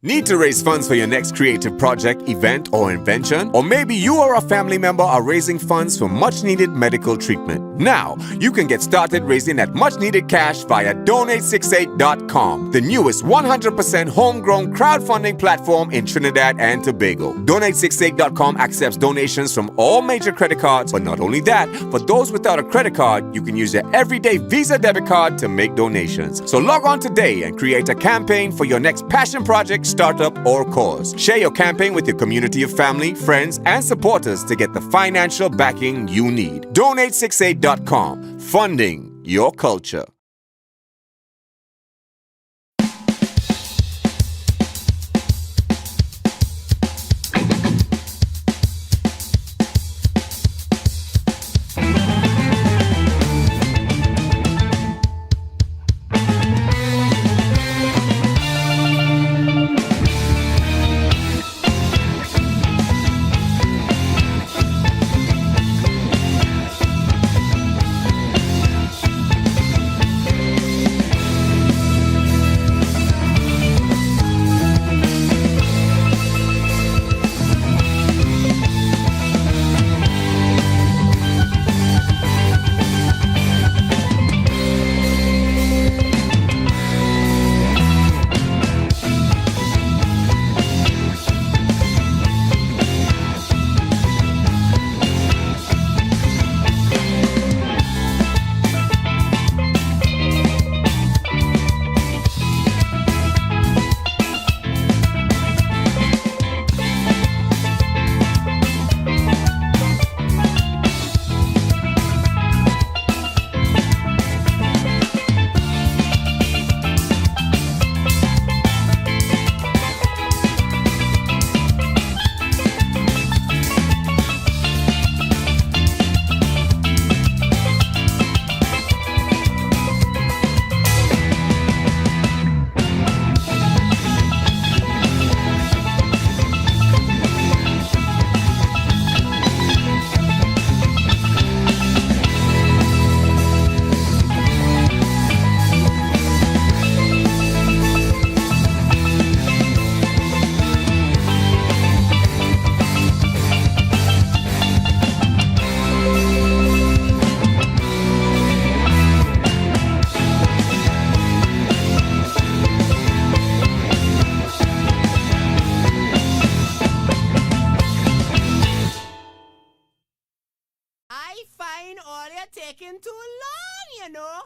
Need to raise funds for your next creative project, event, or invention? Or maybe you or a family member are raising funds for much-needed medical treatment. Now, you can get started raising that much-needed cash via Donate68.com, the newest 100% homegrown crowdfunding platform in Trinidad and Tobago. Donate68.com accepts donations from all major credit cards, but not only that, for those without a credit card, you can use your everyday Visa debit card to make donations. So log on today and create a campaign for your next passion project, startup, or cause. Share your campaign with your community of family, friends, and supporters to get the financial backing you need. Donate68.com, funding your culture. Taking too long, you know.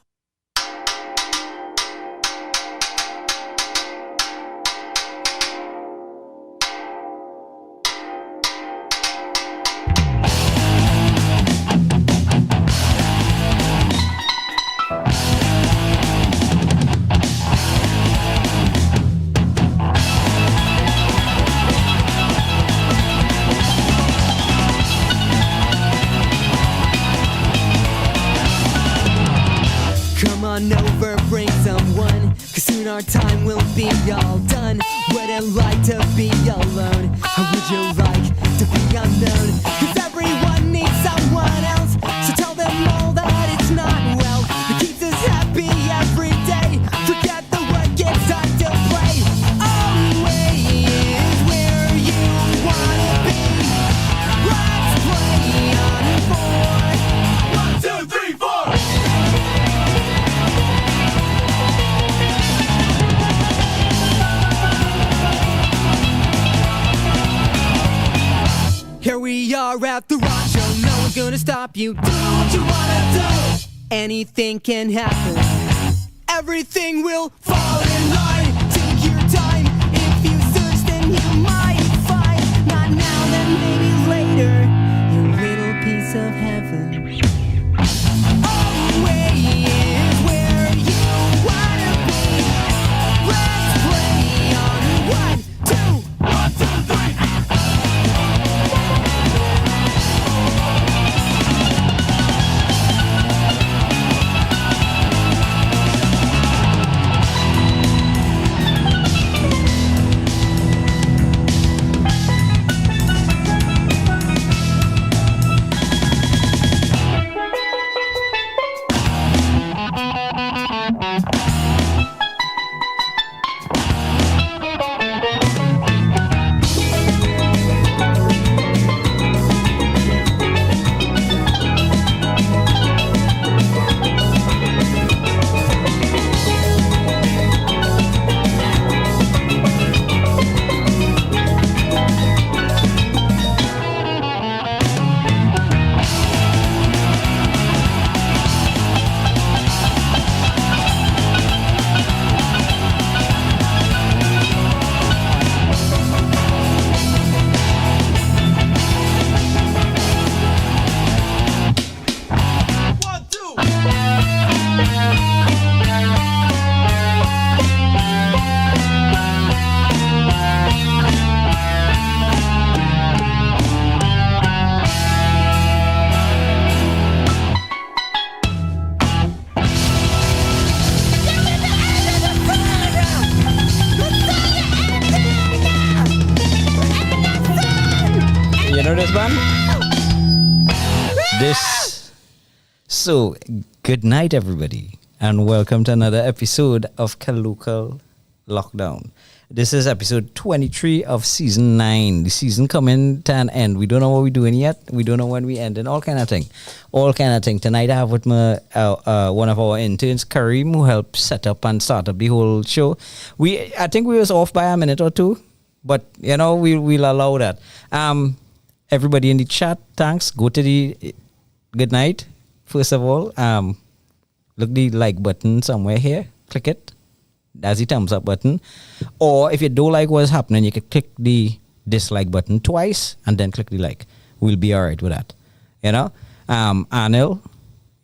Come on over, bring someone, 'cause soon our time will be all done. Would it like to be alone? Or would you like to be unknown? 'Cause everyone needs someone else, so tell them all that it's not well. It keeps us happy every day. Forget the work, it's time to play. Always where you wanna be. Let's play on 4. 1, 2, 3, 4. Here we are at the rock show, no one's gonna stop you. Do what you wanna do. Anything can happen. Everything will fall in line. Take your time. If you search, then you might find. Not now, then maybe later. Your little piece of heaven. Always where you wanna be. Let's play on 1, 2. 1, 2, 3. know this band? So, good night, everybody, and welcome to another episode of Kelocal Lockdown. This is episode 23 of season 9. The season coming to an end. We don't know what we're doing yet. We don't know when we end, and all kind of thing. Tonight I have with me one of our interns, Kareem, who helped set up and start up the whole show. I think we was off by a minute or two, but we'll allow that. Everybody in the chat, thanks. Go to the good night. First of all, look the like button somewhere here. Click it. That's the thumbs up button. Or if you don't like what's happening, you can click the dislike button twice and then click the like. We'll be all right with that. Anil,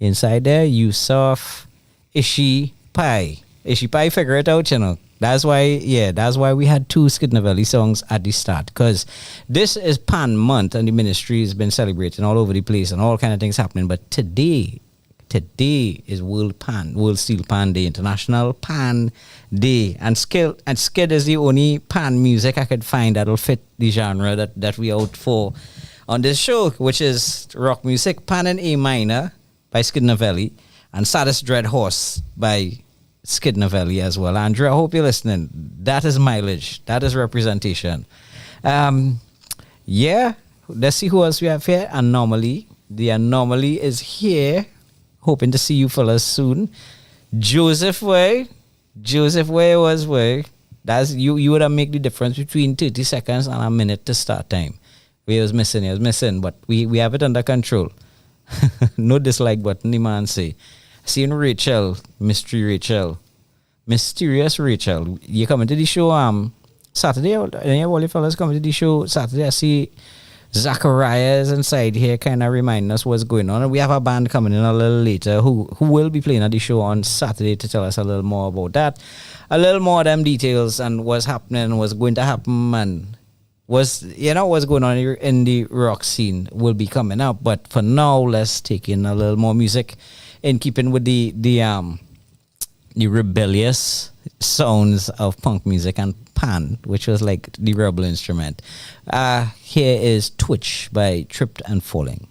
inside there, Yusuf, Ishi Pai. Ishi Pai, figure it out, That's why we had 2 Skidnavelli songs at the start, because this is Pan Month and the ministry has been celebrating all over the place and all kind of things happening. But today is World Steel Pan Day, International Pan Day, and Skid is the only pan music I could find that'll fit the genre that we out for on this show, which is rock music. Pan in A minor by Skidnavelli and Saddest Dread Horse by Skidnavelli as well. Andrew, I hope you're listening. That is mileage. That is representation. Let's see who else we have here. Anomaly. The Anomaly is here. Hoping to see you fellas soon. Joseph Way. That's you would have make the difference between 30 seconds and a minute to start time. He was missing, but we have it under control. No dislike button, the man say. Seeing Rachel, Mysterious Rachel. You coming to the show Saturday? Any of all you fellas coming to the show Saturday? I see Zachariah is inside here, kind of reminding us what's going on. And we have a band coming in a little later who will be playing at the show on Saturday to tell us a little more about that. A little more of them details and what's happening, what's going to happen, and what's going on in the rock scene will be coming up. But for now, let's take in a little more music in keeping with the rebellious sounds of punk music and pan, which was like the rebel instrument. Here is Twitch by Tripped and Falling.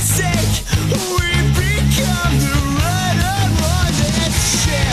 Sake, we've become the run of one that shit.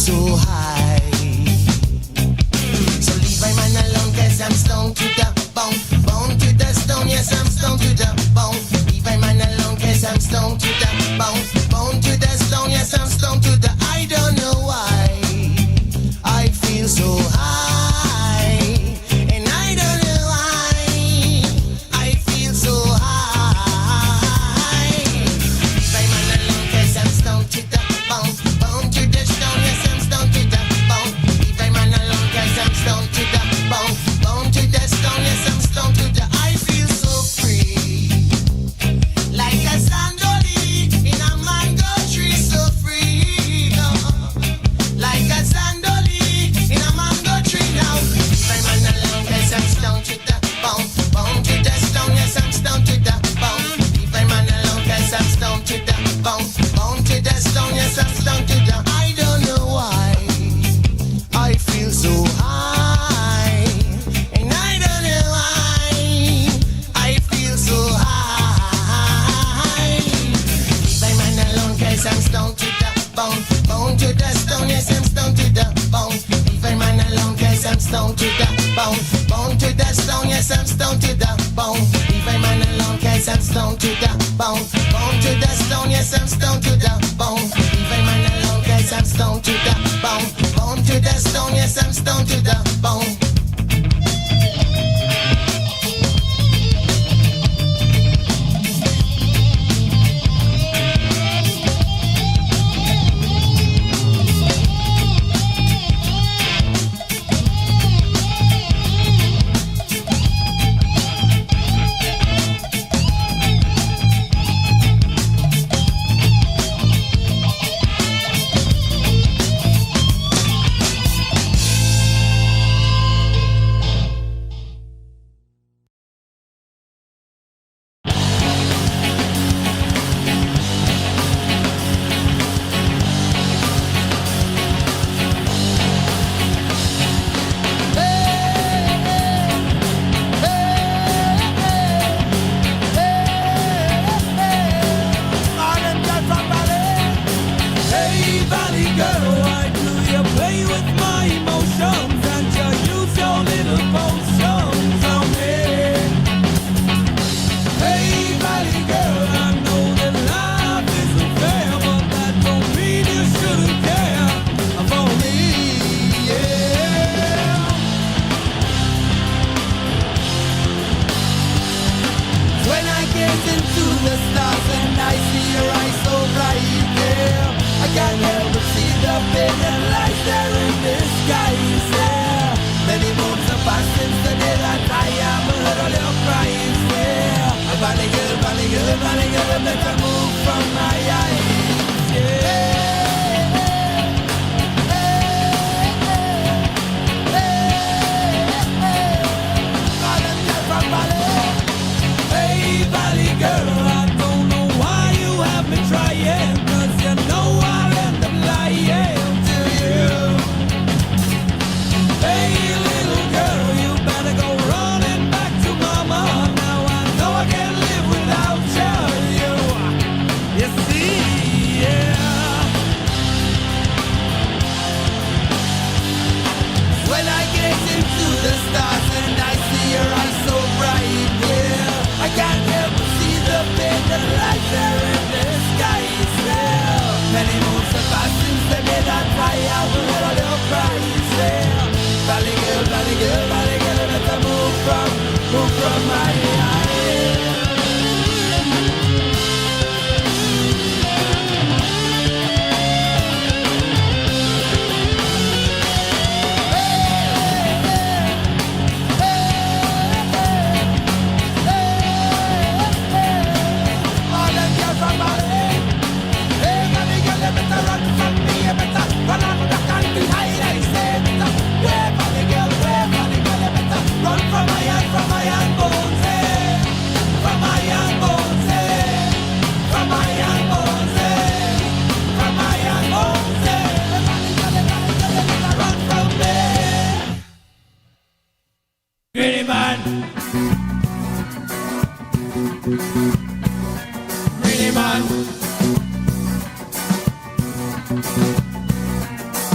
so high. So leave my man alone, cause I'm stoned to the bone. Bone to the stone, yes, I'm stoned to the bone. Leave my man alone, cause I'm stoned to the bone. Bone to the stone, yes, I'm stoned to the. I don't know why I feel so high. And I don't know why I feel so high. Leave my man alone, cause I'm stoned to the bone. Bone to the stone, yes, I'm stoned to the bone. Leave my man alone, cause I'm stoned to the bone. Bone to the stone, yes, I'm stoned to the. I feel so free, like a sandoli in a mango tree, so free, like a sandoli in a mango tree now. Leave my man alone, cause I'm stoned to the bone. Bone to the stone, yes, I'm stoned to the bone. Leave my man alone, cause I'm stoned to the bone. Bone to the stone, yes, I'm stoned to the. I don't know why I feel so high, and I don't know why I feel so high. Leave my man alone, cause I'm stoned to the bone. Bone to the stone, yes, I'm stoned to the bone. Leave my man alone, cause I'm stoned to the bone. Bone to the stone, yes, I'm stoned to the bone. Leave my man alone, cause I'm stoned to the bone. Bone to the stone, yes, I'm stoned to the bone. Leave my man alone, cause I'm stoned to the bone. Bone to the stone, yes, I'm stoned to the bone.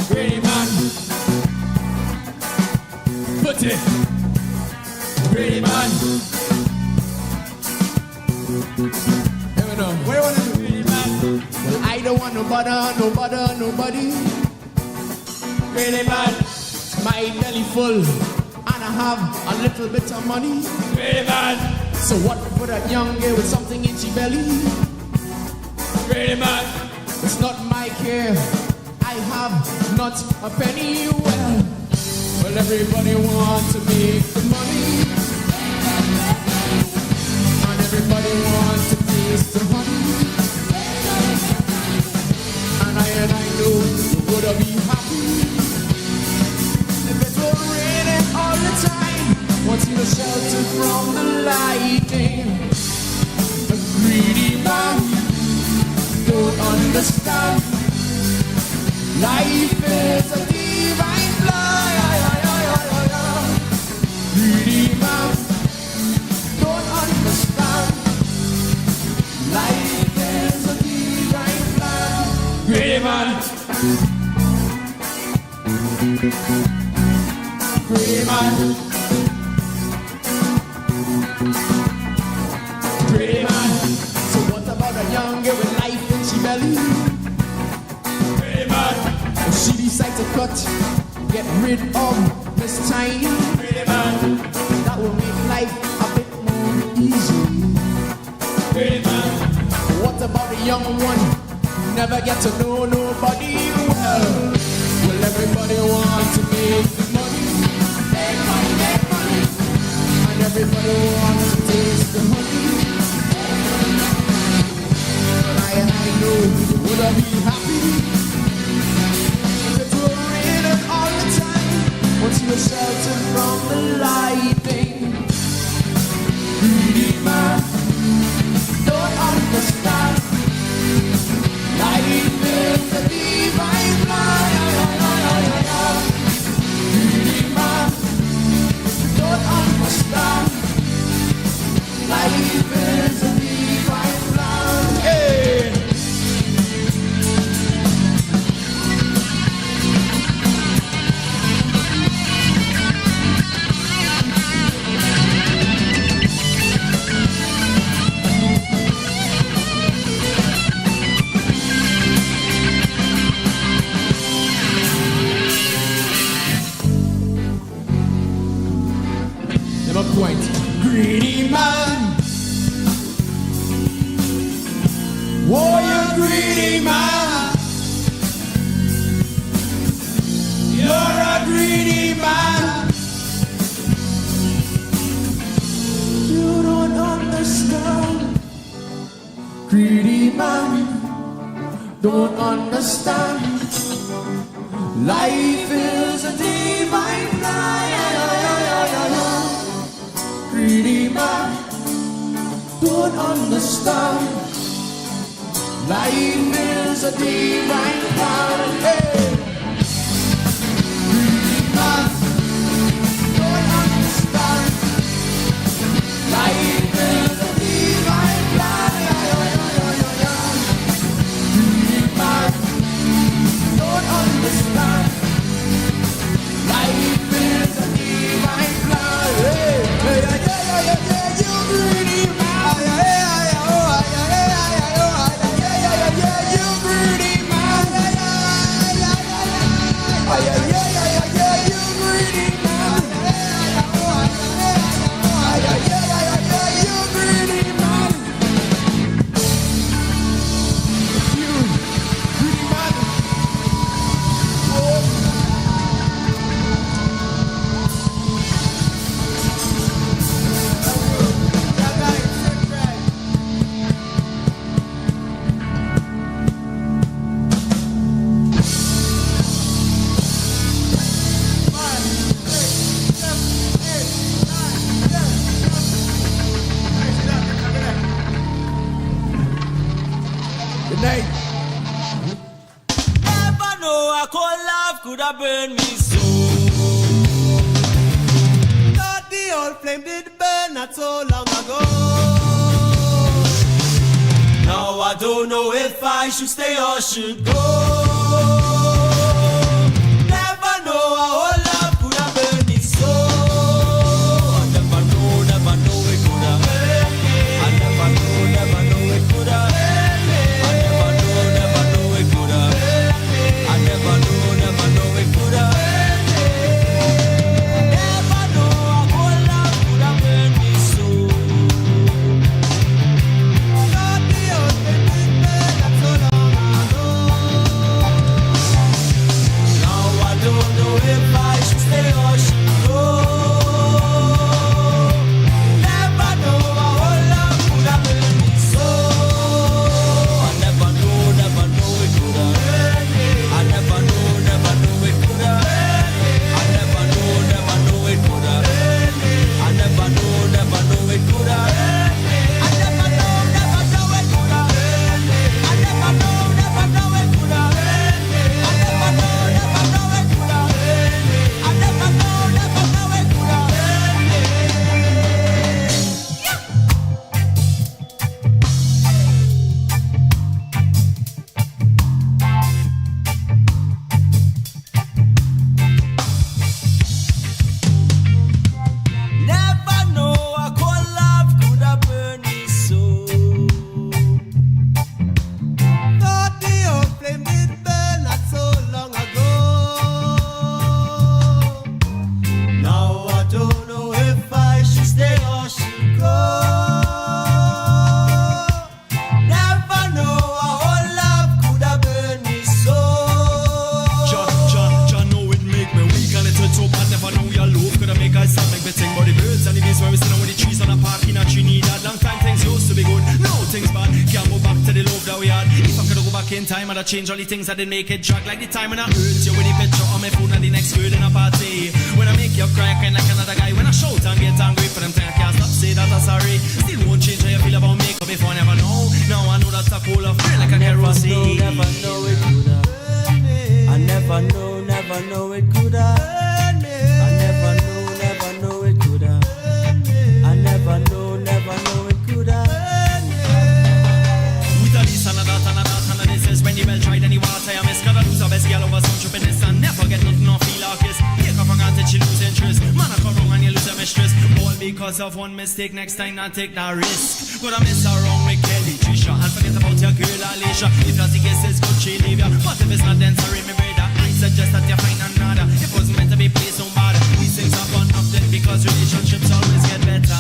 Greedy man. Put it. Greedy man. Here we know. What do you want to do? Greedy man. Well, I don't want nobody. Greedy man. My belly full, and I have a little bit of money. Greedy man. So what for that young girl with something in she belly? Greedy man. It's not my care. I have not a penny. Well, everybody wants to make the money, and everybody wants to taste the honey. And I know you would be happy if it were raining all the time. Want you to shelter from the lightning. A greedy man don't understand. Life is a divine fly. Greedy man don't understand. Life is a divine fly. Greedy man. Greedy man. Greedy man. So what about a young girl with life in she belly? Greedy man. If she decides to cut, get rid of this time. Greedy man. That will make life a bit more easy. Greedy man. What about a young one who never get to know nobody? Well, everybody wants to make the money. Make money, make money. And everybody wants to taste the honey. And I know you would be happy if it were raining all the time. Once you were sheltered from the lightning. Greedy man don't understand. Life is a divine fly. Greedy man don't understand. Life is a divine fly. Hey. Never point. Greedy man. Oh, you greedy man. You're a greedy man. You don't understand. Greedy man. Don't understand. Life is a divine fly. Greedy man. Don't understand. Life is a divine plan. Hey. Greedy man don't understand. Life is a divine plan. Greedy man don't understand. Life is a divine plan. Hey. Hey, yeah, you greedy man. You greedy man. could have burned me so. Thought the old flame did burn not so long ago. Now I don't know if I should stay or should go. back in time, I'd change all the things that didn't make it drag. Like the time when I hurt you with the picture on my phone and the next girl in a party. When I make you cry, kind like another guy. When I shout and get angry for them time, I can't stop say that I'm sorry. Still won't change how you feel about makeup before I never know. Now I know that's a cool of feel like a kerosene. Never know it coulda. I never know it coulda. I never know it coulda. I never know it coulda. With a this and a that and a that and a this is when the bell tried any water. I miss gotta lose a best girl over some trippiness and never get nothing off feel like this. Take off for granted she lose interest. Man I come wrong and you lose a mistress. All because of one mistake. Next time not take that risk. But I mess around with Kelly Trisha and forget about your girl Alicia. If that's the case it's good she leave ya. But if it's not then sorry me brother. I suggest that you find another. It wasn't meant to be played so bad. These things happen often because relationships always get better.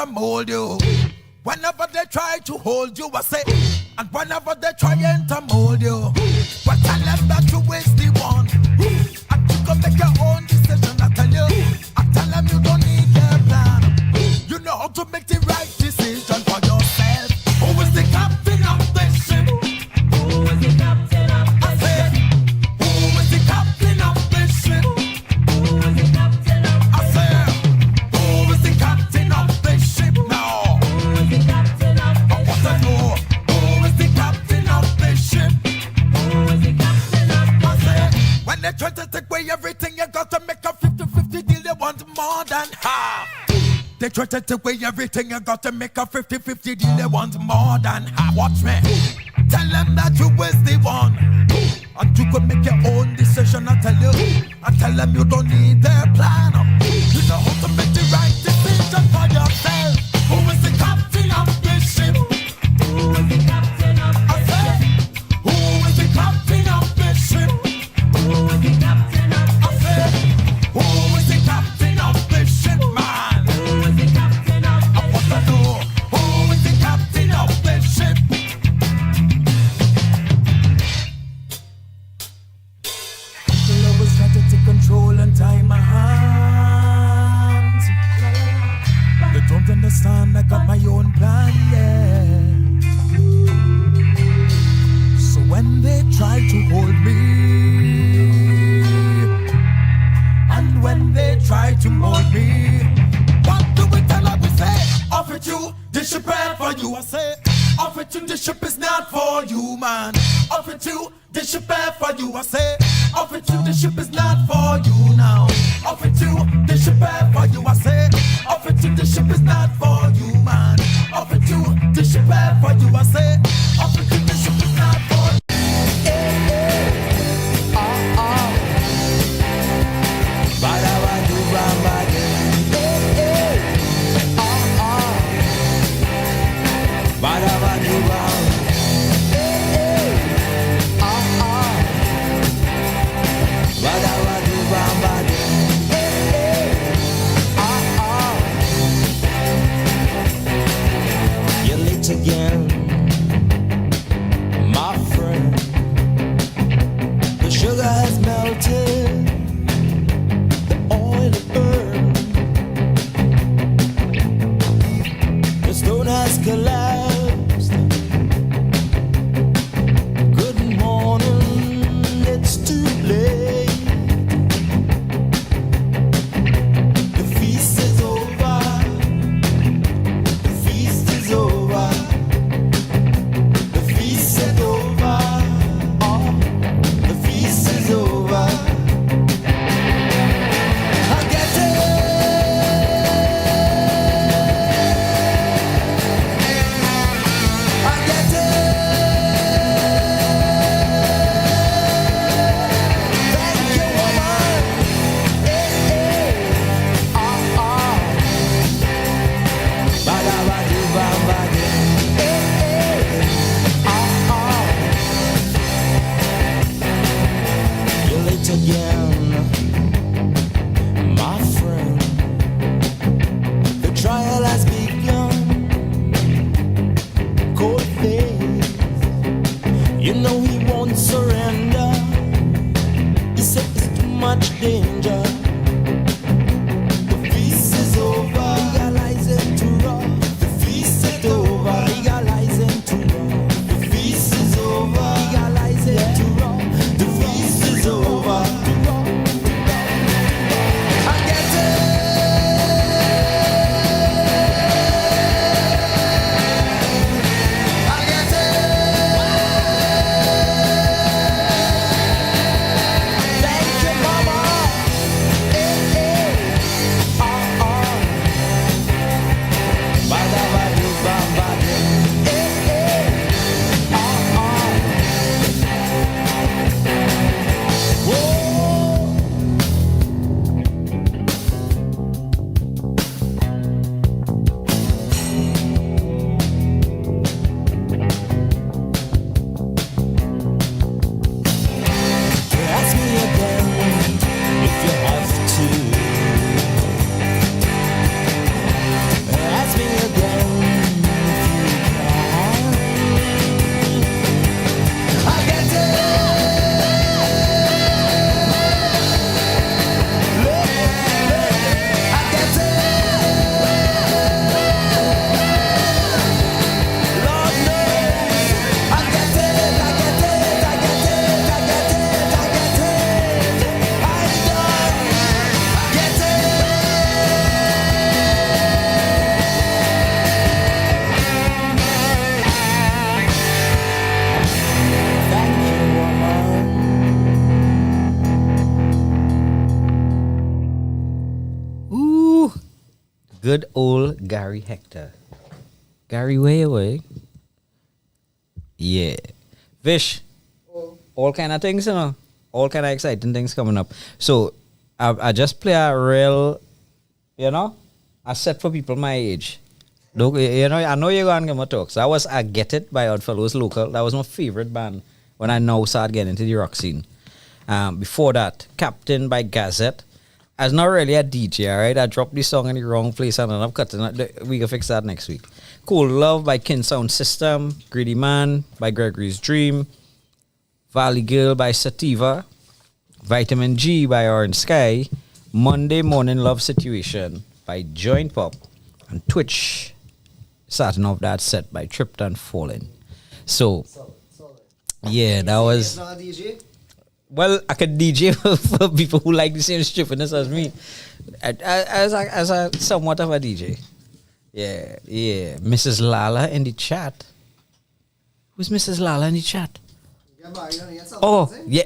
Mold you. Whenever they try to hold you, I say, and whenever they try to mold you, but tell them that you is the one, and you can make your own decision. I tell them you don't need their plan. You know how to make the right decision for yourself. Who is the captain of this ship? Who is the captain of this ship? Who is the captain of this ship? Who is the captain of this ship? I said, who is the captain of this ship now? Who is the captain of this ship? I want to know, who is the captain of this ship? Who is the captain of this ship? I said, when they try to take away everything, you got to make a 50-50 deal. They want more than half. They try to take away everything, you got to make a 50-50 deal. They want more than half. Watch me. Tell them that you is the one, and you can make your own decision. I tell them you don't need their plan. You know how to make the right decision for yourself. Who is the captain of this ship? Who is the captain of this ship? Who is the captain of this ship? Who is the captain of this ship? Who is the captain of this ship, man? Who is the captain of this ship? I want to know, who is the captain of this ship? The lovers try to take control and tie my hands. They don't understand I got my own plan, yeah. So when they try to hold me, and when they try to mold me, what do we tell her? We say, off it you, this ship ain't for you. I say, off it you, this ship is not for you, man. Off it you, this the ship for you. I say, off it to the ship is not for you now. Off it to the ship for you. I say, off it to the ship is not for you, man. Off it to the ship for you. I say, off it to the ship is not for you. You're late again, my friend. The sugar has melted, the oil burned, the stone has collapsed. Good morning, it's too late. The feast is over. The feast is over. The feast is over. Oh, the feast is over. I get it. I get it. Thank you, woman. You're late again, my friend. The trial has begun. Cold face, you know he won't surrender. He said it's too much danger. The feast is over. Legalizing to rock. The feast is over. Legalizing to rock. The feast is over. Legalizing to rock. The feast is over. I get it. I get it. Thank you, mama. Ask me again if you have to. Ask me again if you can. I get it. Look, I get it. Lord knows, I get it. I get it. I get it. I get it. I get it. I'm done. Get it. Thank you, woman. Ooh, good old Gary Hector. Gary, way away. Yeah, Vish. All kind of things, you know. All kind of exciting things coming up. So, I just play a real, you know, a set for people my age. Look, you know, I know you're going to get my talk. So, I Get It by Oddfellows Local. That was my favorite band when I now started getting into the rock scene. Before that, Captain by Gazette. I was not really a DJ, alright? I dropped this song in the wrong place and I'm cutting it. We can fix that next week. Cool Love by Kin Sound System. Greedy Man by Gregory's Dream. Valley Girl by Sativa. Vitamin G by Orange Sky. Monday Morning Love Situation by Joint Pop. And Twitch, starting off that set by Tripped and Fallen. So, yeah, that was... Not a DJ? Well, I could DJ for people who like the same strippiness as me. As a somewhat of a DJ. Yeah. Mrs. Lala in the chat. Who's Mrs. Lala in the chat? Oh, yeah.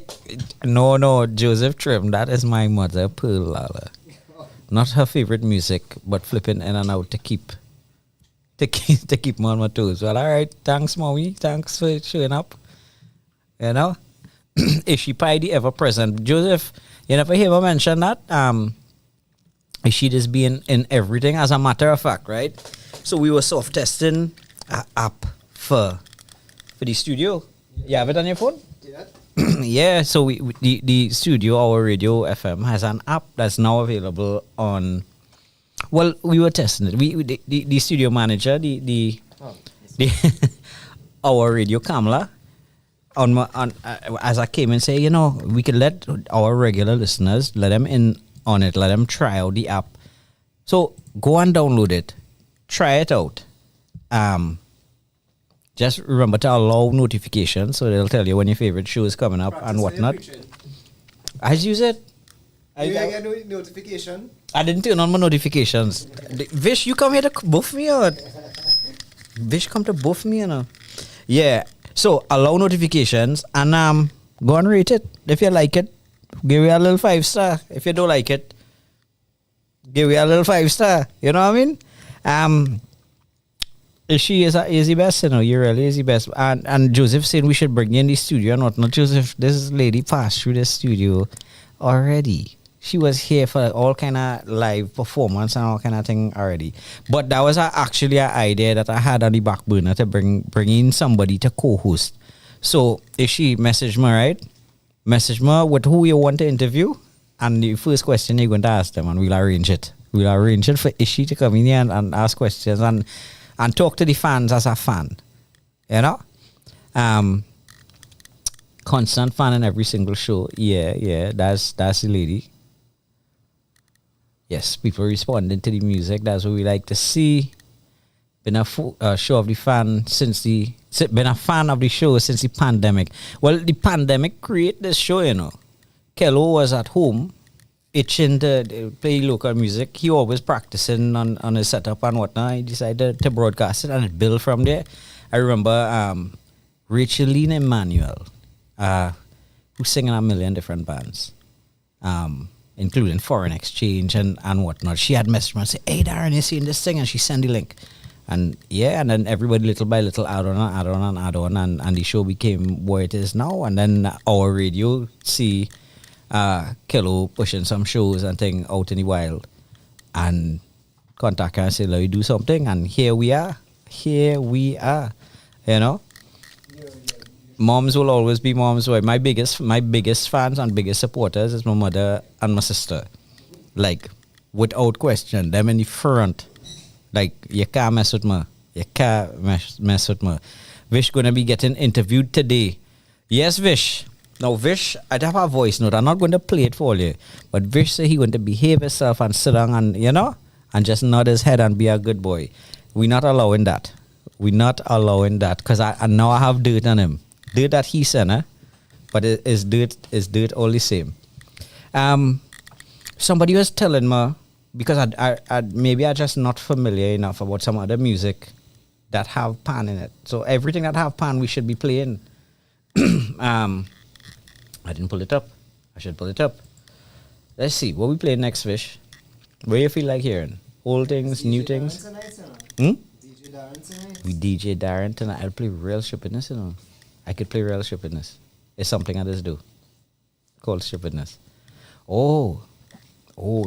No, Joseph Trim. That is my mother, Pearl Lala. Not her favorite music, but flipping in and out to keep me on my toes. Well, all right. Thanks, mommy. Thanks for showing up. You know, is she probably ever present? Joseph, you never hear me mention that? Is she just being in everything? As a matter of fact, right? So we were soft testing an app for the studio. You have it on your phone? Yeah, so the studio, our radio FM, has an app that's now available on. Well, we were testing it. The studio manager, the our radio Kamala, as I came and say, you know, we could let our regular listeners let them in on it, let them try out the app. So go and download it, try it out. Just remember to allow notifications so they'll tell you when your favorite show is coming up and whatnot. I use it. You get notification? I didn't turn on my notifications. Vish, you come here to buff me or? Vish come to buff me, you know. Yeah. So allow notifications and go and rate it. If you like it, give me a little 5-star. If you don't like it, give me a little 5-star. You know what I mean? She is the best, you know. You really is the best. And Joseph saying we should bring you in the studio and whatnot. Joseph, this lady passed through the studio already. She was here for all kind of live performance and all kind of thing already. But that was actually an idea that I had on the back burner to bring in somebody to co-host. So if she message me, right? Message me with who you want to interview. And the first question you're going to ask them and we'll arrange it. We'll arrange it for Ishi to come in here and ask questions and talk to the fans as a fan. You know? Constant fan in every single show. Yeah, that's the lady. Yes, people responding to the music. That's what we like to see. Been a show of the fan been a fan of the show since the pandemic. Well, the pandemic created this show, you know. Kelo was at home itching to play local music. He always practicing on his setup and whatnot. He decided to broadcast it and it built from there. I remember Racheline Emmanuel, who's singing a million different bands, including Foreign Exchange and whatnot. She had messaged me and said, "Hey Darren, you seeing this thing?" And she sent the link. And yeah, and then everybody little by little add on and the show became what it is now. And then our radio see Kelo pushing some shows and thing out in the wild and contact her and say, "Let me do something." And here we are, you know. Moms will always be moms. My biggest fans and biggest supporters is my mother and my sister. Like, without question, them in the front. Like, you can't mess with me. You can't mess with me. Vish gonna be getting interviewed today. Yes, Vish. Now, Vish, I have a voice note. I'm not going to play it for you. But Vish said he going to behave himself and sit down and, you know, and just nod his head and be a good boy. We're not allowing that. We're not allowing that. Because I now I have dirt on him. Dirt that he sent, but it's dirt all the same. Somebody was telling me, because I maybe I'm just not familiar enough about some other music that have pan in it. So everything that have pan we should be playing. I didn't pull it up. I should pull it up. Let's see. What we play next, Fish? Where you feel like hearing? Old things, new things? DJ Darren tonight? We DJ Darren tonight. I'll play real stupidness, you know. I could play real stupidness. It's something I just do. Called stupidness. Oh,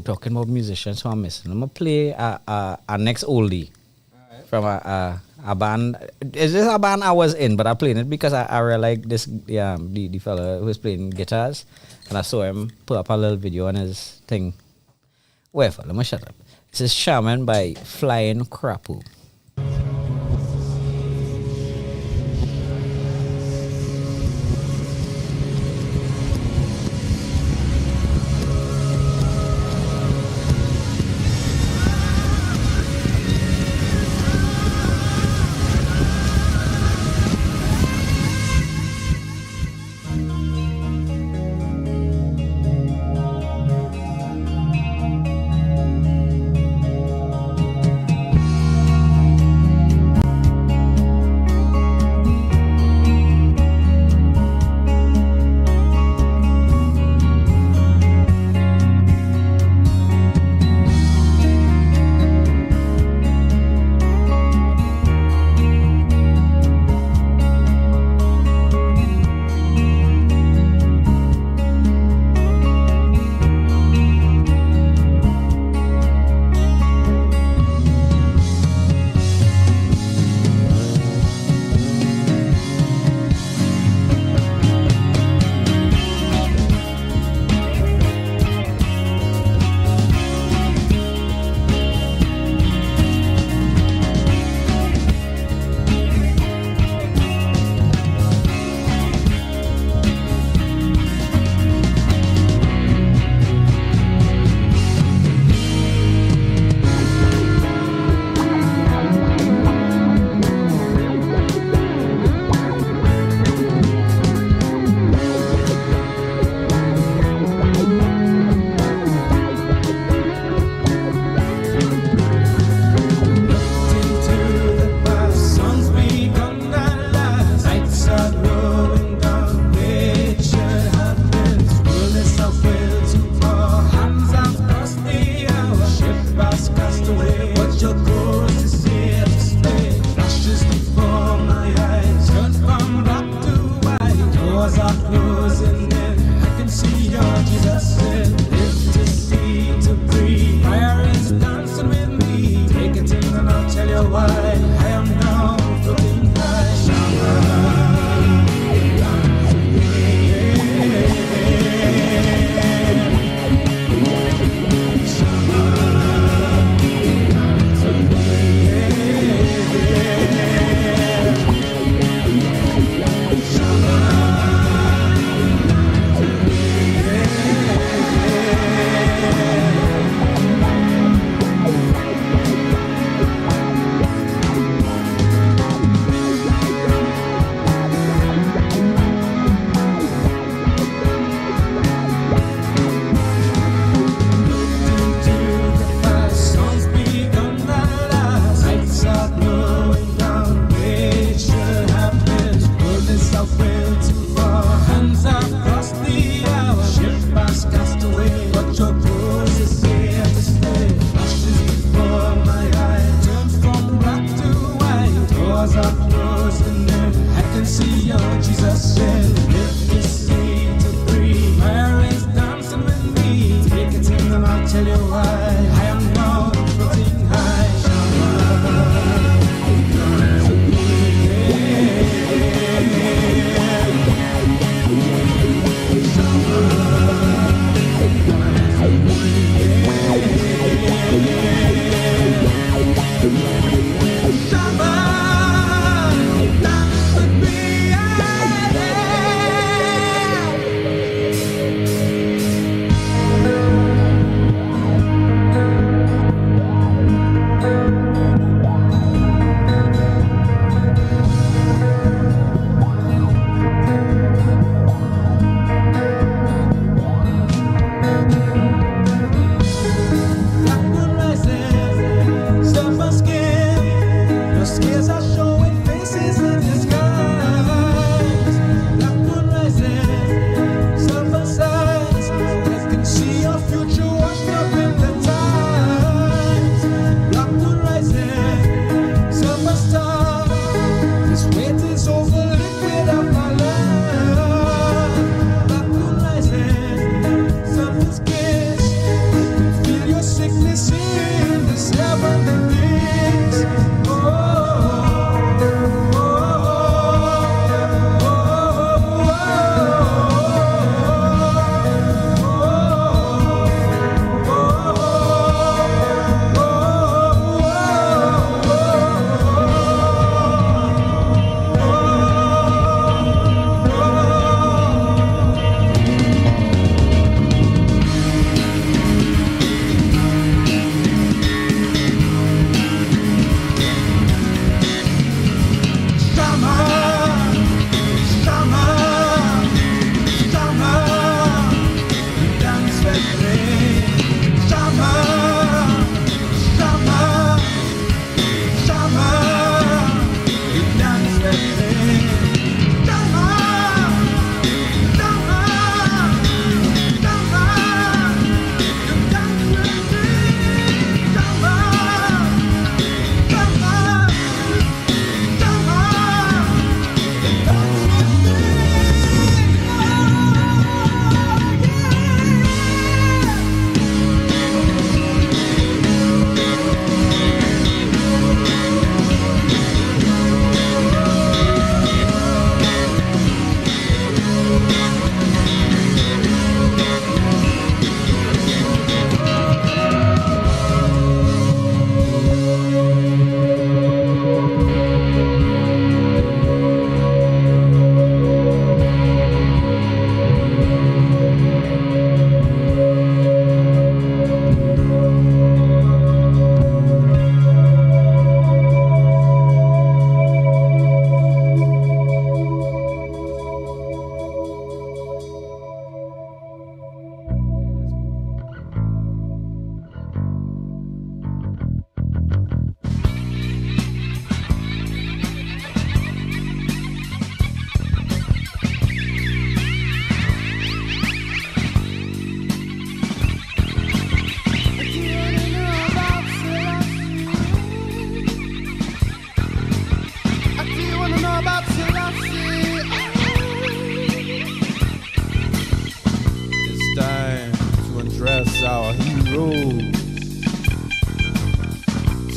talking about musicians who I'm missing. I'm going to play a next oldie from a band. Is this a band I was in, but I played it because I really like this, the fella who was playing guitars. And I saw him put up a little video on his thing. Whatever, let me shut up. This is Shaman by Flying Crapu. your ghost is here to stay. Flashes before my eyes, turn from black to white. Doors are closing in, I can see your Jesus in. Live to see, to breathe. Fire is dancing with me. Take it in and I'll tell you why. I am now floating high. Shaman.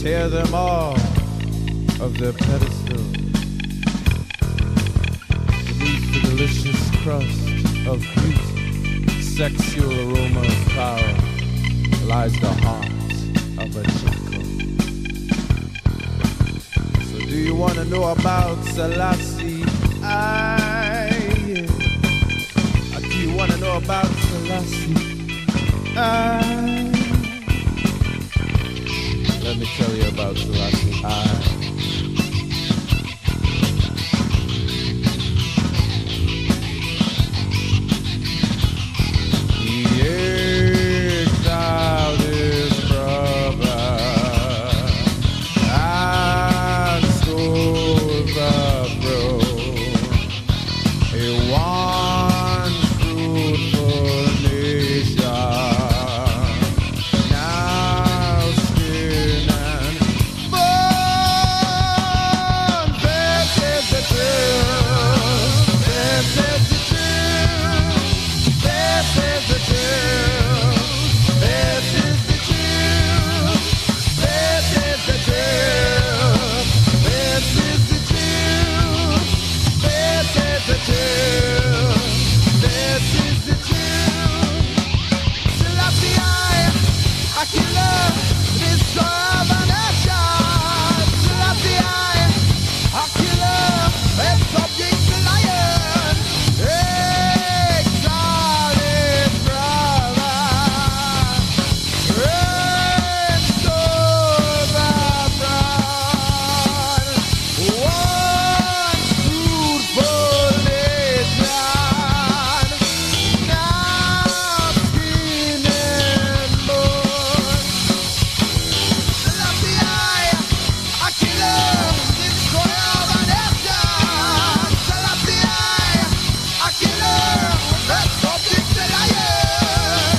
tear them off of their pedestal. Beneath the delicious crust of beauty, sexual aroma of power, lies the heart of a chico. So do you want to know about Selassie? Do you want to know about Selassie? Let me tell you about Selassie. He exiled his brother and stole the throne. A one fruitful nation, now skin and bone. This is the truth. This is the truth. This is the truth. This is the truth. This is the truth. This is the truth. This is the truth. This is the truth. Selassie, I killer, destroyer of a nation. Selassie, I killer, and subject to lion. Exile his brother, restore the throne. One fruitful nation, now skin and bone. Selassie, I killer, destroyer of a nation. Selassie, I killer, and subject to lion.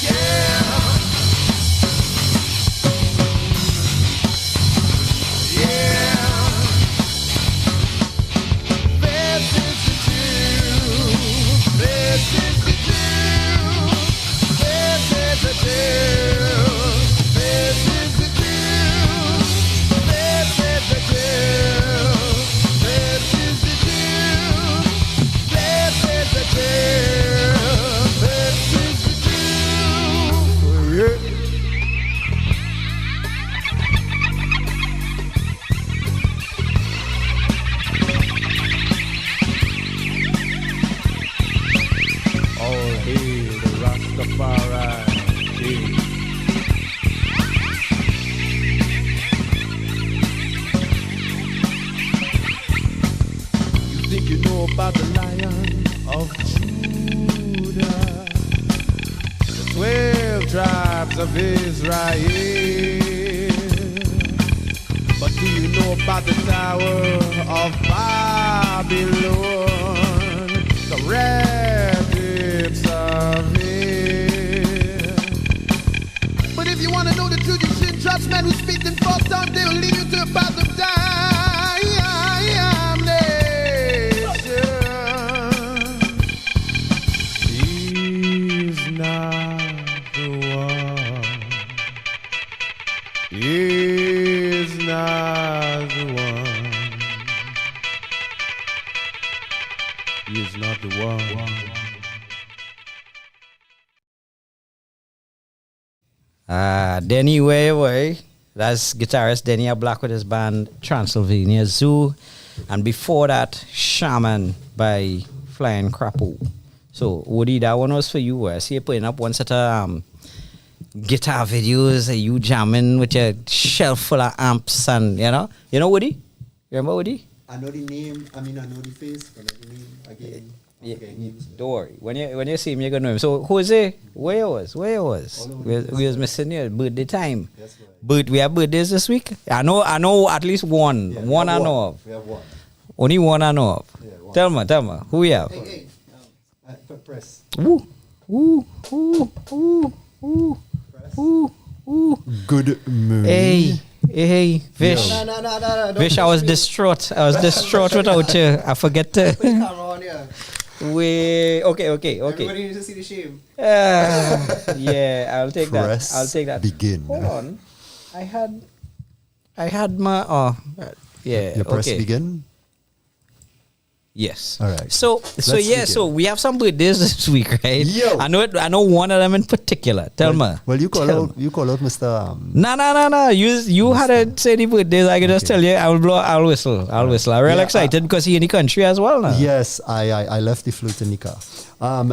Yeah. Yeah. This is the truth. This is the truth. This is the truth. This is the truth. This is the truth. This is the truth. This is the truth. This is the truth. Yeah. All hail the Rastafari King. You think you know about the Lion of Judah, the 12 tribes of Israel? But do you know about the Tower of Babylon, the rapids of hell? But if you want to know the truth, you shouldn't trust men who speak in false tongues. They will lead you to a path of damnation. He's not the one. He's not the one. He is not the one. Denny Way. That's guitarist Denny A Black with his band Transylvania Zoo. And before that, Shaman by Flying Crapo. So, Woody, that one was for you. I see you putting up one set of guitar videos, you jamming with your shelf full of amps and, you know. You know Woody? You remember Woody? I know the name, I know the face, but not the name again. Yeah, don't worry. When you see him, you're gonna know him. So who is it? Where you was? We was missing your birthday time. That's right. But we have birthdays this week. I know at least one. Yeah, one I know of. We have one. Only one I know of. Yeah, one. Tell me, who we have? Hey, press. Ooh. Good moon. Hey, Vish. No. Vish, I was distraught. Without you. I forget to. Put the camera on here. Okay. Everybody needs to see the shame. Yeah, I'll take Press that. I'll take that. begin. Hold on. I had my yeah. You press okay. begin. Yes. All right. So Let's yeah. begin. So we have some birthdays this week, right? Yo. I know one of them in particular. Tell me. Well, you call Tell out Mr. No. You had to say the birthdays. I can just tell you. I'll whistle. I'm real excited because he in the country as well now. Yes, I left the flute in the car.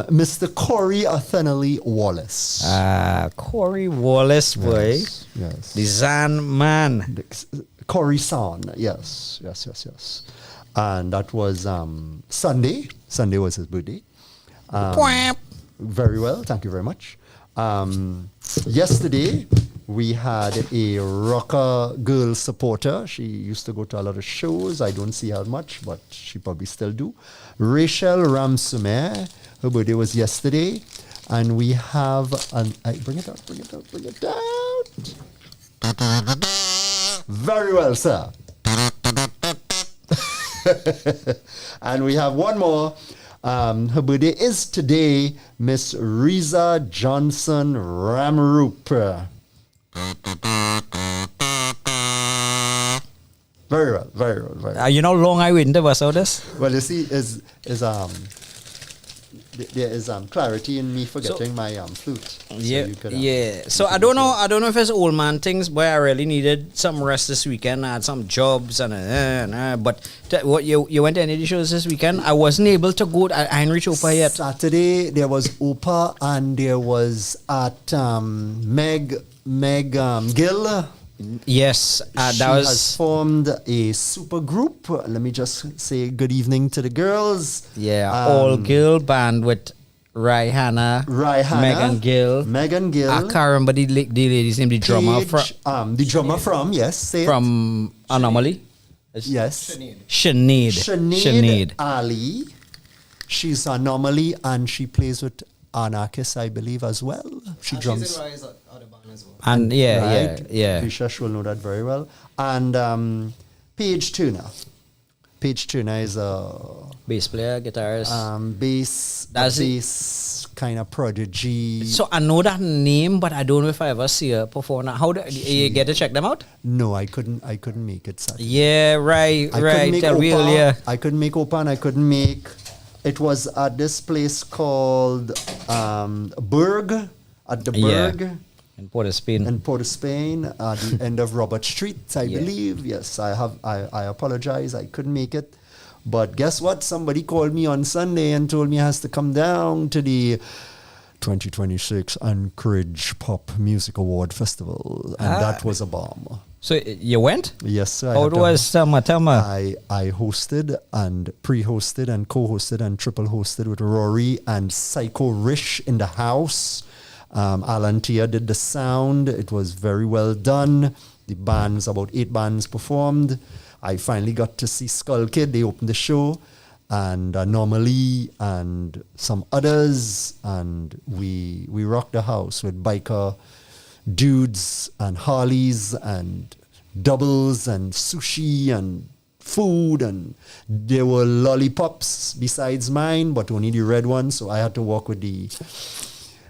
Mr. Corey Athenally Wallace. Corey Wallace, boy. Yes. The Zan man. Corey San. Yes. And that was Sunday. Sunday was his birthday. Very well. Thank you very much. Yesterday, we had a rocker girl supporter. She used to go to a lot of shows. I don't see her much, but she probably still do. Rachel Ramsumer. Her birthday was yesterday. And we have bring it out. Very well, sir. And we have one more. Her birthday is today, Miss Riza Johnson Ramroop. Very well. You know, long I waiting to bust out this. Well, you see, there is clarity in me forgetting my flute. So you could, So I don't know if it's old man things, but I really needed some rest this weekend. I had some jobs but what you went to any of the shows this weekend? I wasn't able to go. I didn't reach Opa yet. Saturday there was Opa and there was at Meg Gill. Yes, She has formed a super group. Let me just say good evening to the girls. Yeah, all girl band with Rihanna, Megan Gill. I can't remember the lady's name, the drummer from from Anomaly. Yes, Sinead Ali. She's Anomaly and she plays with Anarchist, I believe, as well. She drums. She's in Rise out of band as well. And yeah. Vishesh will know that very well. And Paige Turner. Paige Turner is a bass player, guitarist. bass kind of prodigy. So I know that name, but I don't know if I ever see her perform. How do you get to check them out? No, I couldn't make it Saturday. Yeah, right. I couldn't make Opa and I couldn't make. It was at this place called Berg, at the Berg. In Port of Spain. At the end of Robert Street, I believe. Yes, I apologize. I couldn't make it. But guess what? Somebody called me on Sunday and told me I has to come down to the 2026 Anchorage Pop Music Award Festival. And that was a bomb. So you went? Yes, sir. How it was? Tell me. I hosted and pre-hosted and co-hosted and triple hosted with Rory and Psycho Rish in the house. Alan Tia did the sound. It was very well done. The bands, about 8 bands performed. I finally got to see Skull Kid. They opened the show. And Anomaly and some others. And we rocked the house with biker dudes and Harleys and doubles and sushi and food, and there were lollipops besides mine, but only the red ones, so I had to walk with the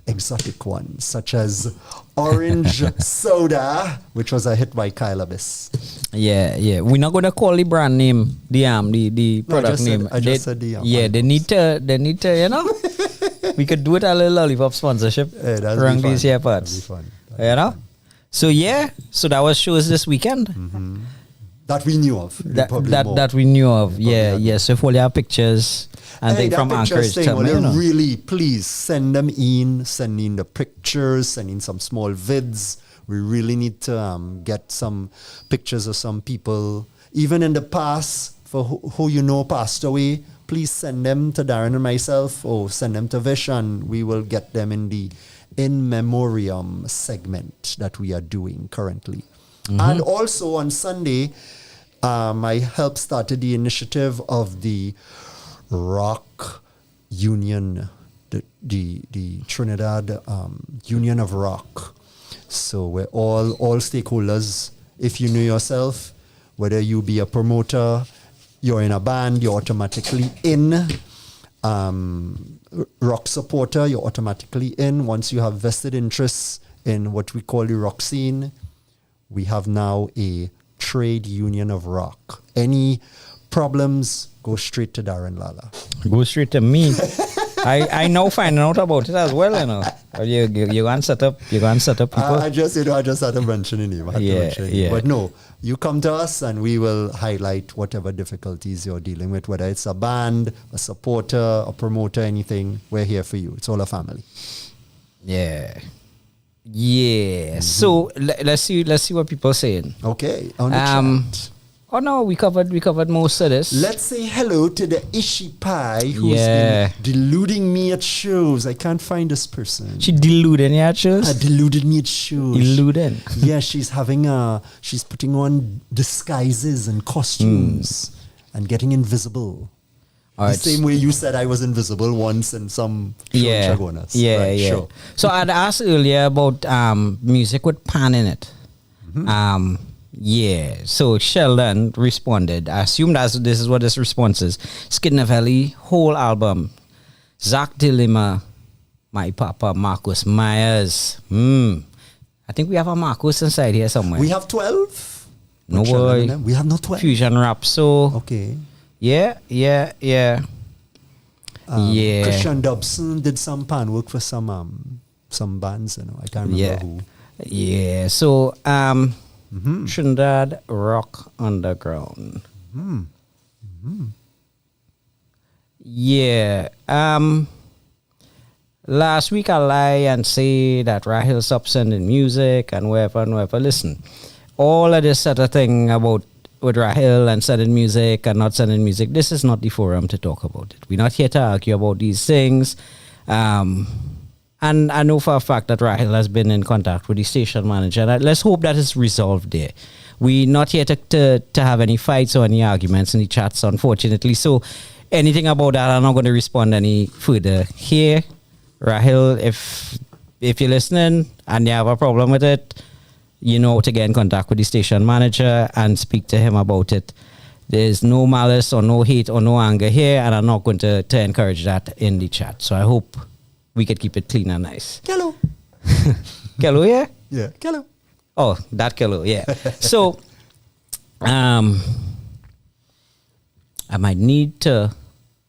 exotic ones, such as orange soda, which was a hit by Kyle Abyss. Yeah. We're not gonna call the brand name, the product name. I just said the they need to, you know. We could do it a little lollipop sponsorship around these here parts. That'd be fun. You know? So that was shows this weekend. Mm-hmm. That we knew of. That we knew of. Yeah. So if all your pictures and things from Anchorage, really, please send them in. Send in the pictures. Send in some small vids. We really need to get some pictures of some people, even in the past, for who you know passed away. Please send them to Darren and myself, or send them to Vish, and we will get them in the in memoriam segment that we are doing currently. Mm-hmm. And also on Sunday, I helped started the initiative of the Rock Union, the Trinidad Union of Rock. So we're all stakeholders. If you know yourself, whether you be a promoter, you're in a band, you're automatically in. rock supporter, you're automatically in. Once you have vested interests in what we call the rock scene, we have now a trade union of rock. Any problems, go straight to Darren Lala. Go straight to me. I now finding out about it as well, you know. You go and set up people. I just had to mention your name. Yeah. But no, you come to us and we will highlight whatever difficulties you're dealing with, whether it's a band, a supporter, a promoter, anything. We're here for you. It's all a family. Yeah. So let's see what people are saying. Okay, on the chat. Oh no, we covered most of this. Let's say hello to the Ishi Pie who's been deluding me at shows. I can't find this person. She deluded you at shows? Deluded me at shows. Deluded? Yeah, she's putting on disguises and costumes and getting invisible. The same way you said I was invisible once in some show in Chagonas. Yeah. Sure. So I'd asked earlier about music with pan in it. So Sheldon responded. I assume this is what this response is. Skidnavelli, whole album. Zach Dilima, my papa, Marcus Myers. I think we have a Marcus inside here somewhere. We have 12? No boy. We have no 12. Fusion rap. So okay. Yeah. Christian Dobson did some pan work for some bands, you know. I can't remember who. Yeah. So Trinidad Rock Underground. Yeah. Last week I lie and say that Rahil stopped sending music and wherever. Listen, all of this sort of thing about with Rahil and sending music and not sending music, this is not the forum to talk about it. We're not here to argue about these things. And I know for a fact that Rahil has been in contact with the station manager. And let's hope that is resolved there. We're not here to have any fights or any arguments in the chats, unfortunately. So anything about that, I'm not going to respond any further here. Rahil, if you're listening and you have a problem with it, you know to get in contact with the station manager and speak to him about it. There's no malice or no hate or no anger here, and I'm not going to encourage that in the chat. So I hope we could keep it clean and nice. Kelo. Kelo, yeah? Yeah, Kelo. Oh, that Kelo, yeah. So, I might need to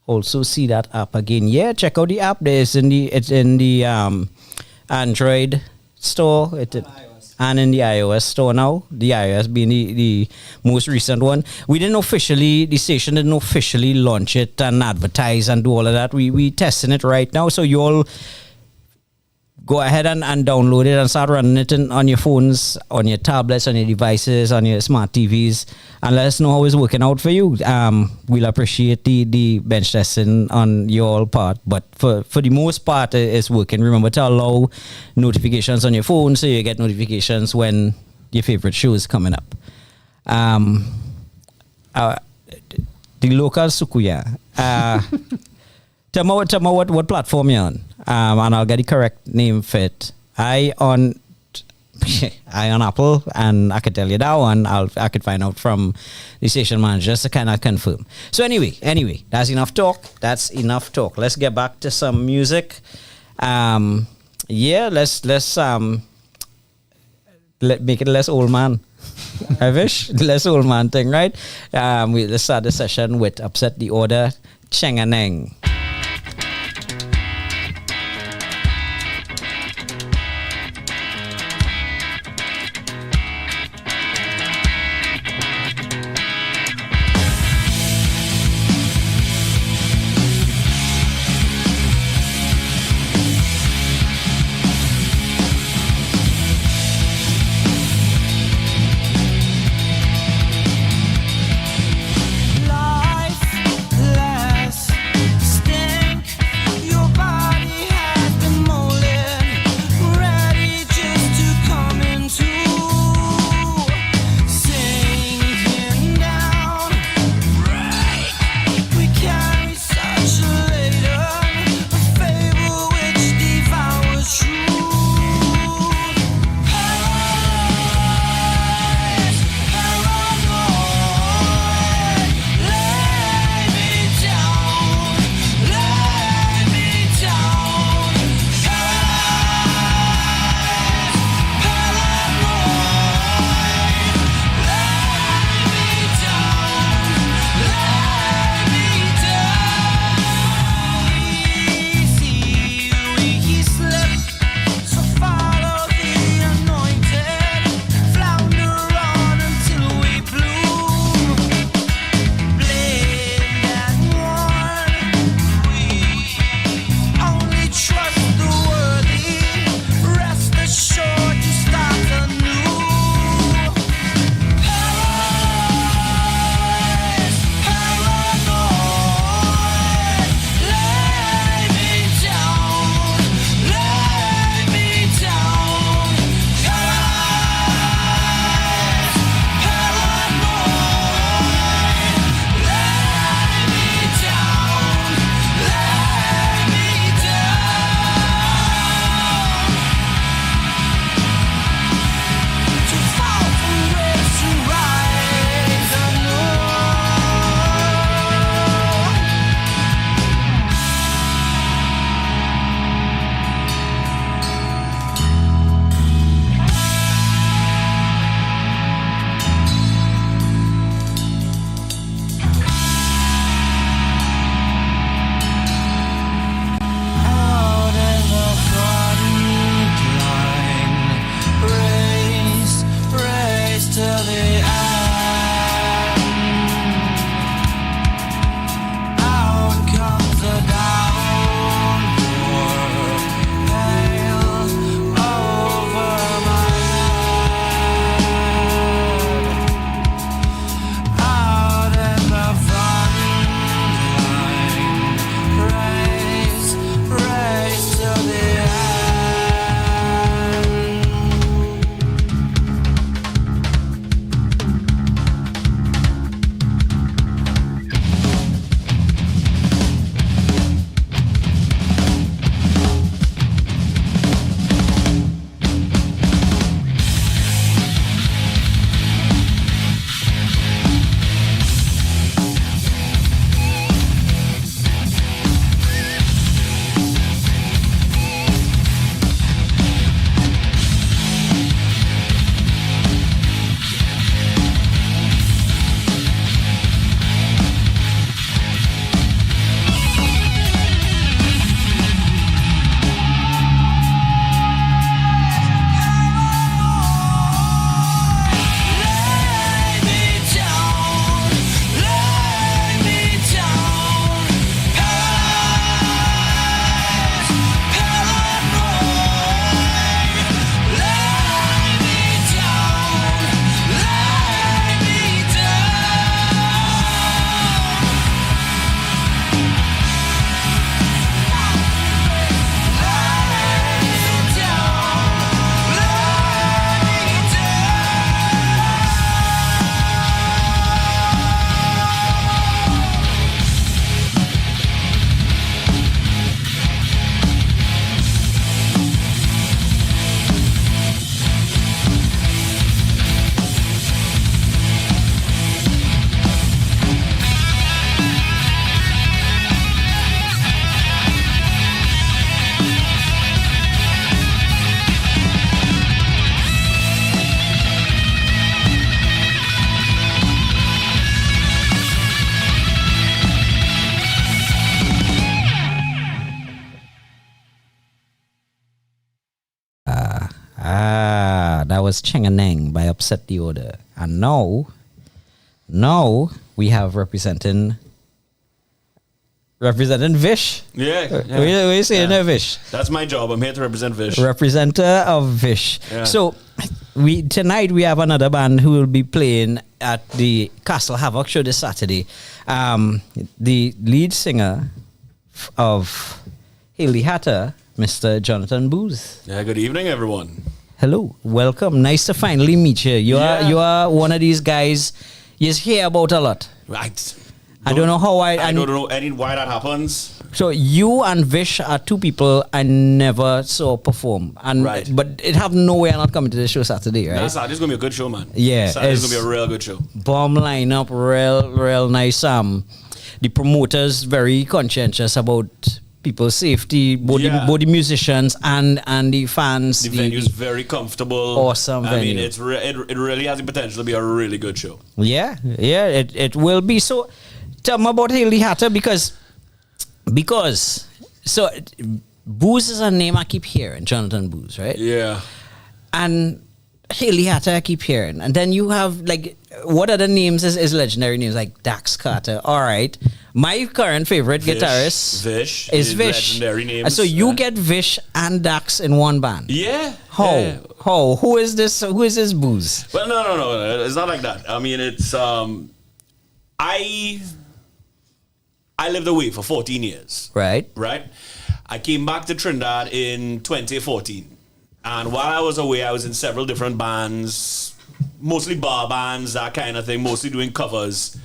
also see that app again. Yeah, check out the app. It's in the Android store. And in the iOS store now, the iOS being the most recent one. The station didn't officially launch it and advertise and do all of that. We testing it right now. So you all go ahead and download it and start running it on your phones, on your tablets, on your devices, on your smart TVs, and let us know how it's working out for you. We'll appreciate the bench testing on your part, but for the most part, it's working. Remember to allow notifications on your phone so you get notifications when your favorite show is coming up. The local Sukuya. Tell me what platform you're on, and I'll get the correct name fit. I on Apple, and I could tell you that one. I could find out from the station manager just to kind of confirm. So anyway, that's enough talk. Let's get back to some music. Let's make it less old man. I wish less old man thing, right? Let's start the session with Upset the Order, Chenganeng. Lifeless. Chenganeng by Upset the Order. And now we have representing Vish. Yeah. What are you saying there, Vish? That's my job. I'm here to represent Vish. Representer of Vish. Yeah. So tonight we have another band who will be playing at the Castle Havoc show this Saturday. The lead singer of Haley Hatter, Mr. Jonathan Booth. Yeah, good evening, everyone. Hello, welcome. Nice to finally meet you. You are one of these guys you hear about a lot. Right. I don't know how I don't know why that happens. So you and Vish are two people I never saw perform, and Right. but it have no way I'm not coming to the show Saturday, right? This is gonna be a good show, man. Yeah, Saturday's gonna be a real good show. Bomb lineup, real nice. The promoters very conscientious about people's safety, both the musicians and the fans. The venue's very comfortable. Awesome I mean, venue. it really has the potential to be a really good show. Yeah, it will be. So tell me about Haley Hatter because so Booze is a name I keep hearing, Jonathan Booze, right? Yeah. And Haley Hatter I keep hearing. And then you have like what other names is legendary names like Dax Carter. All right. My current favorite guitarist Vish is Vish. Legendary names. And so you get Vish and Dax in one band. Yeah. How? Yeah. How? Who is this Booze? Well, no. It's not like that. I mean, it's I lived away for 14 years. Right. I came back to Trinidad in 2014. And while I was away, I was in several different bands, mostly bar bands, that kind of thing, mostly doing covers.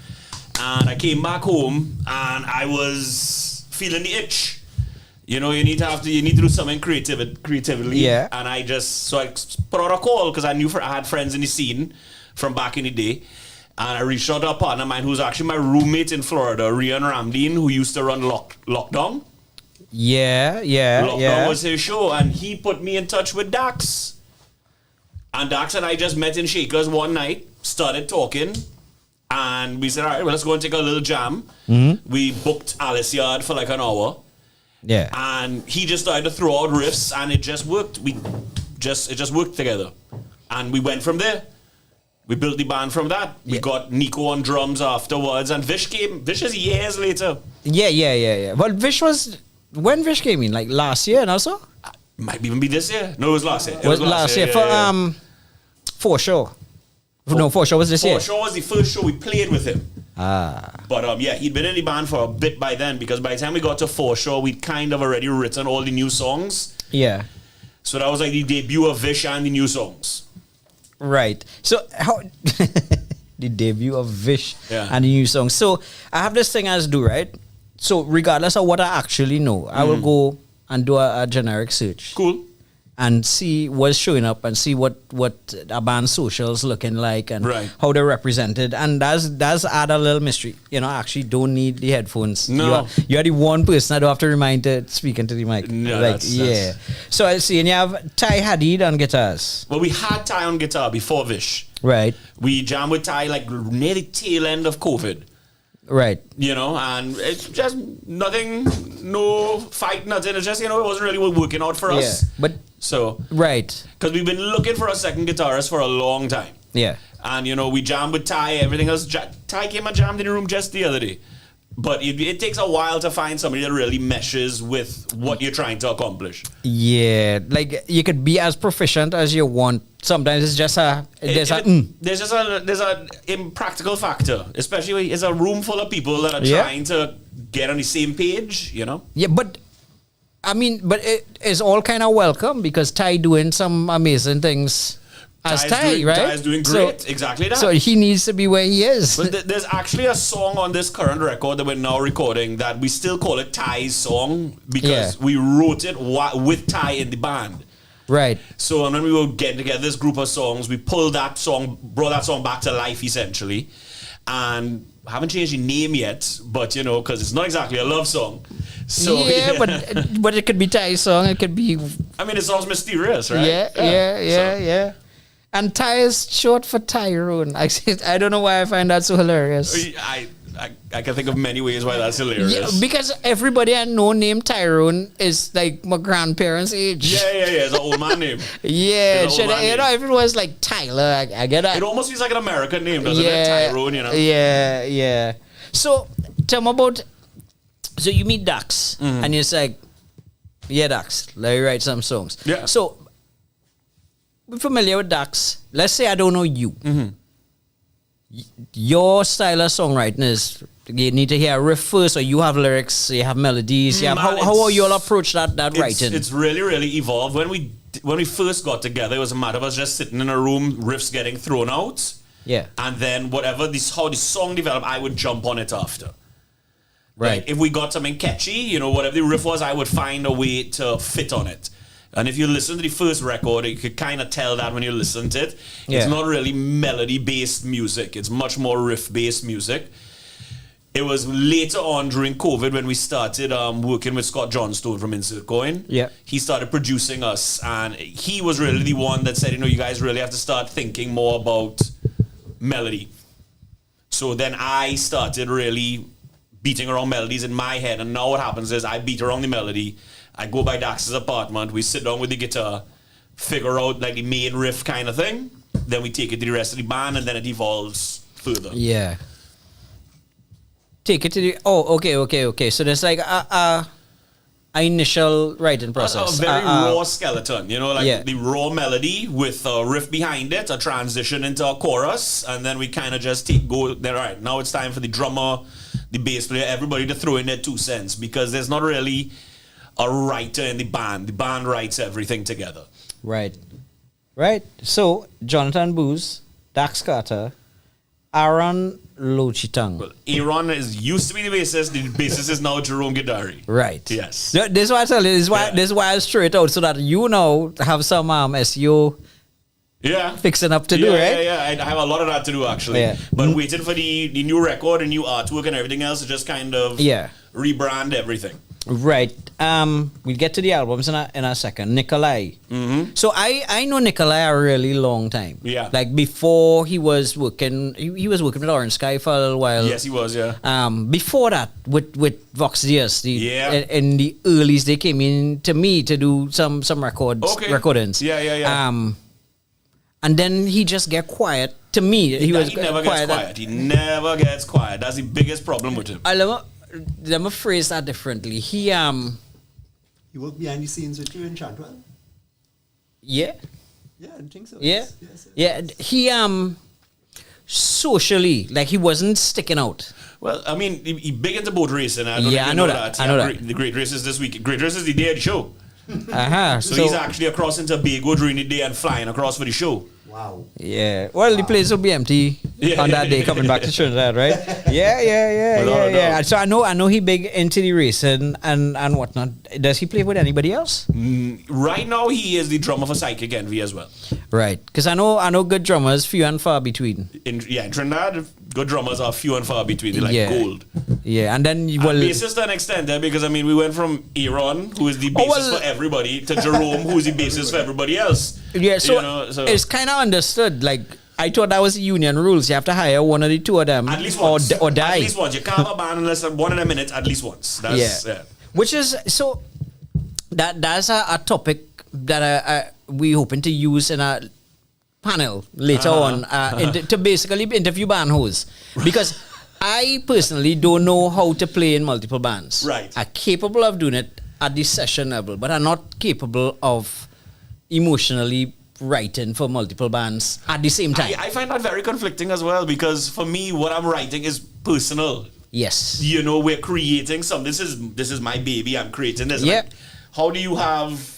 And I came back home and I was feeling the itch. You know, you need to do something creatively. Yeah. And I put out a call because I had friends in the scene from back in the day. And I reached out to a partner of mine who's actually my roommate in Florida, Rian Ramdeen, who used to run Lockdown. Yeah. Lockdown was his show, and he put me in touch with Dax. And Dax and I just met in Shakers one night, started talking, and we said, all right, well, let's go and take a little jam. Mm-hmm. We booked Alice Yard for like an hour. Yeah. And he just started to throw out riffs, and it just worked. It just worked together. And we went from there. We built the band from that. We got Nico on drums afterwards, and Vish came. Vish is years later. Yeah. Well, when Vish came in, like last year and also? Might even be this year. No, it was last year. It was last year for For Sure. No, For Sure was this year. For Sure was the first show we played with him. But he'd been in the band for a bit by then, because by the time we got to For Sure, we'd kind of already written all the new songs. Yeah. So that was like the debut of Vish and the new songs. Right. So how the debut of Vish Yeah. and the new song. So I have this thing I do, right? So regardless of what I actually know, I will go and do a generic search. Cool. And see what's showing up and see what a band's socials looking like and Right. how they're represented. And that's add a little mystery. You know, I actually don't need the headphones. No. You are the one person I don't have to remind to speak into the mic. No, like, that's- So I see, and you have Ty Hadid on guitars. Well, we had Ty on guitar before Vish. Right. We jammed with Ty like near the tail end of COVID. Right. You know, and it's just nothing, no fight, nothing. It's just, it wasn't really working out for us. Yeah. But So, right. because we've been looking for a second guitarist for a long time. Yeah. And, we jammed with Ty, everything else. Ty came and jammed in the room just the other day. But it takes a while to find somebody that really meshes with what you're trying to accomplish. Yeah, like you could be as proficient as you want. Sometimes it's just there's a impractical factor, especially when it's a room full of people that are trying to get on the same page, Yeah, but I mean, but it is all kind of welcome because Ty doing some amazing things as Ty, right? Ty is doing great, exactly that. So he needs to be where he is. But there's actually a song on this current record that we're now recording that we still call it Ty's song because we wrote it with Ty in the band. Right. So when we were getting together this group of songs, we brought that song back to life essentially. And I haven't changed the name yet, but because it's not exactly a love song. So but it could be Ty's song. It could be. I mean, it sounds mysterious, right? Yeah. And Ty is short for Tyrone. I don't know why I find that so hilarious. I I can think of many ways why that's hilarious. Yeah, because everybody I know named Tyrone is like my grandparents' age. Yeah. It's an old man name. Yeah, It's an old man you know, name. if it was like Tyler, I get that. It almost feels like an American name, doesn't it? Tyrone, you know? Yeah. So, tell me about, so you meet Dax, and it's like, yeah, Dax, let me write some songs. Yeah. So, be familiar with Dax. Let's say I don't know you. Your style of songwriting is, you need to hear a riff first, or you have lyrics, you have melodies, you have, how are you all approach that writing? It's really, really evolved. When we first got together, it was a matter of us just sitting in a room, riffs getting thrown out. Yeah. And then how the song developed, I would jump on it after. Right. Like if we got something catchy, you know, whatever the riff was, I would find a way to fit on it. And if you listen to the first record, you could kind of tell that when you listen to it. Yeah. It's not really melody-based music. It's much more riff-based music. It was later on during COVID when we started working with Scott Johnstone from Insert Coin. Yeah. He started producing us, and he was really the one that said, you know, you guys really have to start thinking more about melody. So then I started really beating around melodies in my head, and now what happens is I beat around the melody. I go by Dax's apartment, we sit down with the guitar, figure out like the main riff kind of thing, then we take it to the rest of the band, and then it evolves further. Yeah. Take it to the, okay. So there's like a initial writing process. A very raw skeleton, you know, like Yeah. the raw melody with a riff behind it, a transition into a chorus, and then we kind of just go there. All right, now it's time for the drummer, the bass player, everybody to throw in their 2 cents, because there's not really a writer in the band. The band writes everything together. Right. So, Jonathan Booz, Dax Carter, Aaron Lochitang. Well, Aaron used to be the bassist is now Jerome Gidari. Right. Yes. This is why I tell you, this is why I straight out, so that you now have some SEO Yeah. fixing up to do, right? Yeah. I have a lot of that to do, actually. Yeah. But waiting for the new record and new artwork and everything else to just kind of rebrand everything. Right. We'll get to the albums in a second. Nikolai. So I know Nikolai a really long time. Yeah. Like before he was working, he was working with Orange Sky for a little while. Yes, he was, yeah. Before that, with Vox Diaz, Yeah. in the earlies, they came in to me to do some recordings. Yeah. And then he just get quiet. To me, he never gets quiet. He never gets quiet. That's the biggest problem with him. Let me phrase that differently. He You work behind the scenes with you in Chantwell? Yeah. Yeah, I think so. Yeah. Yes. Yeah. He socially, like he wasn't sticking out. Well, I mean, he big into boat racing. I Yeah, I know that. I know that. The Great Races this week. Great Races the day of the show. So he's actually across into Tobago during the day and flying across for the show. Wow. Yeah. Well, the place will be empty on that day coming back to Trinidad, right? Without a Yeah. doubt. So I know he big into the racing and whatnot. Does he play with anybody else? Right now, he is the drummer for Psychic Envy as well. Right. Because I know good drummers, few and far between. In Trinidad, good drummers are few and far between. They're like gold. Yeah, and then And bassist to an extent there, because I mean, we went from Aaron, who is the bassist for everybody, to Jerome, who is the bassist for everybody else. Yeah, so, You know, so it's kind of understood. Like, I thought that was the union rules. You have to hire one of the two of them, at least once. or die. At least once. You can't have a band unless one of them in it at least once. That's, yeah. Which is so. That's a topic that we hoping to use in a panel later on to basically interview band hosts, because I personally don't know how to play in multiple bands. Right. I'm capable of doing it at the session level, but I'm not capable of emotionally writing for multiple bands at the same time. I find that very conflicting as well, because for me, what I'm writing is personal. Yes. You know, we're creating something. This is my baby. I'm creating this. Yeah. Like, how do you have...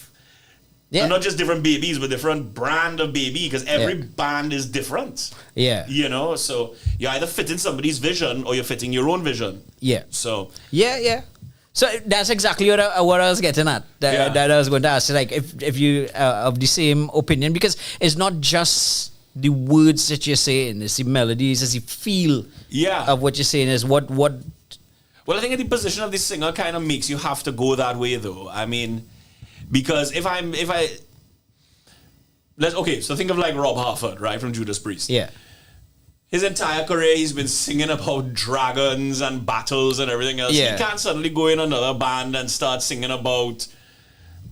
And not just different babies, but different brand of baby, because every band is different. Yeah. You know, so you either fit in somebody's vision or you're fitting your own vision. Yeah. So Yeah. So that's exactly what I was getting at. That I was going to ask. Like, if you of the same opinion, because it's not just the words that you're saying, it's the melodies, it's the feel of what you're saying. Is what. Well, I think the position of the singer kind of makes you have to go that way, though. I mean, because so think of like Rob Halford, right, from Judas Priest. Yeah. his entire career he's been singing about dragons and battles and everything else. Yeah. He can't suddenly go in another band and start singing about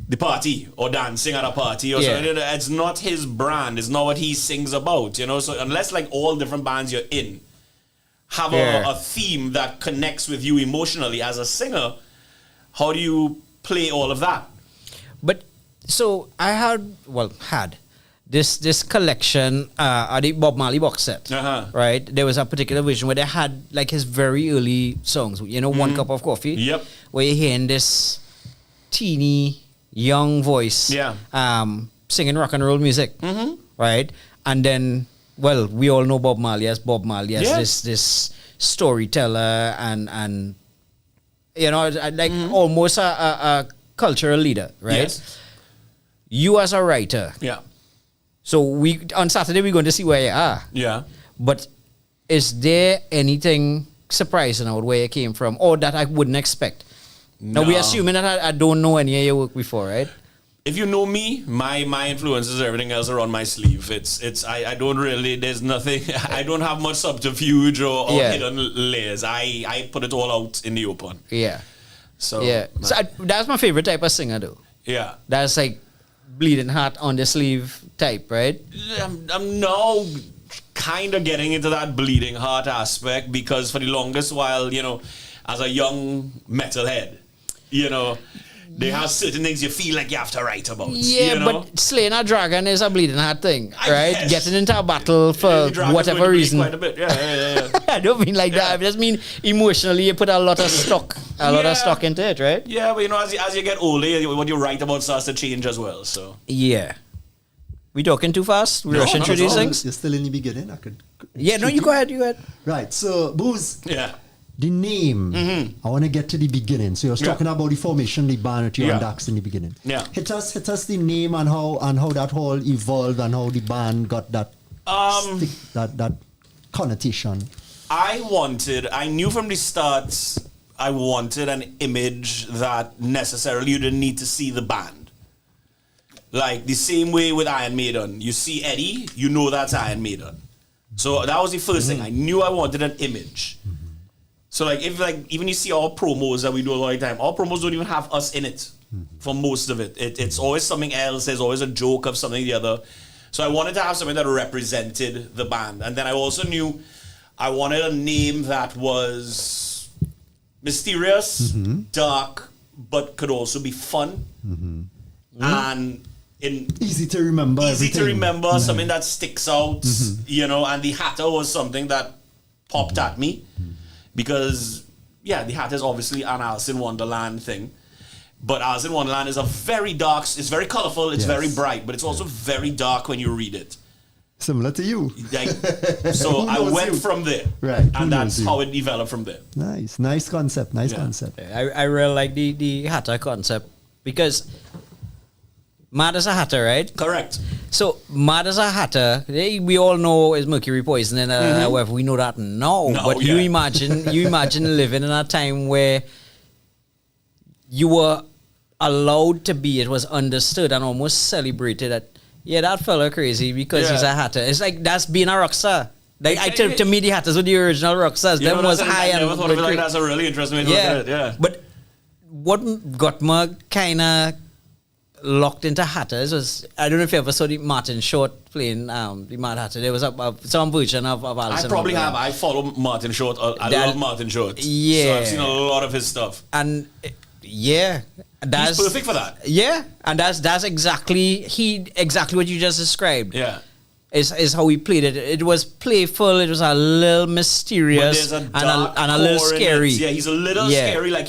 the party or dancing at a party or Yeah. something. It's not his brand. It's not what he sings about, you know. So unless like all different bands you're in have Yeah. a theme that connects with you emotionally as a singer, how do you play all of that? But so I had this collection, the Bob Marley box set, Uh-huh. right? There was a particular version where they had like his very early songs, you know, One Cup of Coffee. Yep. Where you're hearing this teeny young voice, Yeah. singing rock and roll music, right? And then, well, we all know Bob Marley as Yes. this storyteller and you know, like almost a cultural leader, right? Yes. You as a writer, Yeah. so we on Saturday we're going to see where you are. Yeah. But is there anything surprising about where you came from, or that I wouldn't expect? Now we're No. assuming that I don't know any of your work before, right? If you know me, my influences, everything else are on my sleeve. I don't really, there's nothing, I don't have much subterfuge or Yeah. hidden layers. I put it all out in the open. Yeah, So, yeah. So that's my favorite type of singer, though. yeah. That's like bleeding heart on the sleeve type, right? I'm now kind of getting into that bleeding heart aspect because for the longest while, you know, as a young metalhead, you know, they have certain things you feel like you have to write about. Yeah, you know? but slaying a dragon is a bleeding heart thing, I right? guess. Getting into a battle for The dragon's whatever going to bleed reason. Quite a bit. Yeah. I don't mean like that. I just mean emotionally, you put a lot of stock, Yeah. into it, right? Yeah, but you know, as you get older, what you write about starts to change as well. So Yeah. We talking too fast? We rushing not through at these all. things? You're still in the beginning. I could. Yeah, no, you go ahead. You go ahead. Right. So, Booze, yeah, the name. I want to get to the beginning. So, you're Yeah. talking about the formation, the band that you Yeah. and Dax in the beginning. Yeah. Hit us the name and how that whole evolved and how the band got that that connotation. I knew from the start I wanted an image that necessarily you didn't need to see the band. Like the same way with Iron Maiden. You see Eddie, you know that's Iron Maiden. So that was the first thing. I knew I wanted an image. So like if like even you see our promos that we do a lot of the time, our promos don't even have us in it for most of it. It's always something else. There's always a joke of something or the other. So I wanted to have something that represented the band. And then I also knew I wanted a name that was mysterious, dark, but could also be fun. And Easy to remember. easy to everything. remember, something that sticks out, you know, and the Hatter was something that popped at me because, yeah, the Hatter is obviously an Alice in Wonderland thing, but Alice in Wonderland is a very dark, it's very colorful, it's Yes. very bright, but it's also very dark when you read it. Similar to you. Like, so Who I knows went you? from there, Right, who and knows that's you? how it developed from there. Nice concept. Nice Yeah. concept. I really like the Hatter concept because Mad as a Hatter, right? Correct. So Mad as a Hatter, we all know is mercury poisoning, however, we know that now. No, But yeah. you imagine living in a time where you were allowed to be, it was understood and almost celebrated that, yeah, that fella crazy because he's Yeah. a Hatter. It's like that's being a rock star. Like to me, the Hatters were the original rock stars. You Them know, was that's- high I and never thought of it like cra- that. That's a really interesting way to look at it. Yeah. But what got me kind of locked into Hatters was, I don't know if you ever saw the Martin Short playing the Mad Hatter. There was some version of Alice I in probably Wonderland. have. I follow Martin Short. I That- love Martin Short. Yeah. So I've seen a lot of his stuff. And yeah, that's He's perfect for that. Yeah, and that's exactly what you just described. Yeah. Is how he played it. It was playful. It was a little But mysterious there's a and dark a little core in it. scary. Yeah, he's a little Yeah. scary. Like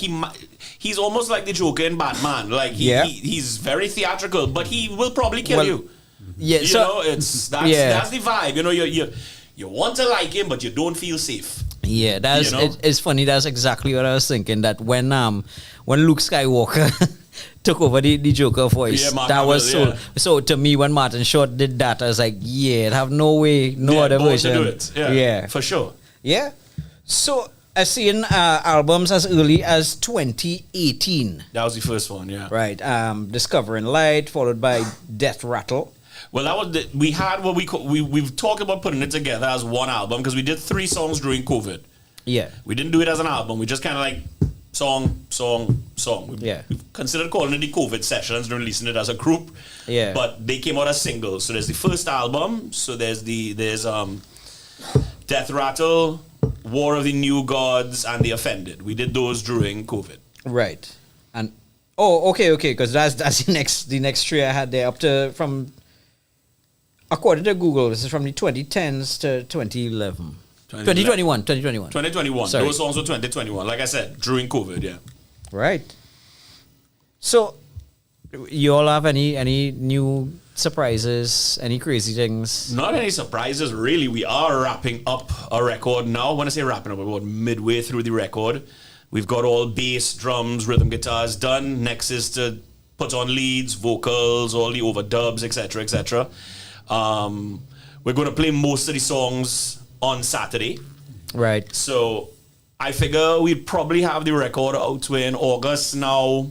he's almost like the Joker in Batman. Like Yeah. he's very theatrical, but he will probably kill Well, you. Yeah, You so know, that's yeah. that's the vibe. You know, you want to like him, but you don't feel safe. yeah, that's You know? it's funny. That's exactly what I was thinking. That when Luke Skywalker took over the Joker voice, Yeah, Mark that was Hamill, so to me when Martin Short did that, I was like, yeah, it have no way, no Yeah, other born version. to do it. Yeah, for sure. yeah. So I've seen albums as early as 2018. That was the first one. Yeah. Right, Discovering Light, followed by Death Rattle. Well, that was we had what we've talked about putting it together as one album because we did 3 songs during COVID. Yeah. We didn't do it as an album. We just kind of like song. We considered calling it the COVID sessions and releasing it as a group. Yeah. But they came out as singles. So there's the first album. So there's Death Rattle, War of the New Gods, and The Offended. We did those during COVID. Right. And okay, because that's the next 3 I had there up to from according to Google, this is from the 2010s to 2011. 2021. 2021. Sorry. Those songs were 2021. Like I said, during COVID, yeah. Right. So, you all have any new surprises, any crazy things? Not any surprises, really. We are wrapping up a record now. When I say wrapping up, we're about midway through the record. We've got all bass, drums, rhythm guitars done. Next is to put on leads, vocals, all the overdubs, etc., etc. We're going to play most of the songs on Saturday. Right. So I figure we'd probably have the record out in August now.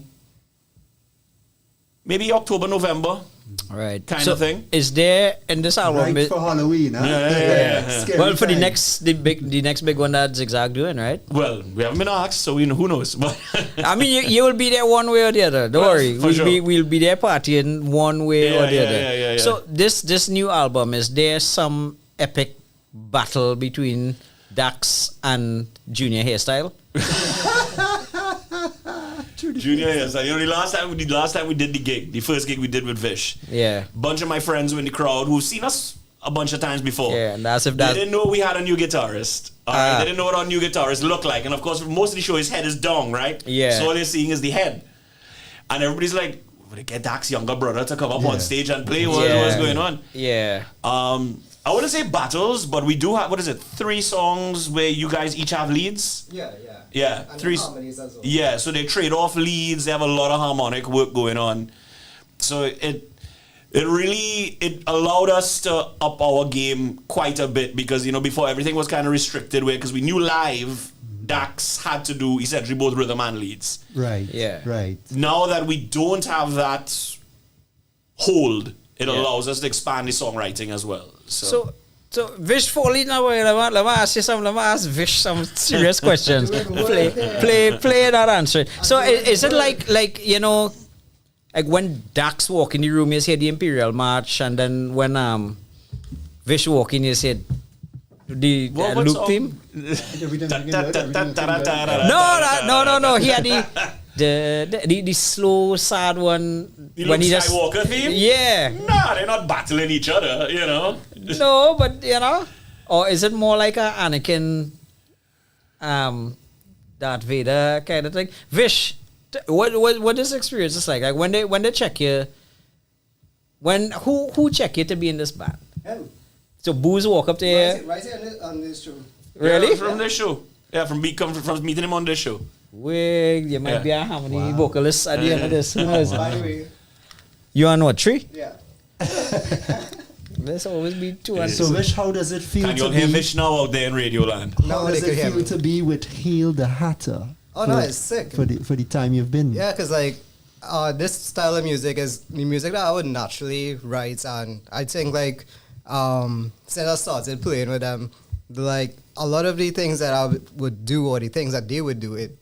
Maybe October, November. Right. Kind of thing. Is there in this album? Right for Halloween, huh? Yeah. Scary Well, for the time. next big one that Zigzag doing, right? Well, we haven't been asked, so who knows? But I mean, you will be there one way or the other. Don't Well, worry, for sure. we'll be there partying one way or the other. Yeah. So this new album, is there some epic battle between Dax and Junior Hairstyle? Junior, yes. You know, the last time we did the gig, the first gig we did with Vish. Yeah. Bunch of my friends were in the crowd who've seen us a bunch of times before. Yeah, and that's if They that's didn't know we had a new guitarist. All right, they didn't know what our new guitarist looked like. And of course, most of the show, his head is down, right? Yeah. So all they're seeing is the head. And everybody's like, would they get Dak's younger brother to come up on stage and play? What's going on? Yeah. I wouldn't say battles, but we do have, 3 songs where you guys each have leads? Yeah. Yeah, And 3. harmonies as well. Yeah, so they trade off leads. They have a lot of harmonic work going on. So it really allowed us to up our game quite a bit because, you know, before everything was kind of restricted because we knew live Dax had to do essentially both rhythm and leads. Right. Yeah. Right. Now that we don't have that hold, it allows us to expand the songwriting as well. So Vish Foley now, let me ask you some. Let me ask Vish some serious questions. play that answer. So is it like you know, like when Dax walk in the room, you hear the Imperial March, and then when Vish walk in, you said the What loop song? theme. No. He had the slow sad one The when Luke he just Skywalker theme? yeah. Nah, they're not battling each other, you know. No, but you know, or is it more like a Anakin, Darth Vader kind of thing? Vish, what this experience is like? Like when they check you, who check you to be in this band? Him. So Booze walk up there. Right here on this show. Really? Yeah, from this show. Yeah, from meeting him on this show. Wait, you might be a how many vocalists at the end of this? Who knows? By the way, You on what 3? yeah. There's always be 2 and So, Vish, how does it feel And to you'll hear be? Vish now out there in Radio Land. How Nobody does could it hear feel me. to be with Hail the Hatter? Oh, no, it's sick. For the time you've been. Yeah, because like this style of music is the music that I would naturally write, and I think like since I started playing with them, like a lot of the things that I would do or the things that they would do, it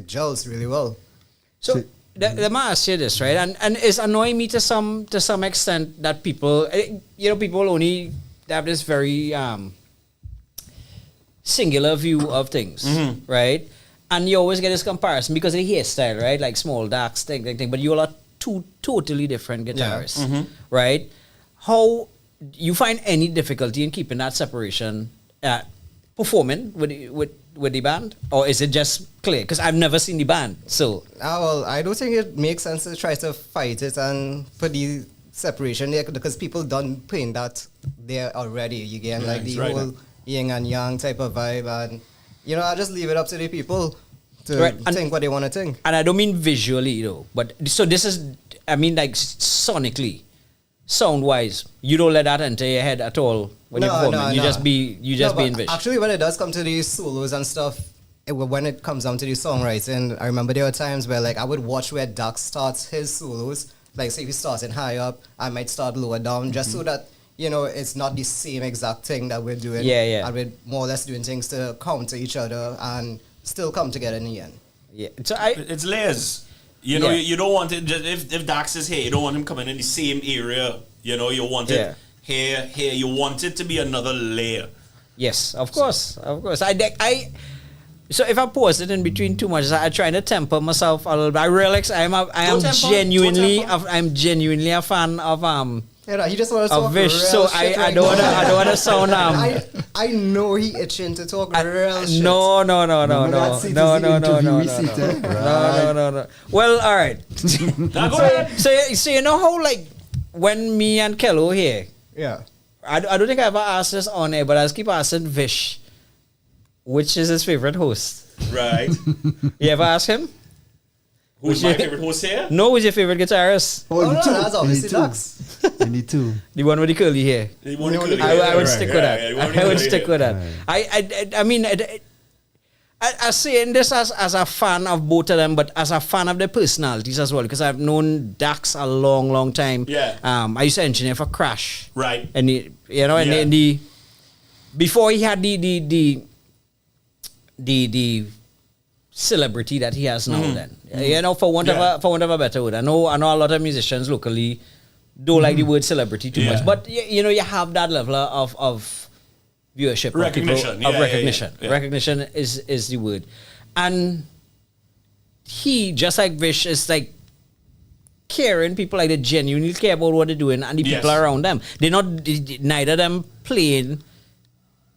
gels really well. So let me ask you this, right? And it's annoying me to some extent that people, people only have this very singular view of things, right? And you always get this comparison because of the hairstyle, right? Like Small Darks, thing. But you all are 2 totally different guitarists, right? How you find any difficulty in keeping that separation, performing with the band, or is it just clear? Because I've never seen the band, so. Well, I don't think it makes sense to try to fight it and for the separation there because people done playing that there already. You get like the right. whole yin and yang type of vibe, and I just leave it up to the people to Right, and- think what they want to think. And I don't mean visually though, but so this is, I mean like sonically, sound-wise, you don't let that enter your head at all when you're performing. You just be but in vision. actually, when it does come to these solos and stuff, when it comes down to the songwriting, I remember there were times where like I would watch where Dax starts his solos, like say if you're starting high up, I might start lower down, just so that it's not the same exact thing that we're doing. Yeah. And we're more or less doing things to counter each other and still come together in the end. Yeah. So It's layers. You know, Yeah. you don't want it. Just, if Dax is here, you don't want him coming in the same area. You know, you want it here. You want it to be another layer. Yes, of course. So if I pause it in between too much, I'm trying to temper myself a little bit. I realize I am genuinely a fan of Yeah, he just wants to of talk Vish. real So shit I right don't now. want to sound I know he itching to talk real shit. No. Well, all right. Now go ahead. So you know how like when me and Kelo here, Yeah. I don't think I ever asked this on air, but I just keep asking Vish, which is his favorite host. Right. You ever ask him? Who's my favorite host here? No, who's your favorite guitarist? Oh, no, two. that's obviously You need Dax. two. You need two. The one with the curly hair. I would stick with that. I would stick with that. I mean, I saying this as a fan of both of them, but as a fan of their personalities as well, because I've known Dax a long time. Yeah. I used to engineer for Crash. Right. And in the before he had the celebrity that he has now. Then for want of a better word, I know a lot of musicians locally don't like the word celebrity too much, but you have that level of viewership, recognition, recognition. Yeah. Recognition is the word, and he, just like Vish, is like caring people, like they genuinely care about what they're doing and the people around them. Neither of them playing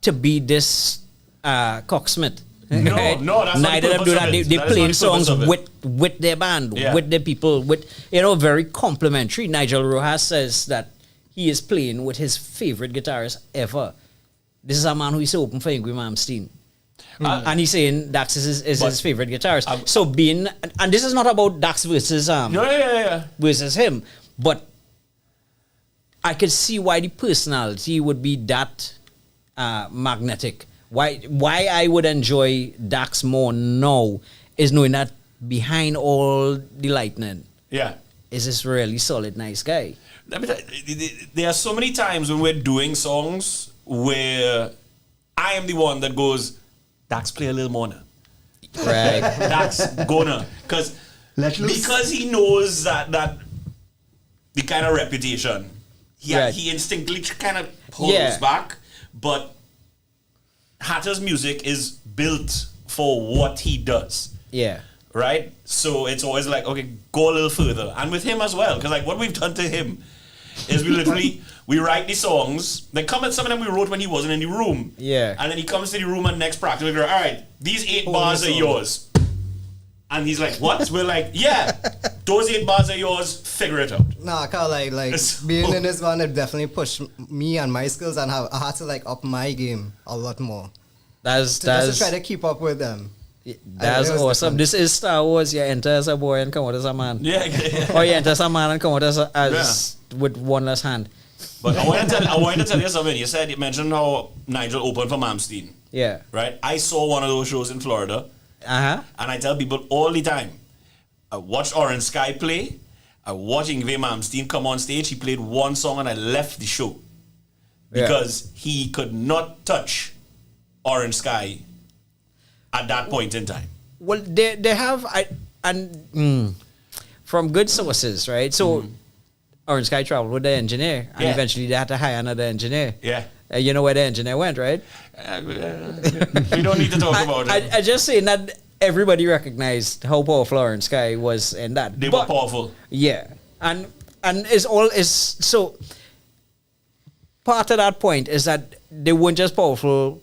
to be this cocksmith. No, right? no, that's not the Neither of them do purpose that. of it. They That is playing not the purpose songs of it. with their band, Yeah. with the people, with very complimentary. Nigel Rojas says that he is playing with his favorite guitarist ever. This is a man who is open for Ingrid Malmsteen. And he's saying Dax is his favorite guitarist. So and this is not about Dax versus versus him, but I could see why the personality would be that magnetic. Why I would enjoy Dax more now is knowing that behind all the lightning is this really solid, nice guy. Let me tell you, there are so many times when we're doing songs where I am the one that goes, Dax, play a little more now. Right. Dax, go now. Because he knows that the kind of reputation, he instinctively kind of pulls back, but Hatter's music is built for what he does. Yeah. Right? So it's always like, okay, go a little further. And with him as well, because like what we've done to him is we literally, we write the songs, then some of them we wrote when he wasn't in the room. Yeah. And then he comes to the room and next practice, we go, all right, these 8 bars are yours. And he's like, what? We're like, yeah, those 8 bars are yours, figure it out. Nah, I can't like being in this band, it definitely pushed me and my skills, and I had to like up my game a lot more. Just to try to keep up with them. That's awesome. This is Star Wars. You enter as a boy and come out as a man. Yeah. Or you enter as a man and come out as with one less hand. But I want to tell you something. You mentioned how Nigel opened for Malmsteen. Yeah. Right? I saw one of those shows in Florida. Uh-huh. And I tell people all the time, I watched Orange Sky play. I watched Ingve Malmsteen come on stage. He played one song and I left the show. Because he could not touch Orange Sky at that point in time. Well, they have, from good sources, right? So, Orange Sky traveled with the engineer, and eventually they had to hire another engineer. Yeah. You know where the engineer went, right? We don't need to talk about it. I just saying that everybody recognized how powerful Orange Sky was in that. They were powerful. Yeah. And so part of that point is that they weren't just powerful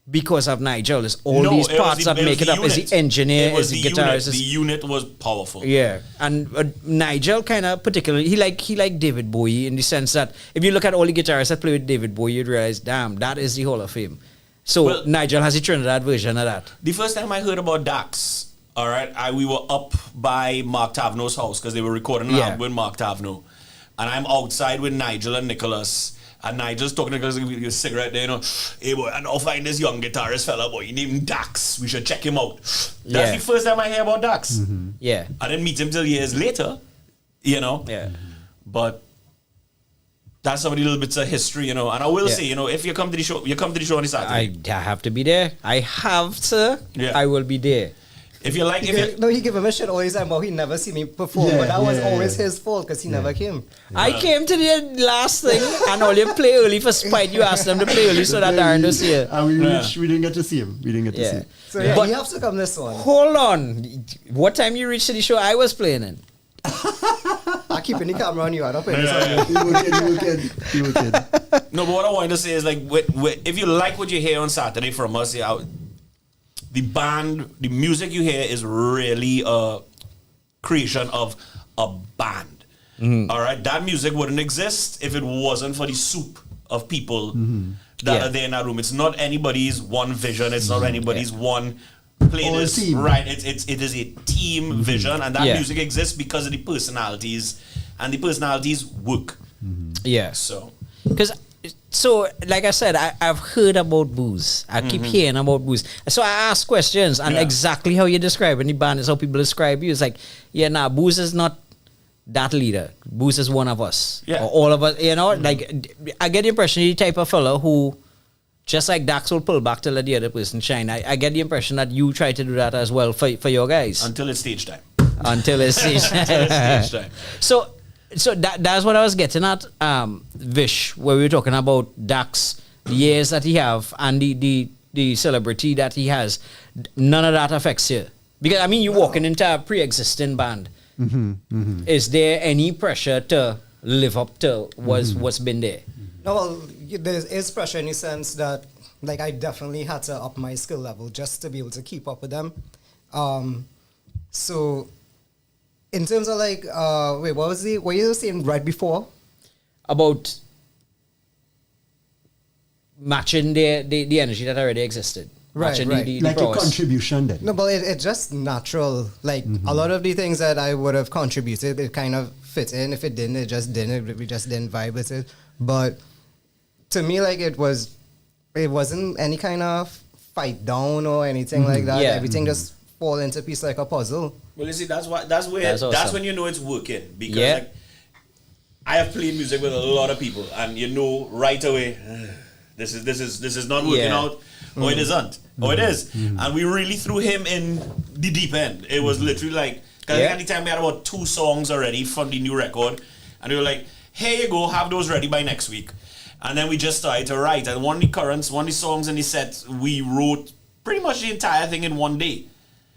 because of Nigel. It's all these parts that make it up. Is the engineer, is the guitarist. The unit was powerful. Yeah, and Nigel kind of particularly, he like David Bowie in the sense that if you look at all the guitarists that play with David Bowie, you'd realize, damn, that is the Hall of Fame. So Nigel has the Trinidad version of that. The first time I heard about Dax, all right, we were up by Mark Taverneau's house because they were recording an album with Mark Taverneau. And I'm outside with Nigel and Nicholas. And Nigel's talking to us with a cigarette there, hey boy, and I'll find this young guitarist fella, boy, you name him Dax. We should check him out. That's the first time I hear about Dax. Yeah. I didn't meet him till years later. you know. Yeah. But that's some of the little bits of history, you know. And I will say, you know, if you come to the show, you come to the show on the Saturday. I have to be there. I have to. Yeah. I will be there. If you like, No, he give him a shit all the time about he never see me perform, but that was always his fault because he never came. I came to the last thing and all you play early for spite. You asked them to play early so that Darren was here. And we didn't get to see him. We didn't get to see him. So yeah, But he has to come this one. hold on. What time you reached to the show I was playing in? I keep in the camera on you. I don't pay this Yeah. on you. You were kidding. no, but what I wanted to say is like, if you like what you hear on Saturday from us, the band, the music you hear is really a creation of a band. All right, that music wouldn't exist if it wasn't for the soup of people that are there in that room. It's not anybody's one vision. It's not anybody's one playlist. team. Right? It is a team vision, and that music exists because of the personalities, and the personalities work. Yeah. So. So, like I said, I've heard about booze. I keep hearing about booze. So I ask questions, and exactly how you describe in the band is how people describe you. It's like, booze is not that leader. Booze is one of us. Yeah. Or all of us, you know? Like, I get the impression you're the type of fellow who, just like Dax will pull back to let the other person shine. I get the impression that you try to do that as well for your guys. Until it's stage time. Until it's stage time. So that's what I was getting at, Vish, where we were talking about Dax, the years that he have, and the celebrity that he has. None of that affects you. Because, I mean, you're walking into a pre-existing band. Is there any pressure to live up to what's been there? No, well, there is pressure in the sense that, like, I definitely had to up my skill level just to be able to keep up with them. So, in terms of like, what were you saying right before? About matching the energy that already existed. Right, matching right. The Like a prowess. contribution then. No, but it's just natural. Like, a lot of the things that I would have contributed, it kind of fit in. If it didn't, it just didn't. We just didn't vibe with it. But to me, like, it wasn't any kind of fight down or anything like that. Yeah. Everything just fall into piece like a puzzle. Well, you see, that's awesome. when you know it's working, because Yeah. like, I have played music with a lot of people, and you know right away, this is not working out, or it isn't, or it is, and we really threw him in the deep end. It was literally like, because at the time we had about 2 songs already from the new record, and we were like, here you go, have those ready by next week, and then we just started to write, and one of the songs in the set, we wrote pretty much the entire thing in one day.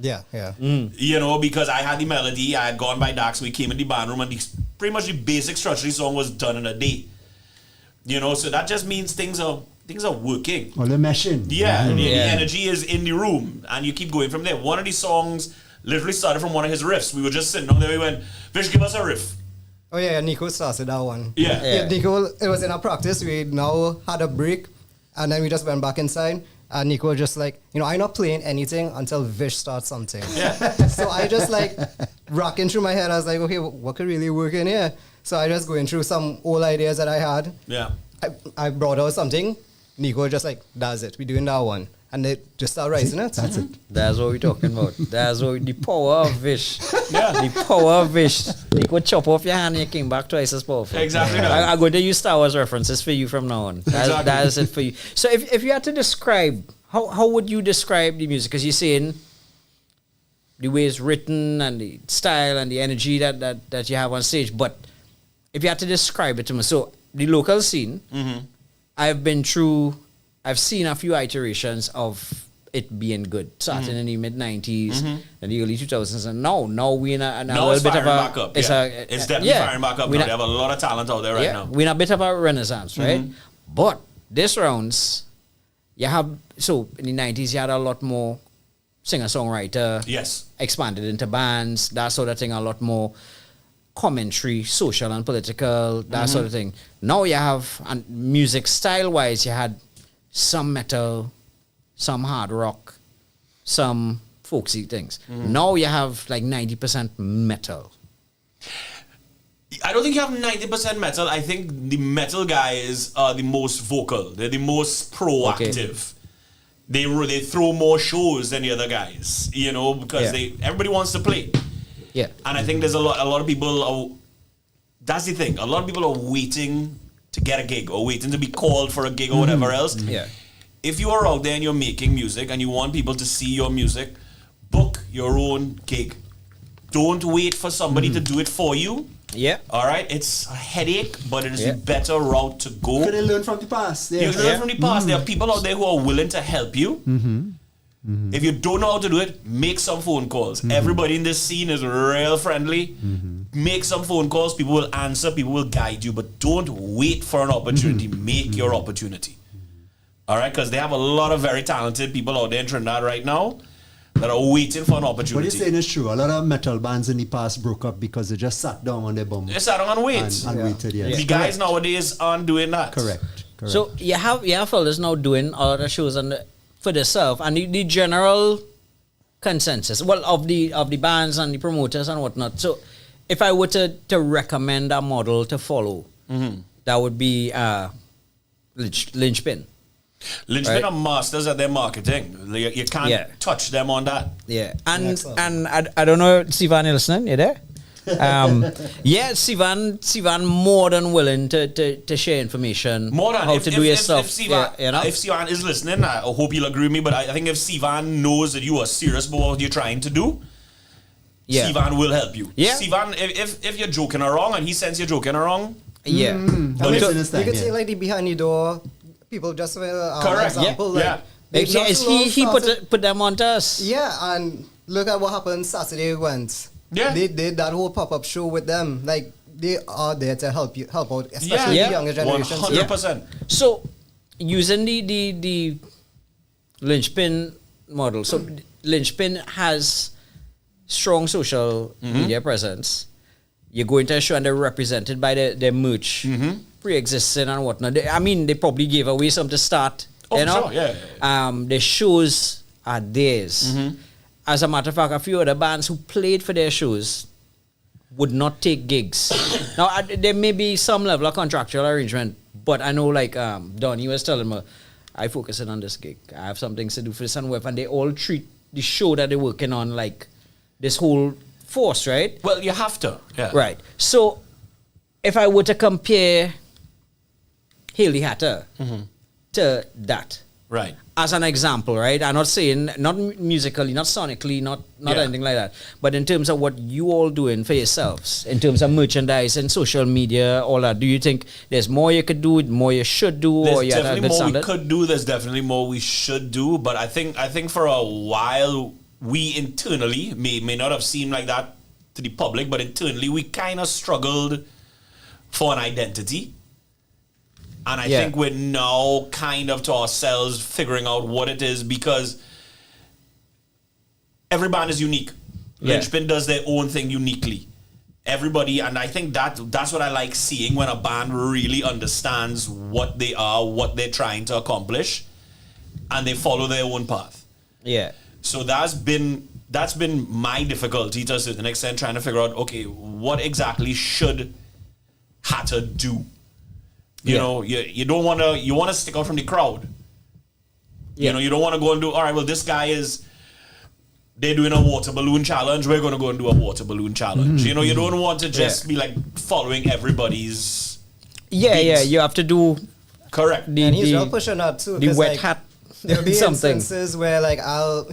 Yeah, yeah. You know, because I had the melody, I had gone by Dax, we came in the band room, and pretty much the basic structure of the song was done in a day. You know, so that just means things are working. Well, they're meshing. Yeah, the energy is in the room, and you keep going from there. One of these songs literally started from one of his riffs. We were just sitting down there, we went, Vish, give us a riff. Oh yeah, Nico started that one. Yeah. Nico, it was in our practice. We now had a break, and then we just went back inside. And Nico was just like, I'm not playing anything until Vish starts something. Yeah. So I just like rocking through my head. I was like, okay, what could really work in here? So I just going through some old ideas that I had. Yeah. I brought out something. Nico was just like, that's it. We're doing that one. And they just start writing it. That's it. That's what we're talking about. That's what the power of Vish. The power of Vish. They could chop off your hand and you came back twice as powerful. Exactly. I'm going to use Star Wars references for you from now on. That is it for you. So if you had to describe, how would you describe the music? Because you're saying the way it's written and the style and the energy that you have on stage. But if you had to describe it to me, so the local scene, I've seen a few iterations of it being good, starting in the mid-90s and the early 2000s, and now we're in a Now little it's bit of firing a... back up. It's definitely firing back up now. They have a lot of talent out there right now. We're in a bit of a renaissance, right? But this rounds, you have... So, in the 90s, you had a lot more singer-songwriter. Yes. Expanded into bands, that sort of thing, a lot more commentary, social and political, that sort of thing. Now you have, and music style-wise, you had some metal, some hard rock, some folksy things. Now you have like 90% metal. I don't think you have 90% metal. I think the metal guys are the most vocal. They're the most proactive. They throw more shows than the other guys, because everybody wants to play. Yeah. And I think there's a lot of people that's the thing. A lot of people are waiting to get a gig or waiting to be called for a gig or whatever else. Yeah. If you are out there and you're making music and you want people to see your music, book your own gig. Don't wait for somebody to do it for you. Yeah. All right? It's a headache, but it is Yeah. the better route to go. Can they learn from the past? You Yes. learn from the past. There are people out there who are willing to help you. If you don't know how to do it, make some phone calls. Everybody in this scene is real friendly. Make some phone calls. People will answer. People will guide you. But don't wait for an opportunity. Make your opportunity. All right? Because they have a lot of very talented people out there in Trinidad right now that are waiting for an What opportunity. you're saying is true. A lot of metal bands in the past broke up because they just sat down on their bum They sat down and wait. and waited. Yes. The guys nowadays aren't doing that. Correct. So you have fellas now doing a lot of shows for themselves, and the general consensus, well, of the bands and the promoters and whatnot. So if I were to recommend a model to follow, that would be Lynchpin. Lynchpin Right. are masters at their marketing. You can't touch them on that. Yeah, and I don't know, Sivan, you listening? You there? Yeah, Sivan more than willing to share information. More than how if, to if, do if, your if, stuff. Sivan, yeah, you know? if Sivan is listening, I hope you'll agree with me. But I think if Sivan knows that you are serious about what you're trying to do, Yeah. Sivan will help you. Yeah. Sivan, if you're joking around and he sense you're joking around, Yeah. I mean, So- you could say like the behind the door people just Correct. example, Yeah. like, they not Yes, too long he started- put them onto us. Yeah, and look at what happened Saturday went. Yeah. They did that whole pop-up show with them. Like, they are there to help out, especially Yeah. the younger generation. 100%. So using the Lynchpin model, so Lynchpin has strong social media presence. You go into a show and they're represented by their merch, pre-existing and whatnot. They probably gave away some to start. Oh, you for know? sure, yeah. The shows are theirs. As a matter of fact, a few other bands who played for their shows would not take gigs. Now, there may be some level of contractual arrangement, but I know, like Donnie was telling me, I focusing on this gig. I have some things to do for this and web, and they all treat the show that they're working on like this whole force, right? Well, you have to. Yeah. Right. So, if I were to compare Haley Hatter to that, Right. as an example, right? I'm not saying, not musically, not sonically, not Yeah. anything like that, but in terms of what you all doing for yourselves, in terms of merchandise and social media, all that, do you think there's more you could do, more you should do, or There's you have a definitely good more standard? we could do. There's definitely more we should do. But I think for a while we internally may not have seemed like that to the public, but internally we kind of struggled for an identity. And I Yeah. think we're now kind of to ourselves figuring out what it is, because every band is unique. Yeah. Lynchpin does their own thing uniquely. Everybody, and I think that's what I like seeing, when a band really understands what they are, what they're trying to accomplish, and they follow their own path. Yeah. So that's been my difficulty to a certain extent, trying to figure out, okay, what exactly should Hatter do? You Yeah. know, you don't want to, you want to stick out from the crowd. Yeah. You know, you don't want to go and do, all right, well, this guy they're doing a water balloon challenge, we're going to go and do a water balloon challenge. You know, you don't want to just be like following everybody's Yeah, beats. yeah, you have to do Correct. And he's real pushing that too. the 'cause, wet like, hat There'll be something. instances where like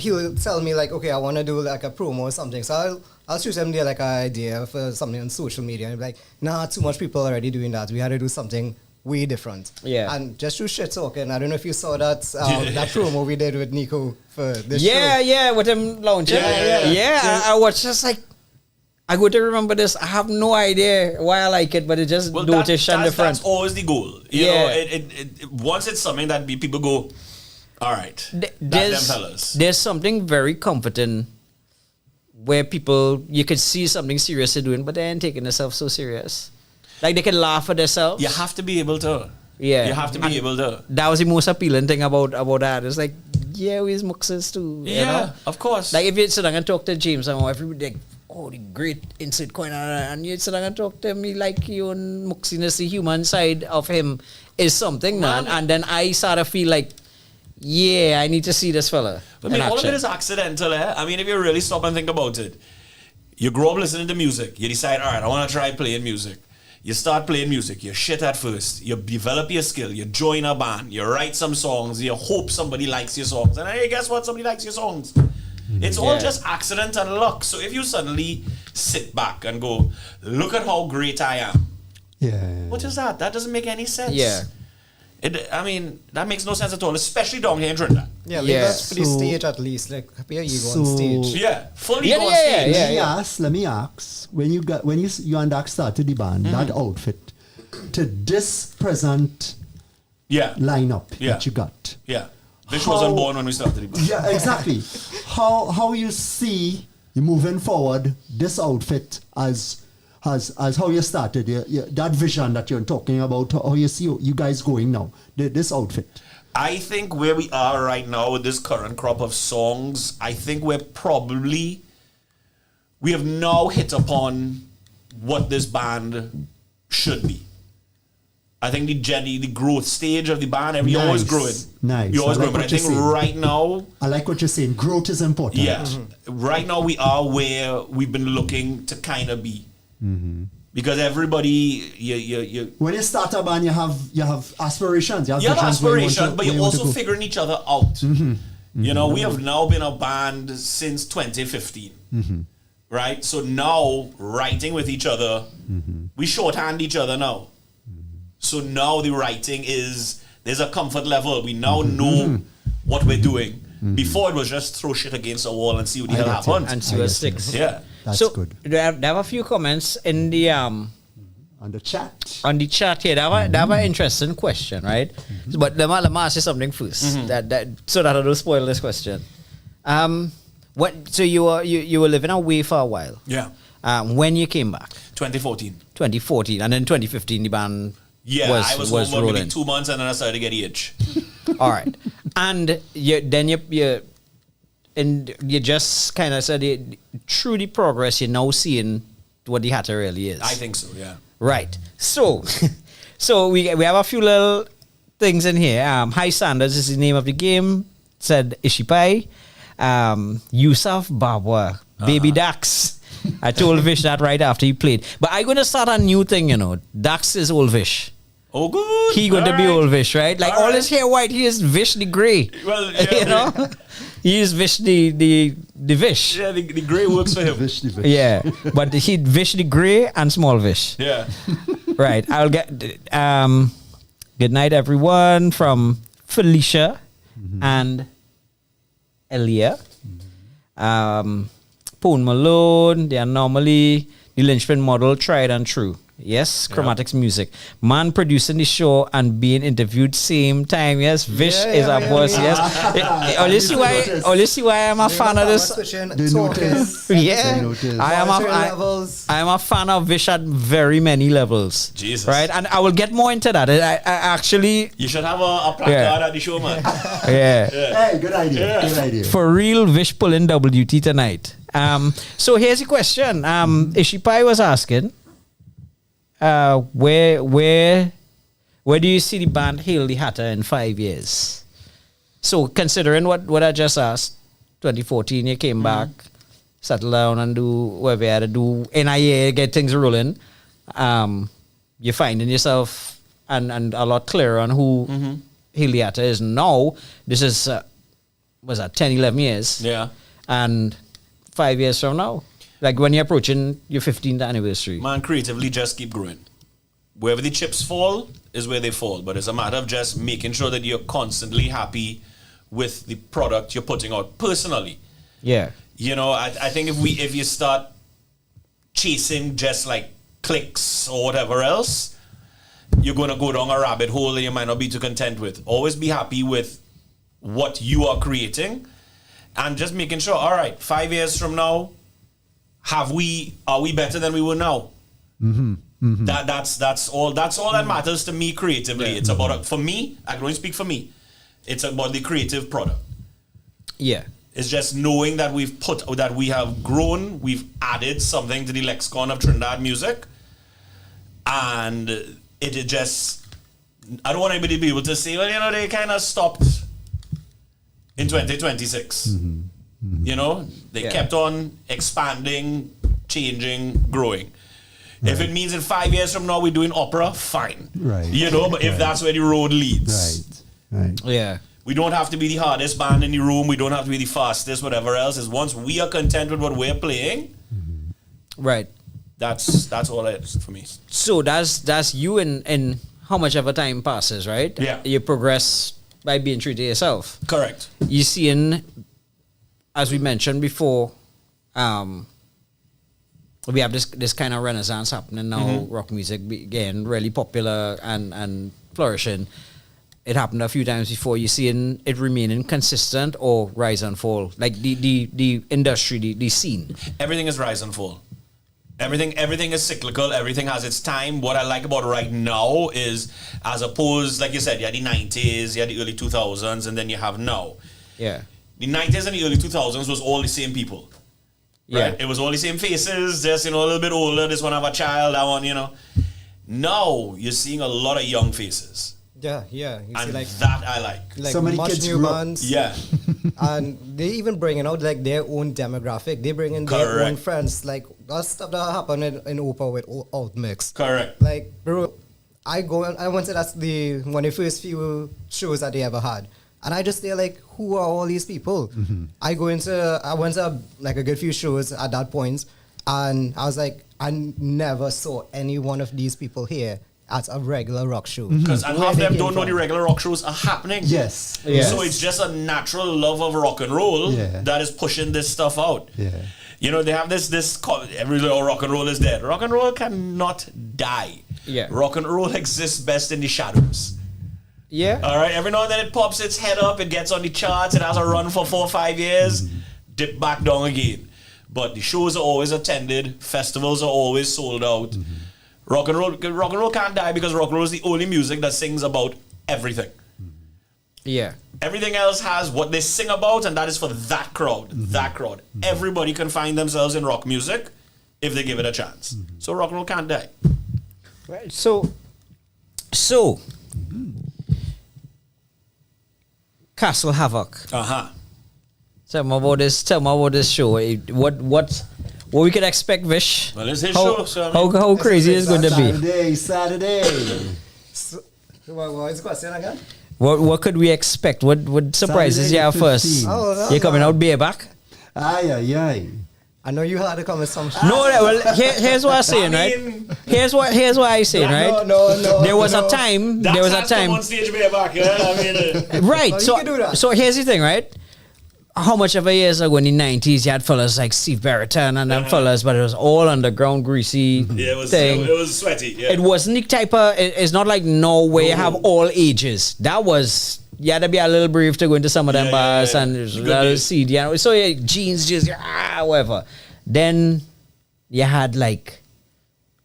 he'll tell me like, okay, I want to do like a promo or something. So I'll shoot him there like an idea for something on social media, and he'll be like, nah, too much people already doing that. We had to do something way different. Yeah. And just through shit talking, I don't know if you saw that that promo we did with Nico for this Yeah, show. yeah, with him launching. Yeah. I was just like, I go to remember this. I have no idea why I like it, but it just notice and different. That's always the goal. You Yeah. know, it once it's something that people go, all right, that's them fellas. There's something very comforting where people, you could see something serious they're doing, but they ain't taking themselves so serious. Like they can laugh at themselves. You have to be able to. Yeah. You have to be able to. That was the most appealing thing about that. It's like, yeah, we's muxes too. Yeah, You know? of course. Like if you sit down and talk to James and everybody like, oh, the great inside going on, and you sit down and talk to me like your muxiness, the human side of him is something, man. And then I sort of feel like, yeah, I need to see this fella. I mean, all of it is accidental, eh? I mean, if you really stop and think about it, you grow up listening to music. You decide, all right, I want to try playing music. You start playing music, you're shit at first, you develop your skill, you join a band, you write some songs, you hope somebody likes your songs, and hey, guess what? Somebody likes your songs. It's all just accident and luck. So if you suddenly sit back and go, look at how great I am. Yeah. What is that? That doesn't make any sense. Yeah. I mean, that makes no sense at all, especially down here in Trinidad. Yeah, leave us for the So- stage at least. Like, appear you go So- on stage. Yeah, fully Yeah, on yeah, stage. yeah. Let me ask, when you and Dak started the band, that outfit to this present Yeah, lineup Yeah. that you got. yeah. Vish How- wasn't born when we started the band. Yeah, exactly. how you see you moving forward this outfit as how you started that vision that you're talking about, how you see you guys going now, this outfit. I think where we are right now with this current crop of songs, I think we have now hit upon what this band should be. I think the growth stage of the band, you're always Nice. growing. Nice. You're always I like growing. But I what you're think saying. right now, I like what you're saying. Growth is important. yeah, right now we are where we've been looking to kind of be. Because everybody, you When you start a band, you have aspirations. You have you have visions where you want aspirations, to- but where you're you want to also go. figuring each other out. You know, we have now been a band since 2015. Right? So now, writing with each other, we shorthand each other now. So now the writing there's a comfort level. We now know what we're doing. Before it was just throw shit against a wall and see what the I hell get you. happens. And see what sticks. Yeah. That's so good. They have a few comments in the On the chat. on the chat here. They have an interesting question, right? But let me ask you something first. So that I don't spoil this question. So you were living away for a while. Yeah. When you came back, 2014. 2014, and then 2015 the band Yeah, was, I was was home for maybe rolling. 2 months and then I started to get the itch. All right, and you just kind of said through the progress you're now seeing what the Hatter really is. I think so, yeah. Right. So, so we have a few little things in here. High Sanders is the name of the game. Said Ishipai. Yusuf Babwa. Baby Dax. I told Vish that right after he played. But I'm going to start a new thing, you know. Dax is old Vish. Oh, good. He going to be old Vish, right? Like all his hair white, he is Vish the grey. Well, yeah, you know? He is Vish the Vish. Yeah, the grey works for him. Vish. Yeah. But he Vish the grey and small Vish. Yeah. Right. I'll get good night everyone from Felicia and Elia. Poon Malone, they are normally the linchpin model, tried and true. Yes, Chromatics Music. Man producing the show and being interviewed same time. Yes, Vish is a boss. Yes. Only see why I'm a fan of this. They notice. Yeah, They notice. I am a fan of Vish at very many levels. Jesus. Right, and I will get more into that. I actually, You should have a placard at the show, man. yeah. Hey, good idea. Good idea. For real, Vish pulling WT tonight. So here's the question. Ishipai was asking, where do you see the band Hail the Hatter in 5 years? So considering what I just asked, 2014 you came back, settle down and do whatever you had to do in a year, get things rolling. You're finding yourself and a lot clearer on who Hail the Hatter is now. This is was that 10, 11 years? Yeah. And 5 years from now, like when you're approaching your 15th anniversary. Man, creatively just keep growing. Wherever the chips fall is where they fall. But it's a matter of just making sure that you're constantly happy with the product you're putting out personally. Yeah. You know, I think if you start chasing just like clicks or whatever else, you're going to go down a rabbit hole that you might not be too content with. Always be happy with what you are creating and just making sure, all right, 5 years from now, are we better than we were now? That's all that matters to me creatively. It's about for me, I can only speak for me. It's about the creative product. Yeah. It's just knowing that we have grown, we've added something to the lexicon of Trinidad music, and it just, I don't want anybody to be able to say, well, you know, they kind of stopped in 2026. You know, they kept on expanding, changing, growing. If it means in 5 years from now we're doing opera, fine. Right. You know, but if that's where the road leads. Right. Yeah. We don't have to be the hardest band in the room. We don't have to be the fastest, whatever else. Is once we are content with what we're playing, Right. that's all it is for me. So that's you in how much of a time passes, right? Yeah. You progress by being true to yourself. Correct. You seeing, as we mentioned before, we have this kind of renaissance happening now. Rock music getting really popular and flourishing. It happened a few times before. You seeing it remaining consistent or rise and fall? Like the industry, the scene. Everything is rise and fall. Everything is cyclical. Everything has its time. What I like about right now is, as opposed, like you said, you had the 90s, you had the early 2000s, and then you have now. Yeah. The 90s and the early 2000s was all the same people. Right? Yeah. It was all the same faces, just, a little bit older. This one have a child, that one, Now, you're seeing a lot of young faces. Yeah. You And see, that I like. So many much kids new grew up. bands. Yeah. And they even bringing out like their own demographic. They bring in their own Correct. friends. Like that stuff that happened in Opa with Alt Mix. Correct. Like, bro, I went to one of the first few shows that they ever had. And I just stay like, who are all these people? I went to like a good few shows at that point, and I was like, I never saw any one of these people here at a regular rock show. Because Where half they them came don't know from. the regular rock shows are happening. Yes. So it's just a natural love of rock and roll Yeah. that is pushing this stuff out. Yeah. They have every rock and roll is dead. Rock and roll cannot die. Yeah. Rock and roll exists best in the shadows. Yeah. All right. Every now and then it pops its head up. It gets on the charts. It has a run for 4 or 5 years. Dip back down again. But the shows are always attended. Festivals are always sold out. Rock and roll can't die because rock and roll is the only music that sings about everything. Yeah. Everything else has what they sing about, and that is for that crowd. That crowd. Everybody can find themselves in rock music if they give it a chance. So rock and roll can't die. Right. So Castle Havoc. Tell me about this show. What we could expect, Vish? Well, it's his how, show, so how crazy is it going to be? Saturday. What is the question again? What could we expect? What surprises you have first? 15. Oh, You're coming out bareback? Aye. I know you had to come with some shit. No, well, here's what I'm saying, right? Here's what I'm saying, right? No. There was a time. That's There was a has come time. on stage bareback, yeah? Right. Oh, you So can do that. so here's the thing, right? How much of a years ago in the 90s you had fellas like Steve Barretton and them fellas, but it was all underground greasy Yeah, it thing. was sweaty. Yeah. It wasn't the type of. It's not like no where you have all ages. That was. You had to be a little brave to go into some of them bars and there's a Good little days. seed. So jeans, just whatever. Then you had like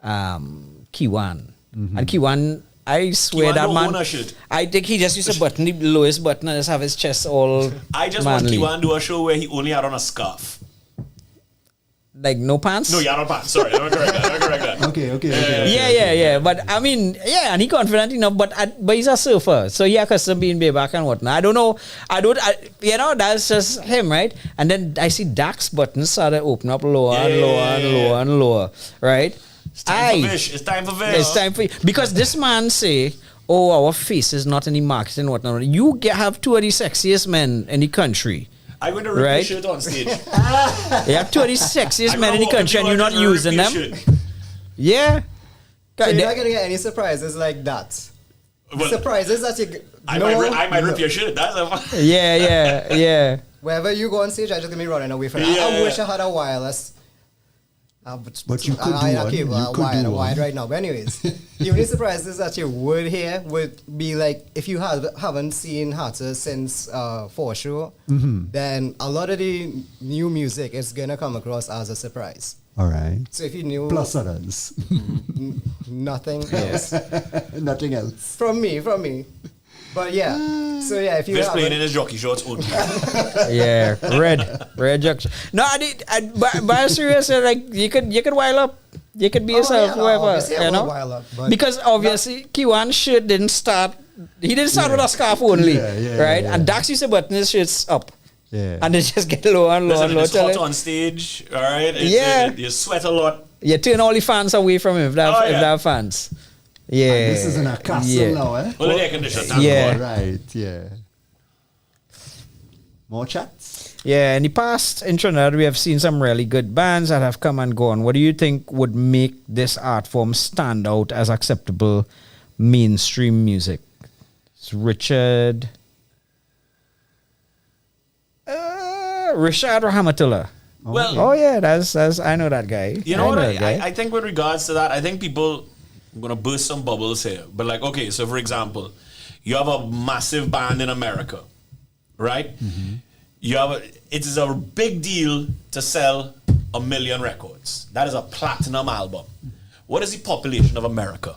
Kiwan. And Kiwan, I swear Kiwan that no man. owner shit. I think he just used to button the lowest button and just have his chest all. I just manly. want Kiwan to do a show where he only had on a scarf. Like no pants? No, you had on pants. Sorry, let me correct that. Okay. Yeah. But I mean, and he confident enough, but he's a surfer, so he accustomed being bareback and whatnot. I don't know. That's just him, right? And then I see Dax buttons started open up lower and lower, right? It's time for Vish. It's time for Vish. It's time for you. Because this man say, oh, our face is not in the marketing, whatnot. You have two of the sexiest men in the country. I'm going to rip Right? your shirt on stage. You have two of the sexiest men in the country and you're not using them. Yeah. So you're not gonna get any surprises like that. Well, Surprises that you. I might rip your shirt. That's a Yeah. Wherever you go on stage, I just gonna be running away from it. Yeah. I wish I had a wireless. But you could do I one. cable, You a could wired, do a one. wired right now. But anyways, the only surprises that you would hear would be like if you haven't seen Hatter since For Sure, then a lot of the new music is gonna come across as a surprise. All right. So if you knew Plus others. nothing else Nothing else. from me. But yeah, so yeah, if you Vish playing in haven't, his jockey shorts only. Yeah, red junction. No, but seriously, like you could wild up. You could be yourself, whoever, obviously I you would know. wild up, but Because obviously, Kiwan's shirt didn't start. He didn't start with a scarf only, right? And Dax used to button his shirts up, Yeah. and they just get lower and lower Listen, and lower. it's hot on stage, all right? You sweat a lot. You turn all the fans away from him if they have, Oh, if yeah. they have fans. Yeah. And this is in a castle yeah. now, eh? Well, the air conditioner. Yeah. All right, yeah. More chats? Yeah, in the past in Trinidad, we have seen some really good bands that have come and gone. What do you think would make this art form stand out as acceptable mainstream music? It's Richard Rahmatullah. Well, Oh yeah, that's I know that guy. you know what? that guy. I think with regards to that, I think people, I'm going to burst some bubbles here. But like, okay, so for example, you have a massive band in America, right? You have it is a big deal to sell 1 million records. That is a platinum album. What is the population of America?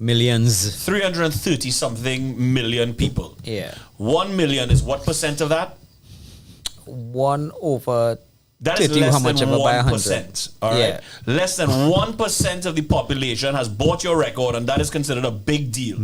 Millions. 330 something million people. Yeah. 1 million is what percent of that? 1 over That is 30, less how much than of it by 1%. 100? All right. Yeah. Less than 1% of the population has bought your record, and that is considered a big deal.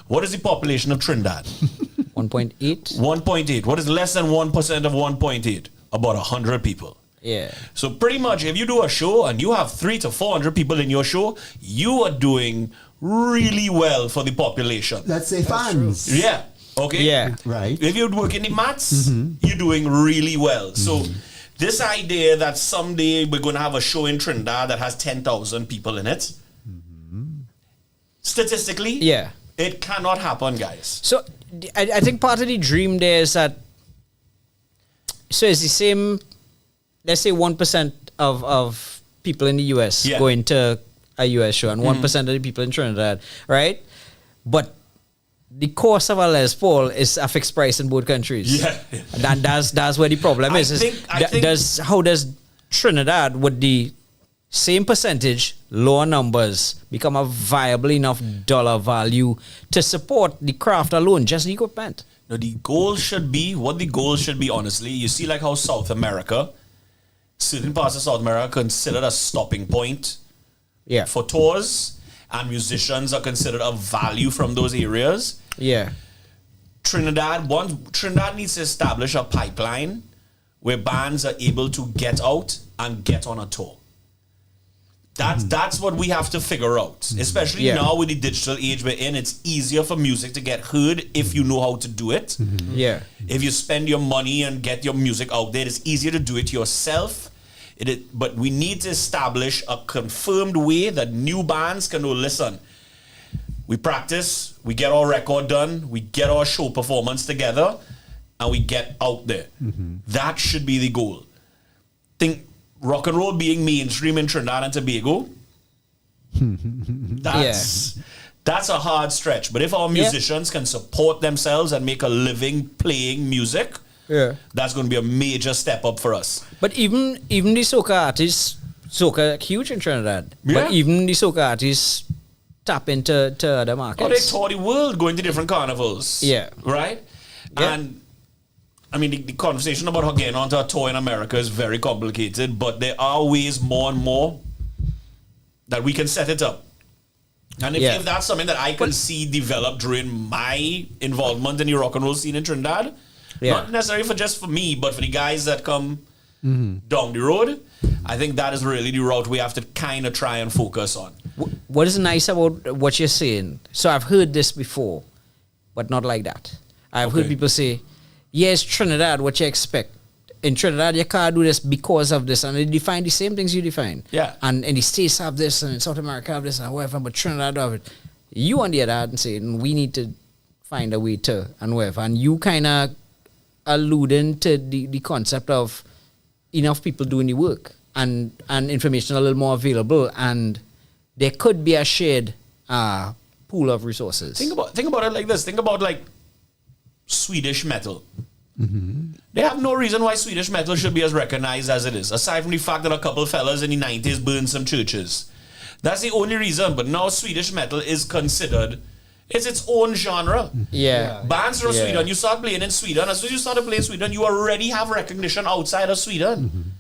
What is the population of Trinidad? 1.8. 1.8. What is less than 1% of 1.8? About 100 people. Yeah. So pretty much, if you do a show and you have 300 to 400 people in your show, you are doing really well for the population. Let's say fans. Yeah. Okay. Yeah. Right. If you're working the maths, you're doing really well. So this idea that someday we're going to have a show in Trinidad that has 10,000 people in it, statistically, Yeah. it cannot happen, guys. So I think part of the dream there is that, so it's the same, let's say 1% of people in the US Yeah. going to a US show and 1% of the people in Trinidad, right? But the cost of a Les Paul is a fixed price in both countries. Yeah. And that's where the problem I is. think- How does Trinidad, with the same percentage, lower numbers, become a viable enough dollar value to support the craft alone, just the equipment? Now, the goal should be, what the goal should be, honestly, you see like how South America, certain parts of South America are considered a stopping point Yeah. for tours, and musicians are considered a value from those areas. Yeah. Trinidad needs to establish a pipeline where bands are able to get out and get on a tour. That's what we have to figure out. Especially Yeah. now with the digital age we're in, it's easier for music to get heard if you know how to do it. Yeah. If you spend your money and get your music out there, it's easier to do it yourself. But we need to establish a confirmed way that new bands can listen. We practice, we get our record done, we get our show performance together, and we get out there. That should be the goal. Think rock and roll being mainstream in Trinidad and Tobago, that's a hard stretch. But if our musicians can support themselves and make a living playing music, that's going to be a major step up for us. But even the soca artists, soca huge in Trinidad. Yeah. But even the soca artists tap into other markets. Oh, they tour the world going to different carnivals. Yeah. Right? Yeah. And I mean, the conversation about getting onto a tour in America is very complicated, but there are ways more and more that we can set it up. And if that's something that I can see develop during my involvement in the rock and roll scene in Trinidad, not necessarily just for me, but for the guys that come down the road, I think that is really the route we have to kind of try and focus on. What is nice about what you're saying? So I've heard this before, but not like that. I've heard people say, yes, Trinidad, what you expect. In Trinidad, you can't do this because of this. And they define the same things you define. Yeah. And in the States have this, and in South America have this, and whatever, but Trinidad don't have it. You, on the other hand, say, we need to find a way to, and whatever. And you kind of alluding to the concept of enough people doing the work and information a little more available, and there could be a shared pool of resources. Think about it like this. Think about like Swedish metal. They have no reason why Swedish metal should be as recognized as it is, aside from the fact that a couple fellas in the 90s burned some churches. That's the only reason. But now Swedish metal is considered, it's its own genre. Yeah. Bands from Sweden, you start playing in Sweden. As soon as you start to play in Sweden, you already have recognition outside of Sweden.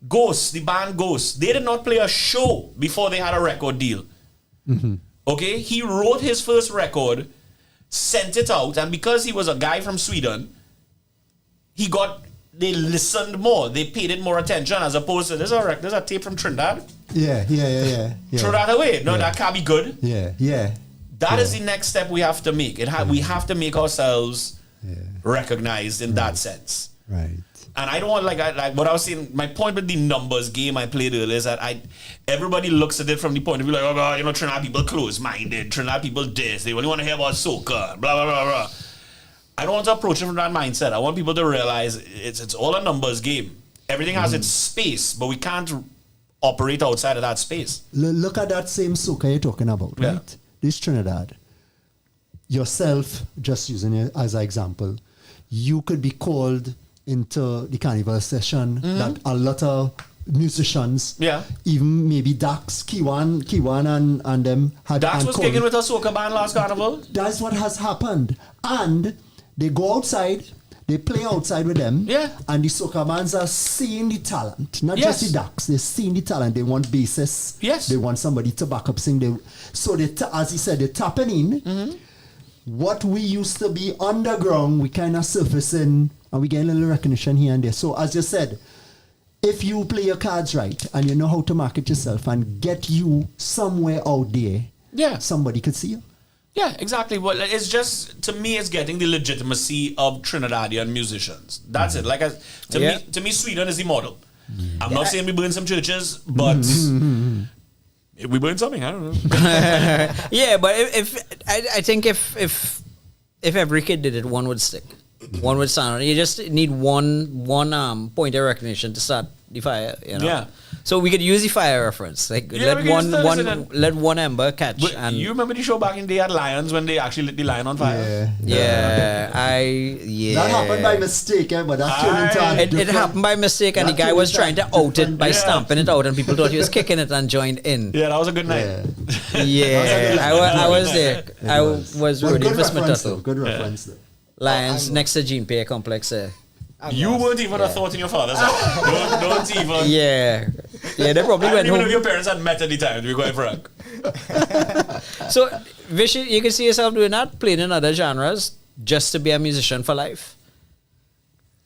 Ghost, the band Ghost, they did not play a show before they had a record deal. Okay, he wrote his first record, sent it out, and because he was a guy from Sweden, they listened more, they paid it more attention, as opposed to there's a tape from Trinidad. Yeah. throw that away. No, that can't be good. Yeah. That is the next step we have to make. We have to make ourselves recognized in that sense. Right. And I don't want like what I was saying. My point with the numbers game I played earlier is that everybody looks at it from the point of view like, oh God, Trinidad people close-minded, Trinidad people this, they only want to hear about soca, blah blah blah blah. I don't want to approach it from that mindset. I want people to realize it's all a numbers game. Everything has its space, but we can't operate outside of that space. Look at that same soca you're talking about, Yeah. right? This Trinidad. Yourself, just using it as an example, you could be called into the carnival session that a lot of musicians, even maybe Dax, Kiwan and them had. Dax was kicking with a soca band last carnival. That's what has happened. And they go outside, they play outside with them, and the soca bands are seeing the talent, not just the Dax. They're seeing the talent. They want bassists. Yes. They want somebody to back up sing. So as he said, they're tapping in. What we used to be underground, we kind of surfacing, and we get a little recognition here and there. So as you said, if you play your cards right and you know how to market yourself and get you somewhere out there, somebody could see you. Yeah, exactly. Well, it's just, to me, it's getting the legitimacy of Trinidadian musicians. That's it. Like, to me, Sweden is the model. I'm not saying we burn some churches, but we burn something. I don't know. Yeah, but I think if every kid did it, one would stick. One would stand. You just need one point of recognition to start the fire. Yeah. So we could use the fire reference. Like let one ember catch. But and you remember the show back in the day at Lions when they actually lit the lion on fire? Yeah. That happened by mistake, but that turned into it happened by mistake, and the guy was trying to out it by stamping it out, and people thought he was kicking it and joined in. Yeah, that was a good night. I was there. I was rooting for Smith. Good reference though. Lions next to Gene Pay Complex there. You weren't even a thought in your father's house. Don't even. Yeah, they probably went home. Even if your parents had met at the time, to be quite frank. So, Vish, you can see yourself doing that, playing in other genres, just to be a musician for life?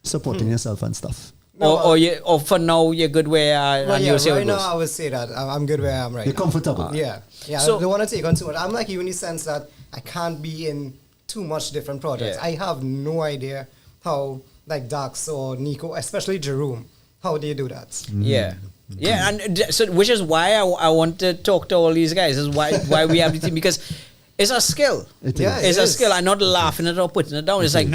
Supporting yourself and stuff. No, or for now, you're good where you say right now, I would say that I'm good where I am right You're now. comfortable. Yeah. So, I don't want to take on too much. I'm like you in the sense that I can't be in too much different projects. I have no idea how, like Dax or Nico, especially Jerome, how they do that. Yeah, and so which is why I want to talk to all these guys. Is why we have the team, because it's a skill. It's a skill. I'm not laughing at it or putting it down. It's like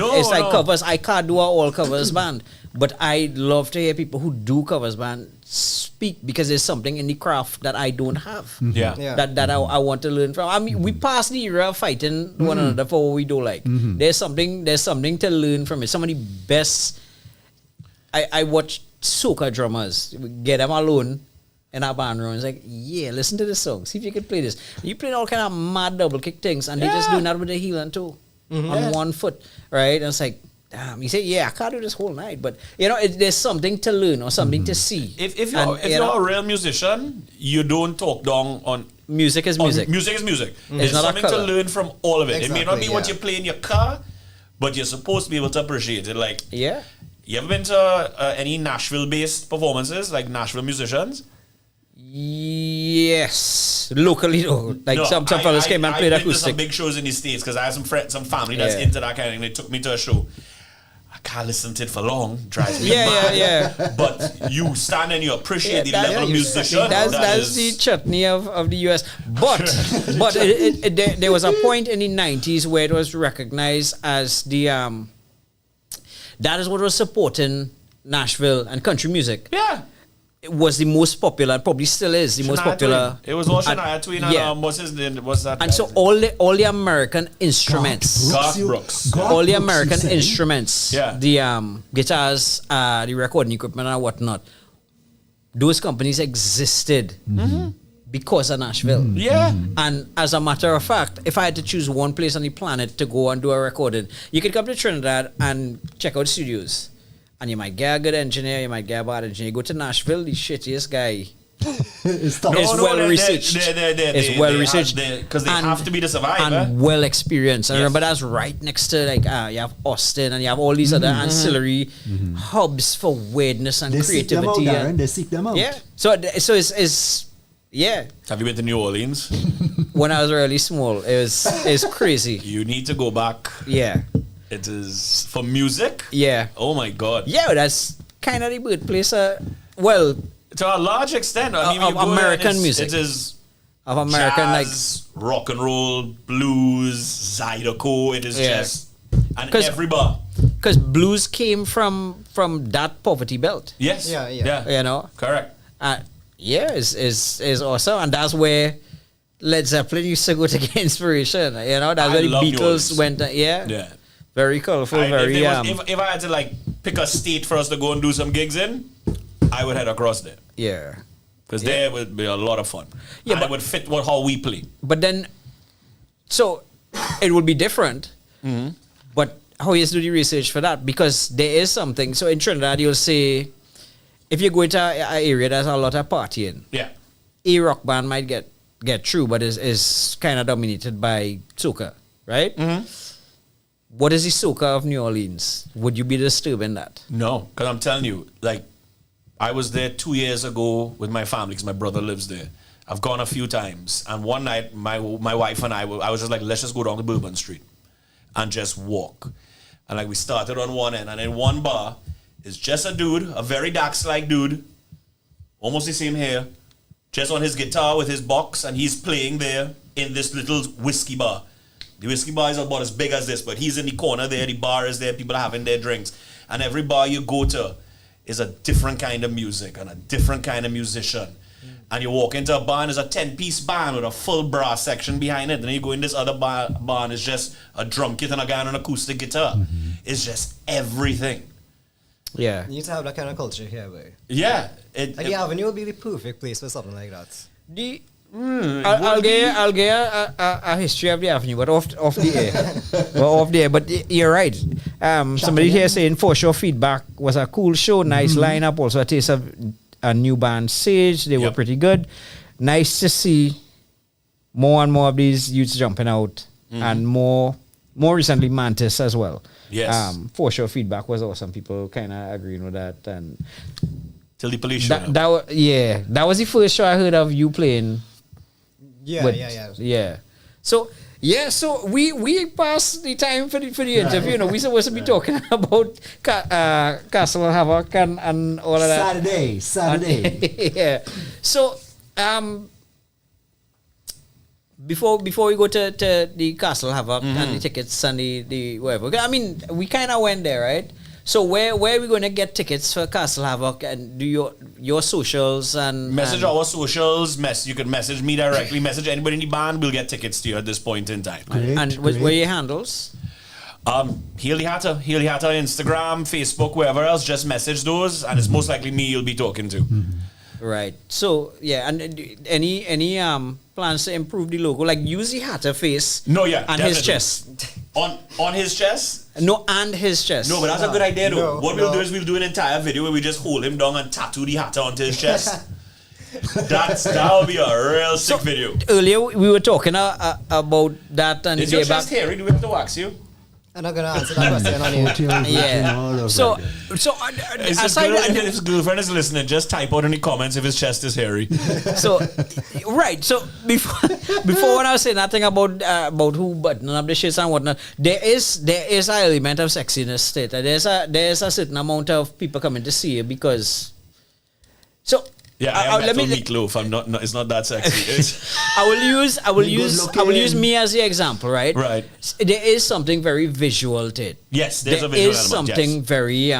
covers. I can't do an all covers band, but I love to hear people who do covers band speak, because there's something in the craft that I don't have. That I want to learn from. I mean, we passed the era of fighting one another for what we don't like. There's something to learn from it. Some of the best. I watch soca drummers, get them alone in our band room. It's like, listen to this song. See if you can play this. You play all kind of mad double kick things, and they just doing that with the heel and toe on one foot, right? And it's like, damn. You say, I can't do this whole night, but there's something to learn or something to see. If you're a real musician, you don't talk down on. Music is music. Music is music. It's There's not something a to color. learn from all of it. Exactly, it may not be what you play in your car, but you're supposed to be able to appreciate it. Like, you ever been to any Nashville-based performances, like Nashville musicians? Yes, locally though. Like some fellas came and played I've been to some acoustic. big shows in the States because I have some family that's into that kind of thing. They took me to a show. I can't listen to it for long. Drives me mad. But you stand and you appreciate the level of musician. That's the chutney of the US. But there was a point in the 90s where it was recognized as the that is what was supporting Nashville and country music. Yeah. It was the most popular, probably still is the most popular. It was all Shania Twain and what's his name? What's that? And so all the American instruments, Garth Brooks. all the American instruments, Yeah. the guitars, the recording equipment and whatnot, those companies existed because of Nashville. Yeah. And as a matter of fact, if I had to choose one place on the planet to go and do a recording, you could come to Trinidad and check out studios. And you might get a good engineer, you might get a bad engineer. You go to Nashville, the shittiest guy. It's well researched. It's well researched because they have to be the survivor and well experienced. And remember, that's right next to you have Austin and you have all these other ancillary hubs for weirdness and creativity. They seek them out. Yeah. So it's Yeah. Have you been to New Orleans? When I was really small, it's crazy. You need to go back. Yeah. It is for music. Yeah. Oh my God. Yeah, that's kind of the birthplace. Well, to a large extent, I mean, of you go there and American music. It is of American jazz, rock and roll, blues, Zydeco. It is just and 'Cause- every bar. because blues came from that poverty belt. Yes. Yeah, yeah. You know. Correct. Yeah, is awesome, and that's where Led Zeppelin used to go to get inspiration. You know, that's I where the love New Beatles Orleans. went. Yeah. Very colorful. If, Very if I had to like pick a state for us to go and do some gigs in, I would head across there yeah. because there would be a lot of fun. Yeah, and but- it would fit how we play. But then, so it will be different. Mm-hmm. But how you do the research for that? Because there is something. So in Trinidad, you'll say, if you go into an area that's a lot of partying, Yeah. a rock band might get through, but is kind of dominated by soca, right? Mm-hmm. What is the soca of New Orleans? Would you be disturbing that? No, because I'm telling you, like, I was there 2 years ago with my family because my brother lives there. I've gone a few times, and one night my wife and I was just like, let's just go down to Bourbon Street and just walk. And like we started on one end, and in one bar is just a dude, a very dark slide dude, almost the same hair, just on his guitar with his box, and he's playing there in this little whiskey bar. The whiskey bar is about as big as this, but he's in the corner there, the bar is there, people are having their drinks. And every bar you go to is a different kind of music and a different kind of musician. And you walk into a bar and there's a 10-piece band with a full brass section behind it. And then you go in this other bar and it's just a drum kit and a guy on an acoustic guitar. It's just everything. Yeah. You need to have that kind of culture here, boy. Yeah. Like the Avenue would be the perfect place for something like that. The I'll get a history of the Avenue, but off the air. Well, off the air. But you're right. Somebody here saying For Sure Feedback was a cool show, nice lineup. Also a taste of a new band, Sage. They were pretty good. Nice to see more and more of these youths jumping out, and more recently Mantis as well. Yes. For Sure Feedback was awesome. People kind of agreeing with that, and Till the police showed up. that was the first show I heard of you playing. Yeah, Yeah. So we passed the time for the interview. You know, we're supposed to be talking about Castle Havoc and all of that. Saturday. Yeah. So before we go to the Castle Havoc and the tickets and the whatever. I mean, we kind of went there, right? So where are we going to get tickets for Castle Havoc, and do your socials and Message our socials. You can message me directly. Message anybody in the band. We'll get tickets to you at this point in time. and where are your handles? Healy Hatter on Instagram, Facebook, wherever else. Just message those, and it's most likely me you'll be talking to. Right. So yeah, and any plans to improve the logo, like use the Hatter face? No, yeah, and his definitely. chest. On his chest. No, and his chest. No, but that's a good idea though. No, What we'll no. do is we'll do an entire video where we just hold him down and tattoo the Hatter onto his chest. That'll be a real sick video. Earlier we were talking about that, and Is your the back. chest hairy? Do we have to wax you? I'm not gonna answer that question on here. Yeah. So If his girlfriend is listening, just type out in the comments if his chest is hairy. So right. So before when I was saying that thing about who buttoning up the shits and whatnot, there is an element of sexiness to it. There's a certain amount of people coming to see you because. So Yeah, I am meatloaf. I'm not. It's not that sexy. I will use me as the example, right? Right. There is something very visual to it. Yes, there's a There visual is element, something yes. very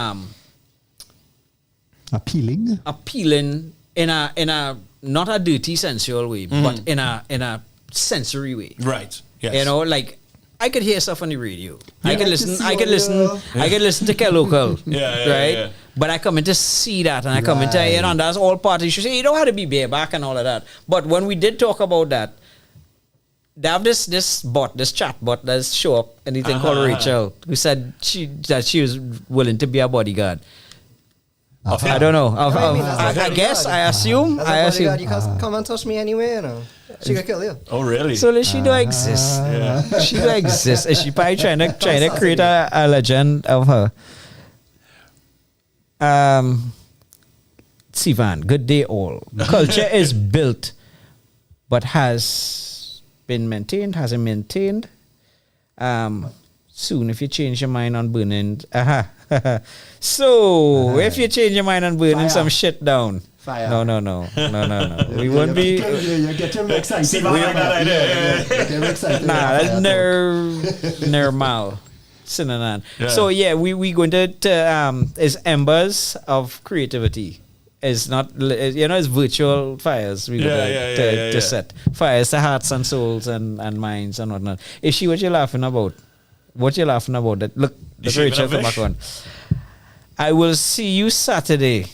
appealing in a not a dirty sensual way, but in a sensory way. Right. Yes. You know, like I could hear stuff on the radio. I like could to listen. see I could all listen. your- I could listen to Kelocal. Yeah, right. yeah. But I come in to see that, and I come in to, you know, and that's all part. You should say you don't have to be bareback and all of that. But when we did talk about that, they have this chat bot that's show up anything called Rachel, who said that she was willing to be a bodyguard. I don't know. I guess. I assume. As a bodyguard, you can't come and touch me anyway, you know. She could kill you. Oh, really? So she don't exist. She don't exist. Is she probably trying to create a legend of her? Sivan, good day all. Culture is built but has been maintained, hasn't maintained. Soon, if you change your mind on burning, so if you change your mind on burning Fire. some shit down, Fire. no. We won't be. You get him excited. See, like that idea. Get him excited. Nah, that's normal. Synonym. Yeah. So yeah, we going to is embers of creativity. It's not it's virtual fires. We to set fires to hearts and souls and minds and whatnot. Is she what you're laughing about? What you laughing about? That look, Is the she Rachel even a come back fish? on. I will see you Saturday.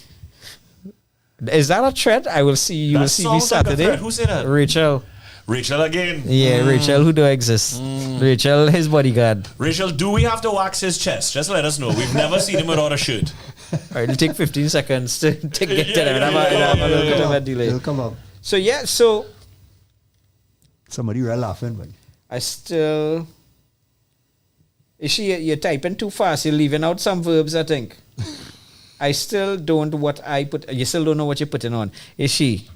Is that a threat? I will see you. That Will see me sounds like a Saturday. threat. Who said that? Rachel. Rachel again. Yeah, Rachel, who do exist? Rachel, his bodyguard. Rachel, do we have to wax his chest? Just let us know. We've never seen him without a shirt. All right, it'll take 15 seconds to get to them. Have a little bit of a delay. It'll come up. So yeah, so Somebody were laughing, but I still. Is she? You're typing too fast. You're leaving out some verbs. I think. I still don't what I put. You still don't know what you're putting on. Is she?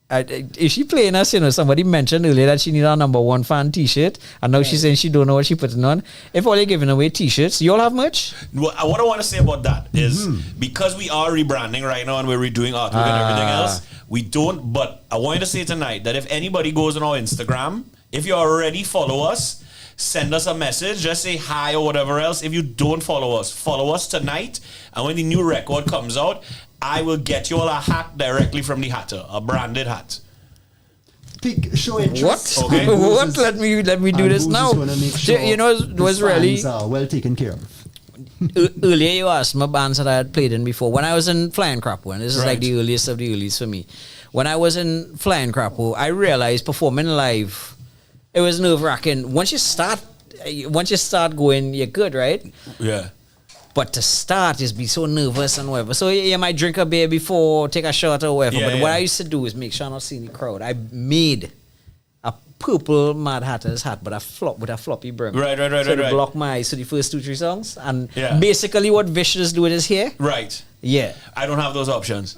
Is she playing us? Somebody mentioned earlier that she needed a number one fan T-shirt, and now she's saying she don't know what she's putting on. If all you're giving away T-shirts, you all have merch? What I want to say about that is because we are rebranding right now and we're redoing artwork and everything else, we don't. But I wanted to say tonight that if anybody goes on our Instagram, if you already follow us, send us a message. Just say hi or whatever else. If you don't follow us tonight. And when the new record comes out, I will get you all a hat directly from the hatter, a branded hat. show interest. What? Okay. What? Let me do this now. It was really well taken care of. earlier. You asked my bands that I had played in before. When I was in Flying Crapo, and this is like Right. the earliest of the earliest for me. When I was in Flying Crapo, I realized performing live, it was nerve wracking. Once you start going, you're good, right? Yeah. But to start is be so nervous and whatever. So you might drink a beer before, take a shot or whatever. Yeah, but what I used to do is make sure I'm not seeing the crowd. I made a purple Mad Hatter's hat, but with a floppy brim. Right. So to block my eyes. So the first 2-3 songs. And Yeah. basically what Vish is doing is here. Right. Yeah. I don't have those options.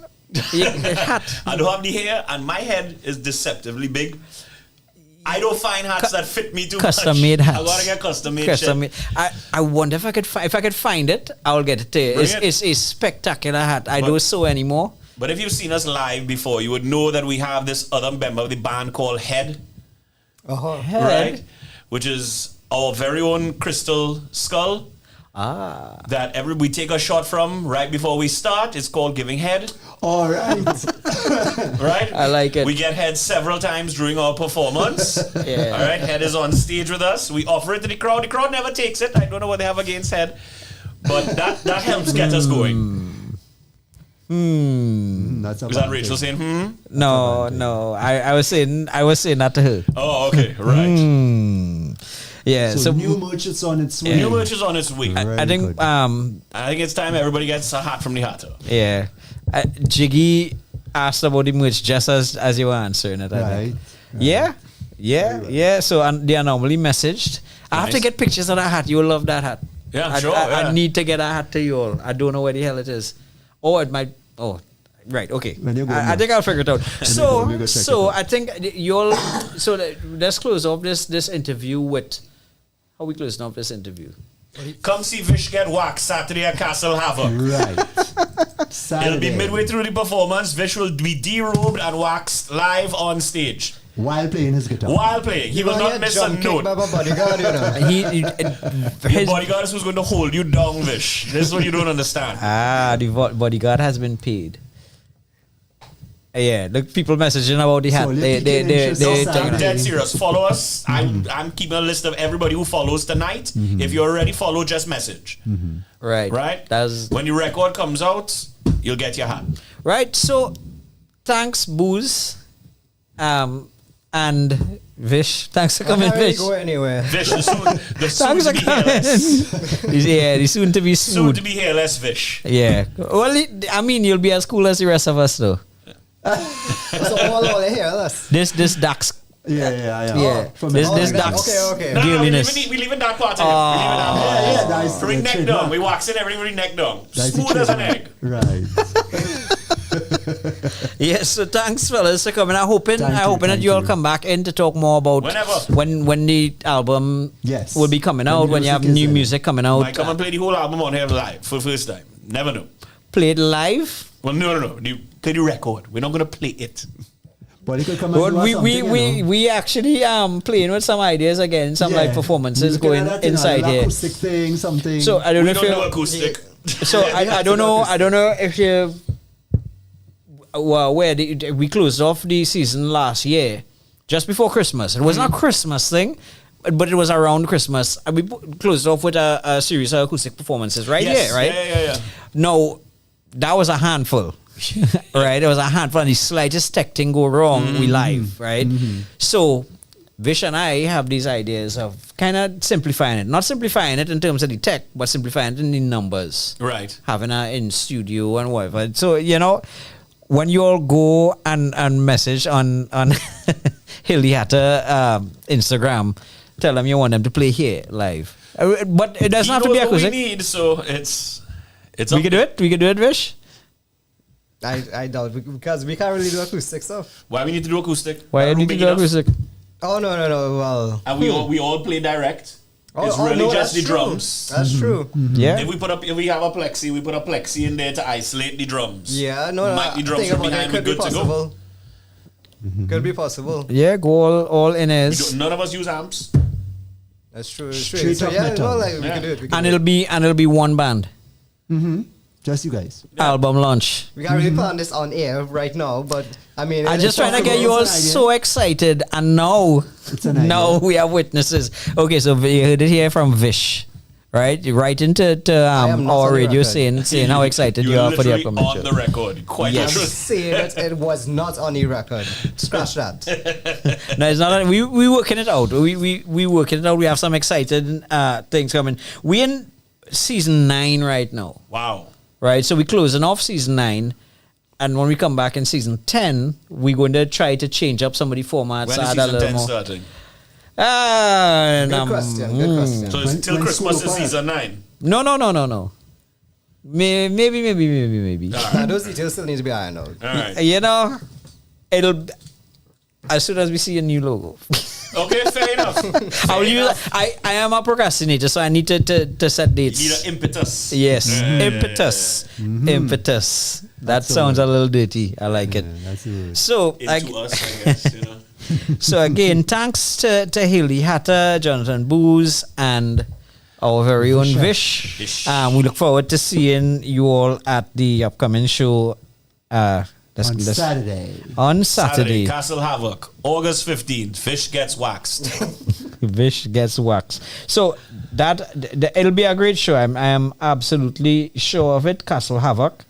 Yeah, the hat. I don't have the hair, and my head is deceptively big. I don't find hats that fit me too much. Custom made hats. I gotta get custom made Custom shit. made. I wonder if I could find it, I'll get it to you. Bring it. It's a spectacular hat. I But- don't sew anymore. But if you've seen us live before, you would know that we have this other member of the band called Head, right? Which is our very own crystal skull. That we take a shot from right before we start. It's called Giving Head. All right. Right? I like it. We get head several times during our performance. Yeah. All right, head is on stage with us. We offer it to the crowd. The crowd never takes it. I don't know what they have against head, but that helps get us going. That's a Is that bad Rachel thing. saying? No. I was saying that to her. Oh, okay, right. Yeah. So new merch is on its way. New merch is on its way. I think good. I think it's time everybody gets a hat from the hatter. yeah. Jiggy asked about the merch just as you were answering it. I think. Right. Yeah. So they are normally messaged. I have to Nice. get pictures of that hat. You will love that hat. Yeah, I, sure. I need to get a hat to you all. I don't know where the hell it is. Or it might. Oh, right. Okay. When you go I there. think I'll figure it out. you go check it out. I think you'll. So let's close off this interview with. How we closing off this interview? Come see Vish get waxed Saturday at Castle Havoc. Right. Saturday. It'll be midway through the performance. Vish will be derobed and waxed live on stage While playing his guitar. while playing. He will not miss a note. By my bodyguard, you know. Your His bodyguard is who's going to hold you down, Vish. This is what you don't understand. the bodyguard has been paid. Yeah, look, people messaging about the hat. So you're They taking interest No, in sir, I'm Saturday. dead serious. Follow us. I'm keeping a list of everybody who follows tonight. If you already follow, just message. Right. Right? That's When the record comes out, you'll get your hat. right. So, thanks, Booze, and Vish. Thanks for coming, I can't really Vish. go anywhere. Vish, the soon Thanks to for be coming. hairless. Yeah, the soon to be Soon smooth. to be hairless Vish. Yeah. Well, I mean, you'll be as cool as the rest of us, though. So all here, let's. This Dax. Yeah. From This the- Dax. Okay. No, Girdiness. we leaving that part in. We leaving that part. Yeah, nice. Bring neck down. We waxing everybody neck down. That's the Smooth as an trademark. egg. Right. Yes, so thanks fellas for coming. I'm hoping that thank you all you. come back in to talk more about Whenever. when the album Yes. will be coming When out, the when you have music is new in. music coming out. Might come and play the whole album on here live for the first time. Never know. Play it live. Well, no. You play the record. We're not going to play it. But you could come and Well, do us something, we actually playing with some ideas again, some live performances going inside here. Acoustic thing, something. So I don't We know if don't you do acoustic. So I don't know if you we closed off the season last year just before Christmas. It was not a Christmas thing, but it was around Christmas. And we closed off with a series of acoustic performances right Yes. here, right? Yeah. No, that was a handful. Right? It was a handful, and the slightest tech thing go wrong, we live, right? So Vish and I have these ideas of kind of simplifying it. Not simplifying it in terms of the tech, but simplifying it in the numbers. Right. Having a in studio and whatever. So, when you all go and message on Hilly Hatter Instagram, tell them you want them to play here live. But it doesn't have to be acoustic. We need, so it's We can do it. We can do it, Vish. I doubt because we can't really do acoustic stuff. Why we need to do acoustic? Why That do you room need to big do enough? acoustic? Oh no. Well, And we all play direct. It's no, really that's just the true. drums. That's true. Yeah. If we have a plexi, we put a plexi in there to isolate the drums. Yeah, no. Mic the drums think from about it, behind, we could be good to go. possible. Could be possible. Yeah, go all in as. None of us use amps. That's true. It's Straight true. So up yeah, metal. no, like we Yeah. can do it. We can And do it. it'll be one band. Just you guys. Album launch. We can't really plan this on air right now, but I mean, I'm it's just trying to get possible. you all It's an idea. so excited, and now we have witnesses. Okay, so you heard it here from Vish, right? You write into am not our on the radio record. saying how excited you are for the literally upcoming on show. the record. Quite Yes. literally. Say that it was not on the record. Scratch that. No, it's not. We working it out. We working it out. We have some excited things coming. We in season 9 right now. Wow. Right, so we're closing off season 9, and when we come back in season 10, we're going to try to change up some of the formats. When is add a season little 10 more. starting? Good question. Good question. So it's till when Christmas school is opens. season 9. No. Maybe. Now, those details still need to be ironed out. All right. It'll as soon as we see a new logo. Okay, fair enough. I'll use. I am a procrastinator, so I need to set dates. You need an impetus. Yes, Yeah. impetus, impetus. That sounds a little dirty. I like it. That's it. So, Into us, I guess, you know. so again, thanks to Haley Hatter, Jonathan Booz, and our very own Vish. Vish. We look forward to seeing you all at the upcoming show. On Saturday. On Saturday. Castle Havoc, August 15th. Fish gets waxed. Vish gets waxed. So it'll be a great show. I am absolutely sure of it. Castle Havoc.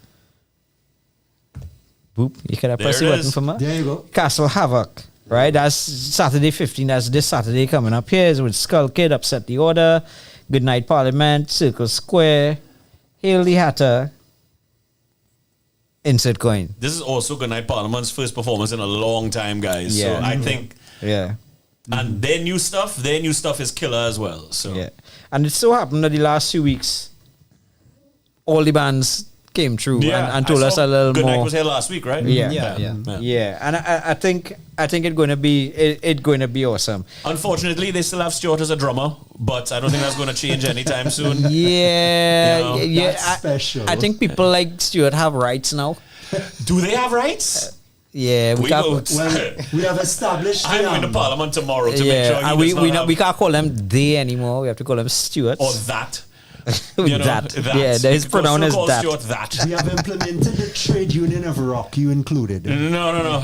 Boop. You can press the There it button is. for me. There you go. Castle Havoc. Right? That's Saturday 15. That's this Saturday coming up here. It's with Skull Kid, Upset the Order, Goodnight Parliament, Circle Square, Haley Hatter, Insert Coin. This is also Goodnight Parliament's first performance in a long time, guys. Yeah. So I think, Yeah. and their new stuff is killer as well. So Yeah. And it so happened that the last 2 weeks, all the bands came through and told us a little Goodnight more. was here last week, right? Yeah. Yeah. And I think it's going to be awesome. Unfortunately, they still have Stuart as a drummer, but I don't think that's going to change anytime soon. Yeah, You know, yeah. that's special. I think people like Stuart have rights now. Do they have rights? Yeah, We can't- will. Well, we have established I'm going to the, Parliament tomorrow to make yeah, sure and he does we not have, we can't call them they anymore. We have to call them Stuart. or that. With You know, that. that. Yeah, his You can pronoun still is call that. Stuart that. we have implemented the trade union of rock, you included. No.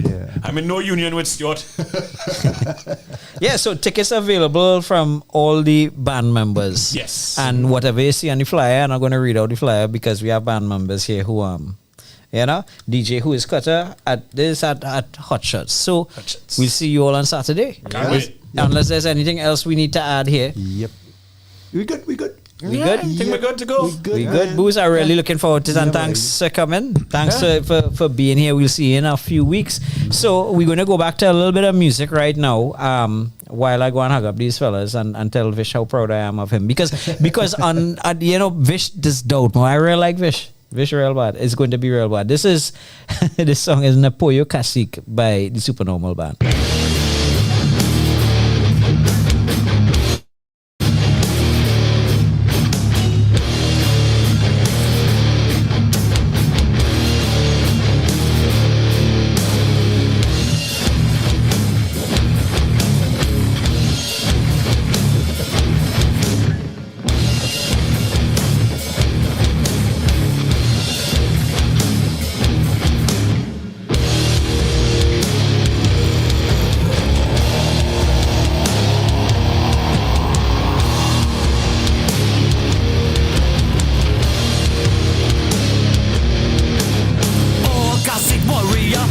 Yeah. I'm in no union with Stuart. Yeah, so tickets available from all the band members. Yes. And whatever you see on the flyer, I'm not going to read out the flyer because we have band members here who DJ Who Is Cutter at Hot Shots. So Hot Shots. we'll see you all on Saturday. Can't wait. Unless there's anything else we need to add here. Yep. We good. We good? I think we're good to go. We good. We good, man. Booze. I'm really looking forward to it. And Yeah, thanks for coming. Thanks for being here. We'll see you in a few weeks. So we're going to go back to a little bit of music right now. While I go and hug up these fellas and tell Vish how proud I am of him. Because on Vish does doubt me. I really like Vish. Wish real bad. It's going to be real bad. This is this song is Napoyo Cacique by the Supernormal Band.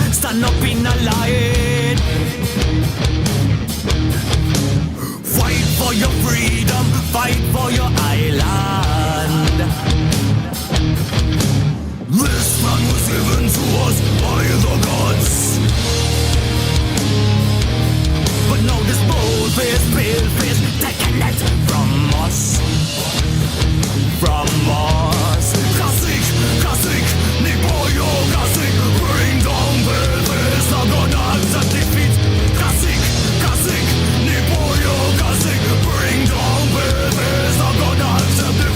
Stand up in a line. Fight for your freedom, fight for your island. This land was given to us by the gods. But now this bold-faced, pale-faced, taking it from us. From us. Classic, Niboyo, classic, bring down pale-faced, I'm gonna accept defeat. Classic, Niboyo, classic, bring down pale-faced, I'm gonna accept defeat.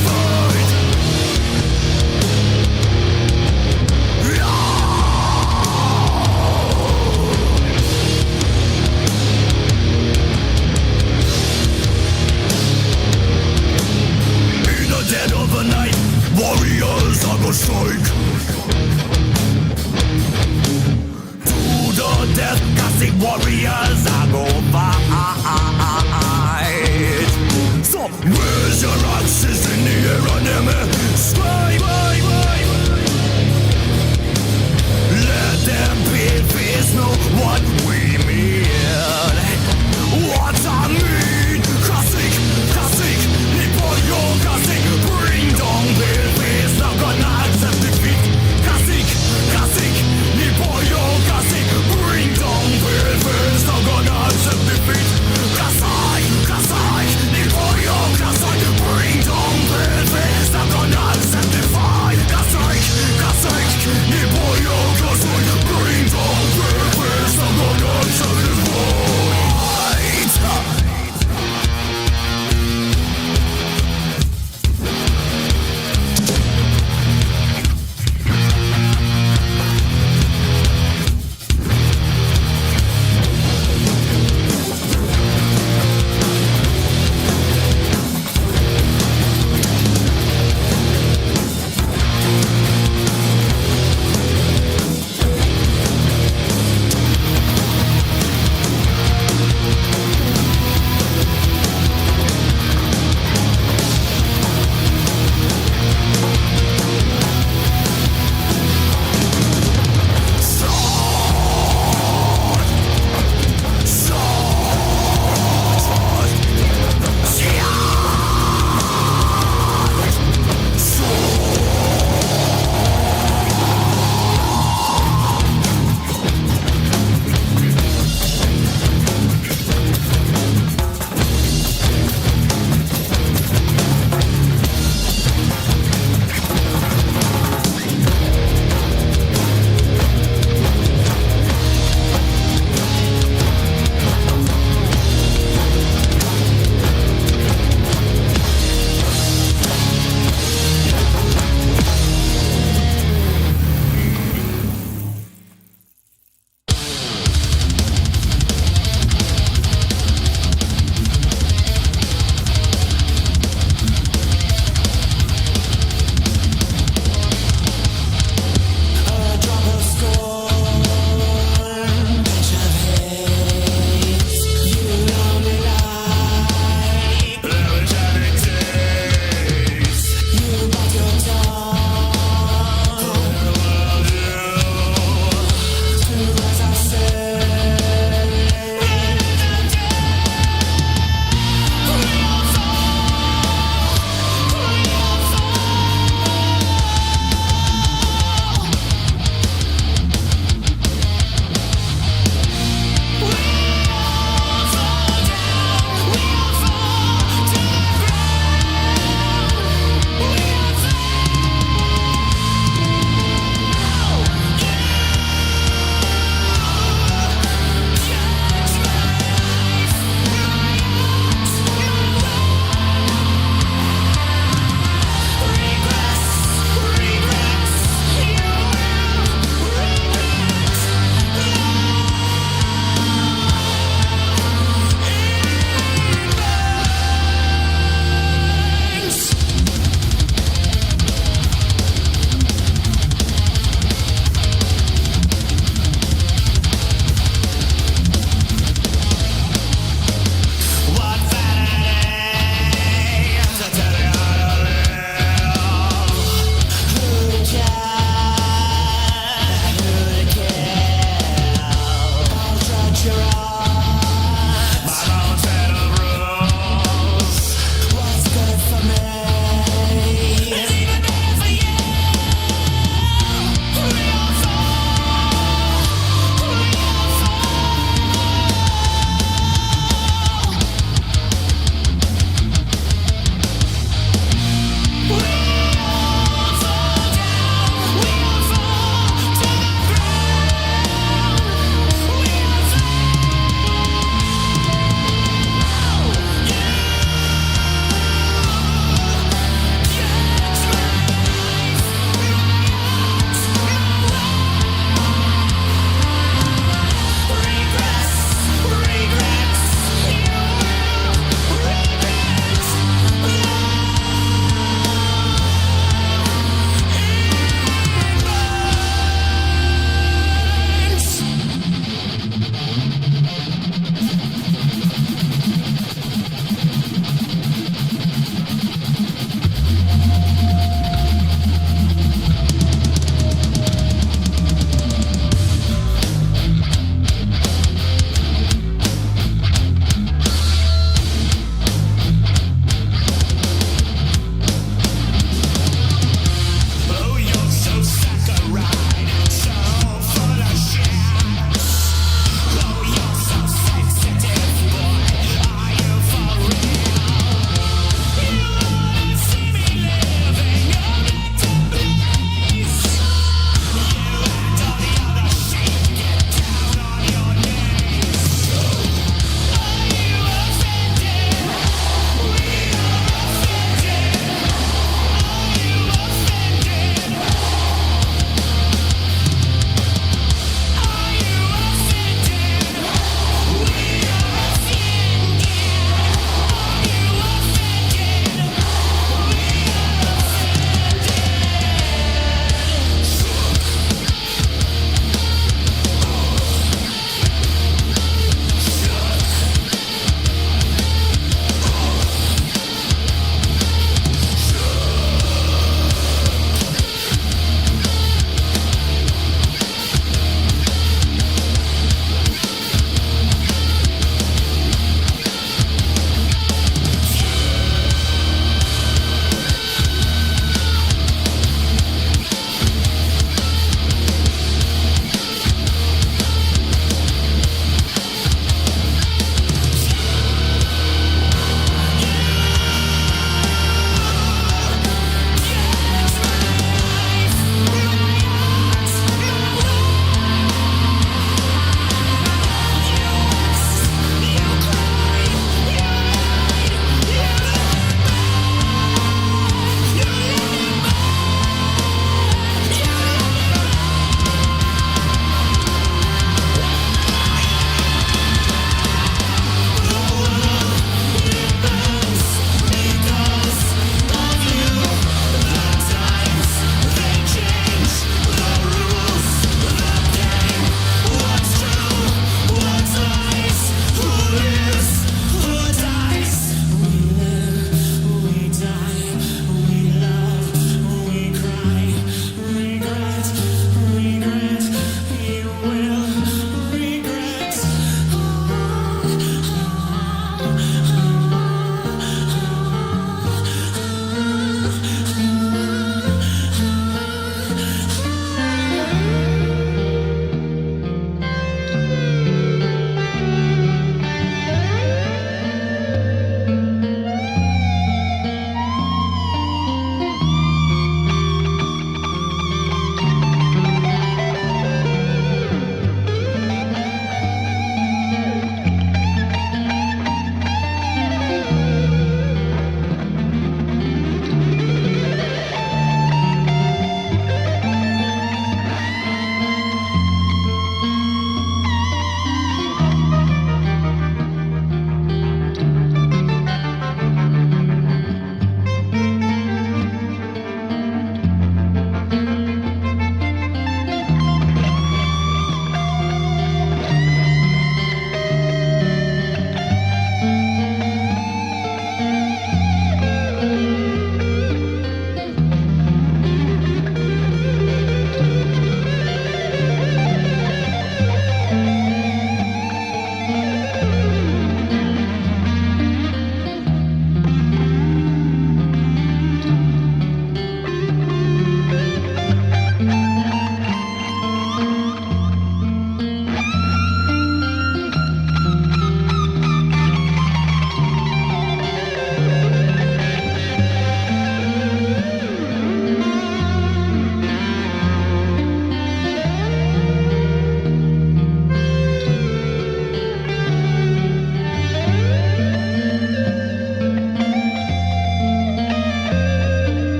In the dead of the night, warriors are gonna strike. To the death, classic warriors are gonna fight. So raise your axes in the air, enemy. Strike. Let them pale-faced know what we mean. What I mean. Classic, Niboyo, classic, bring down pale-faced, not gonna accept defeat. Classic, Niboyo, classic, bring down pale-faced, not gonna accept defeat. Classic, Niboyo, classic, bring down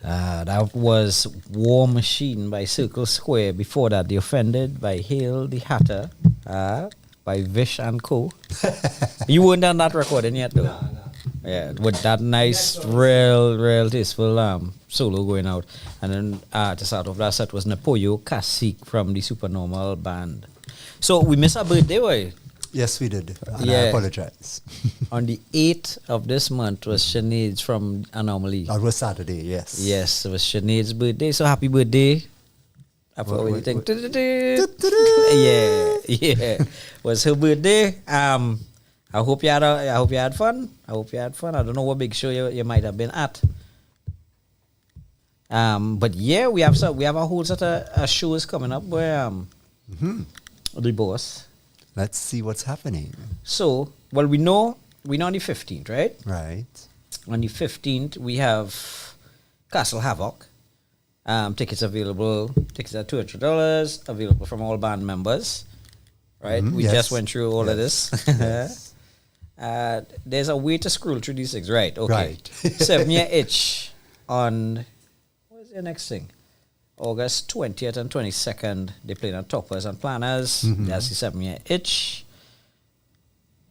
That was War Machine by Circle Square. Before that, The Offended by Hail the Hatter, by Vish and Co. You weren't on that recording yet, though. Yeah, with that nice, real tasteful solo going out. And then to start off that set was Napoyo Kasik from the Supernormal Band. So we missed our birthday, boy. Yes, we did. And Yeah. I apologize. On the 8th of this month was Sinead's from Anomaly. That was Saturday, yes. Yes, it was Sinead's birthday. So happy birthday. I forgot what you think. Yeah. Was her birthday. I hope you had fun. I don't know what big show you might have been at. But yeah, we have a whole set of shows coming up where the boss. Let's see what's happening. So, well, we know on the 15th, right? Right. On the 15th, we have Castle Havoc. Tickets available. Tickets are $200. Available from all band members. Right? We yes. just went through all of this. Yes. There's a way to scroll through these things. Right. Okay. Right. 7 Year Itch on... What's the next thing? August 20th and 22nd. They playing on Toppers and Planners. That's the 7 Year Itch.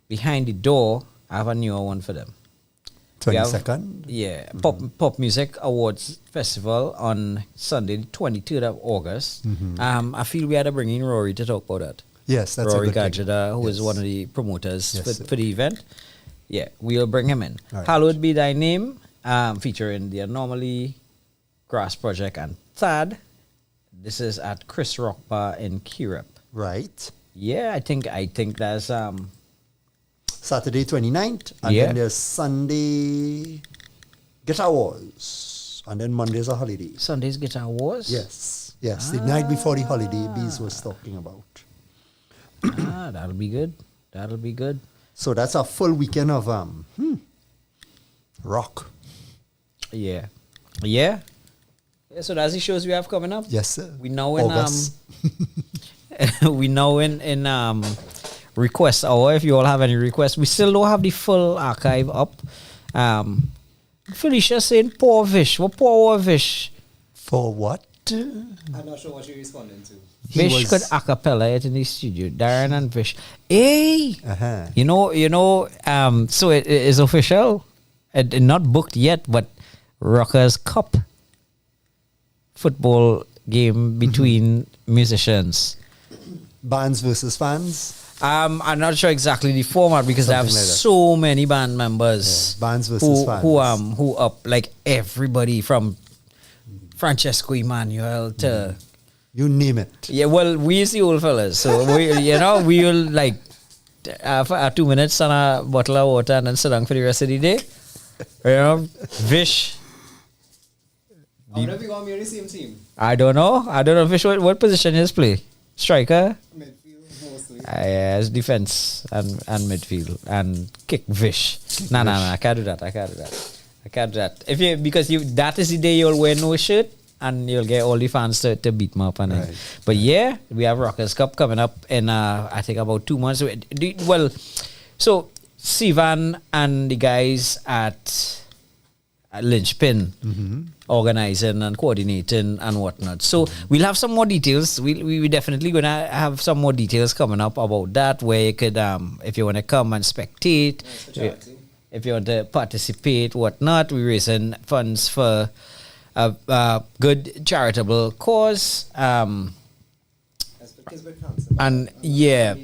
Behind the Door, I have a newer one for them. 22nd? Yeah, Pop Music Awards Festival on Sunday, the 23rd of August. I feel we had to bring in Rory to talk about that. Yes, that's Rory a good thing. Gajada, who is Yes. one of the promoters Yes, for the event. Yeah, we'll bring him in. All right. Hallowed Be Thy Name, featuring the Anomaly, Grass Project, and Thad. This is at Chris Rock Bar in Kirep. Right. Yeah, I think that's Saturday 29th. And Yeah. then there's Sunday Guitar Wars. And then Monday's a holiday. Sunday's Guitar Wars. Yes. Yes. The night before the holiday, Bees was talking about. That'll be good. So that's a full weekend of rock. Yeah. Yeah. So that's the shows we have coming up. Yes, sir. We know in August. we know in request hour, if you all have any requests. We still don't have the full archive up. Felicia saying poor Vish. What poor Vish? For what? I'm not sure what you're responding to. Vish could acapella it in the studio. Darren and Vish. Hey! Uh-huh. You know, so it is official. It not booked yet, but Rockers Cup football game between musicians. Bands versus fans. I'm not sure exactly the format because they have Something like that. so many band members. Yeah, bands versus fans. Who up like everybody from Francesco Emmanuel to You name it. yeah. Well, we is the old fellas, so we will like for 2 minutes and a bottle of water and then sit down for the rest of the day. Vish. I wonder if you want me on the same team. I don't know. Vish. What position is play? Striker. Midfield, mostly. As defense and midfield and kick Vish. No, I can't do that. I can't do that. Because that is the day you'll wear no shirt and you'll get all the fans to beat me up and then. Right. But yeah, we have Rockers Cup coming up in I think about 2 months. Well, so Sivan and the guys at Lynchpin organizing and coordinating and whatnot. So we'll have some more details. We definitely gonna have some more details coming up about that, where you could if you want to come and spectate, if you want to participate, whatnot. We're raising funds for a good charitable cause. And yeah.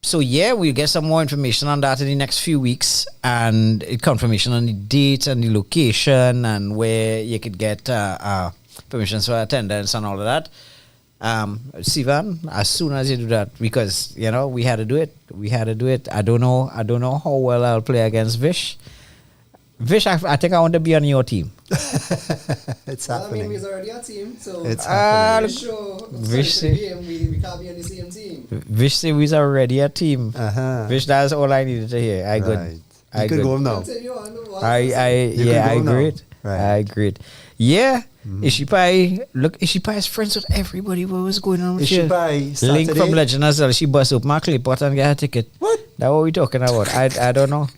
So yeah, we'll get some more information on that in the next few weeks, and confirmation on the date and the location and where you could get permissions for attendance and all of that. Sivan, as soon as you do that, because we had to do it. I don't know how well I'll play against Vish. Vish, I think I want to be on your team. It's Well, I happening. mean, we're already a team, so It's happening. sure. Vish We can't be on the same team. Vish say we's already a team. Uh-huh. Vish, that's all I needed to hear. I Right. good. You I can good. go now. Continue on the one. I You can I go now. agreed. Right. I agreed. Yeah. Ishipai is friends with everybody. What was going on with you? Ishipai, Link Saturday? from Legend as well. She bust up my clipboard and get her ticket. What? That's what we talking about. I don't know.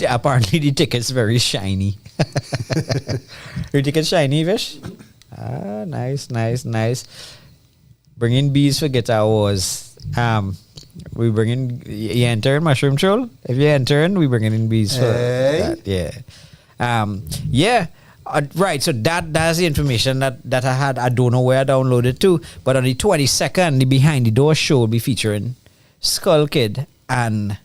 Apparently the ticket's very shiny. Your ticket's shiny, Vish? Ah, nice. Bringing bees for Guitar Wars. We bring in, you enter Mushroom Troll? If you enter, we bring in bees for that. Yeah. Right, so that's the information that I had. I don't know where I downloaded to, but on the 22nd, the Behind the Door show will be featuring Skull Kid and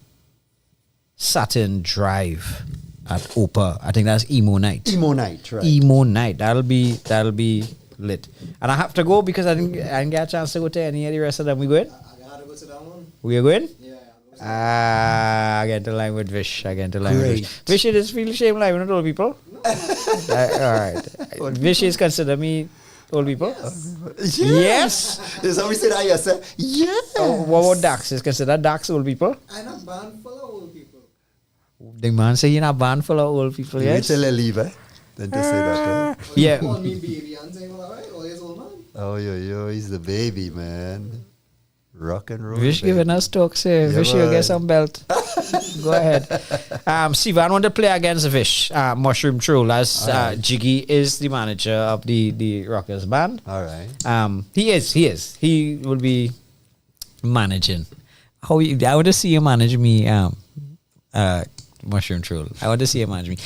Saturn Drive at Opa. I think that's Emo Night. Emo Night, right. Emo Night. That'll be lit. And I have to go because I didn't get a chance to go to any of the rest of them. We going? I gotta go to that one. We are going? Yeah. I get to line with Vish. Vish, it is feel shame like with old people. Alright. Vish is consider me old people? Yes. Is how we say that, yes, sir? Yeah. Oh, what about Dax? Is considered Dax old people? I'm a band full of old people. The man say you're in a band full of old people, You yes? tell a leave, eh? Then to say that, right? Yeah. Call me baby and say, well, alright, always old man. Oh, yo, he's the baby, man. Rock and roll. Vish baby. giving us talks here. Yeah, Vish, you man. get some belt. Go ahead. Sivan want to play against Vish. Mushroom Troll, as Jiggy is the manager of the Rockers band. All right. He is. He will be managing. I want to see you manage me, Mushroom Troll. I want to see you manage me.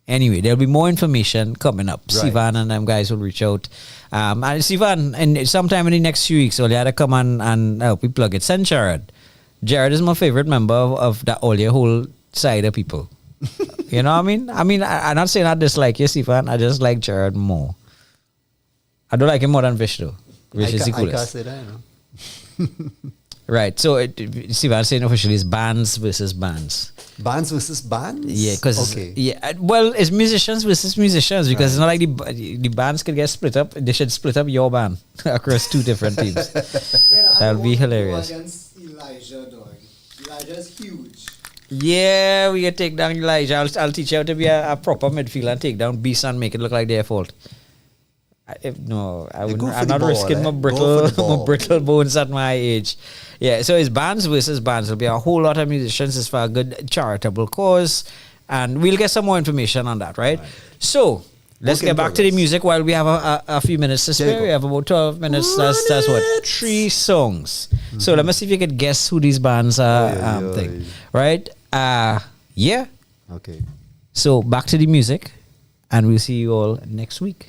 Anyway, there'll be more information coming up. Right. Sivan and them guys will reach out. And Sivan, and sometime in the next few weeks, you had to come and help me plug it. Send Jared. Jared is my favorite member of that all your whole side of people. You know what I mean? I'm not saying I dislike you, Sivan. I just like Jared more. I don't like him more than Vish though. Vish is the I can't coolest. say that, you know. Right. So Sivan saying officially is bands versus bands. Bands versus bands? Yeah, because okay. well, it's musicians versus musicians because it's not like the bands could get split up. They should split up your band across two different teams. That'll be hilarious. Against Elijah, dog. Elijah's huge. Yeah, we can take down Elijah. I'll teach you how to be a proper midfielder and take down Beast and make it look like their fault. I wouldn't. I'm not risking my brittle bones at my age. Yeah, so it's bands versus bands. There'll be a whole lot of musicians. It's for a good charitable cause, and we'll get some more information on that, right? So let's get back to the music while we have a few minutes to spare. We have about 12 minutes. That's what 3 songs. Mm-hmm. So let me see if you could guess who these bands are. Thing, right? Yeah. Okay. So back to the music, and we'll see you all next week.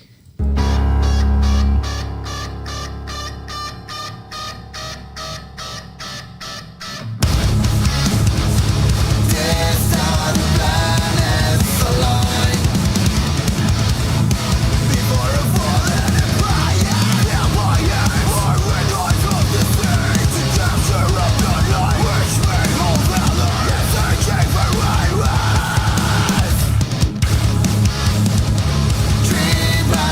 Dream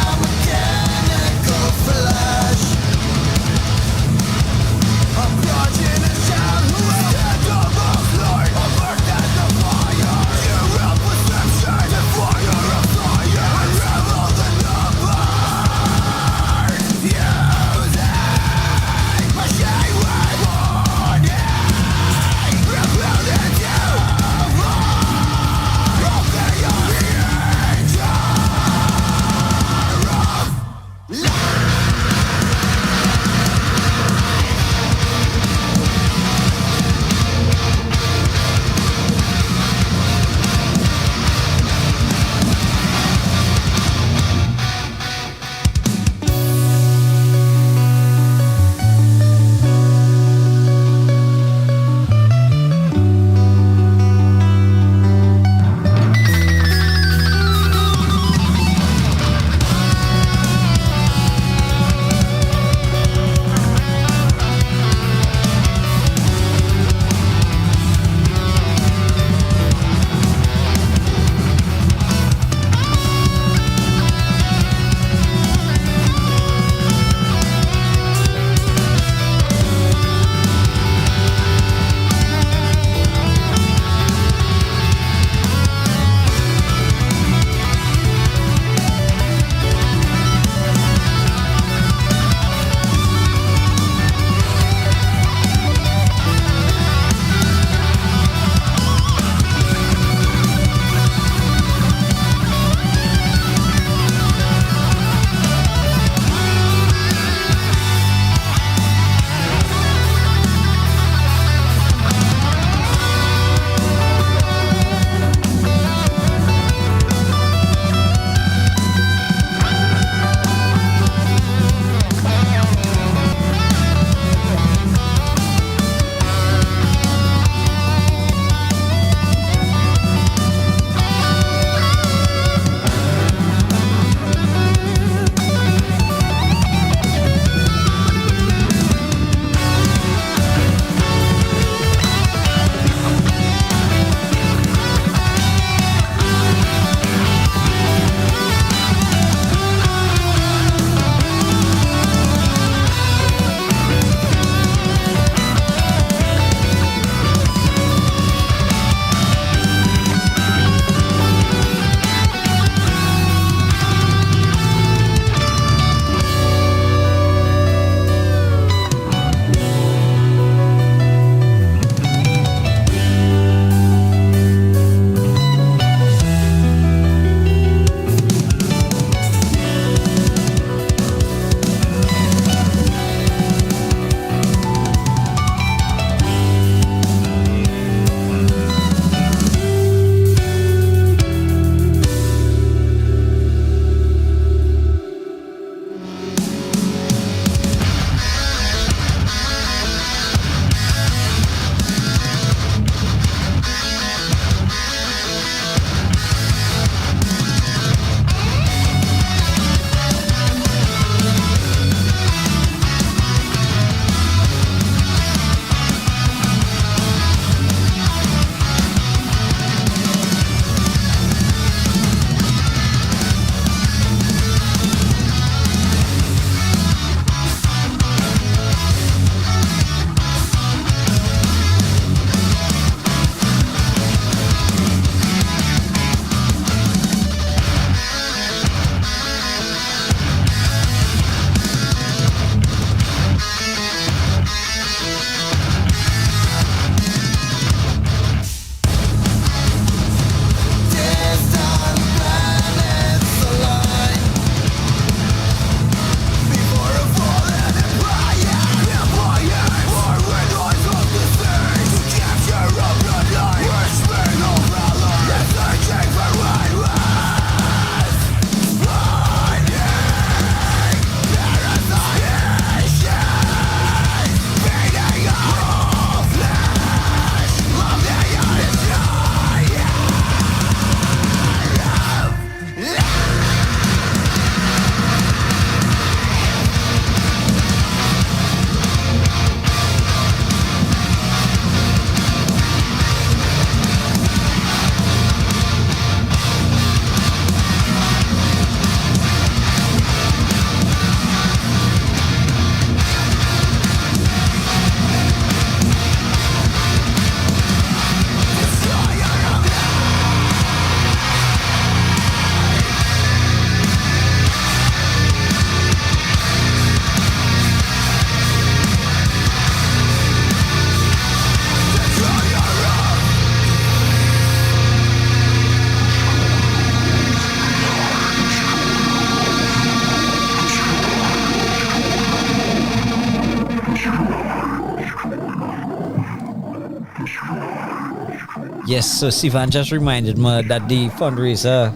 Yes, so Sivan just reminded me that the fundraiser,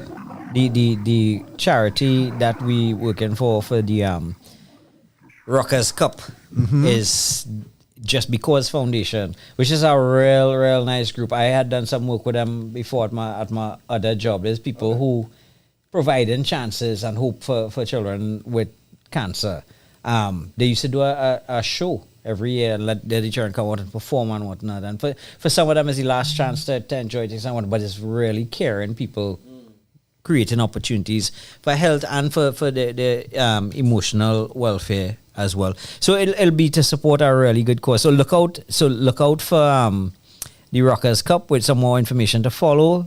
the charity that we working for the Rockers Cup is Just Because Foundation, which is a real nice group. I had done some work with them before at my other job. There's people who providing chances and hope for children with cancer. They used to do a show every year, let the children come out and perform and whatnot. And for some of them, it's the last chance to enjoy things and whatnot, but it's really caring people, creating opportunities for health and for the emotional welfare as well. So it'll be to support a really good cause. So look out for the Rockers Cup with some more information to follow.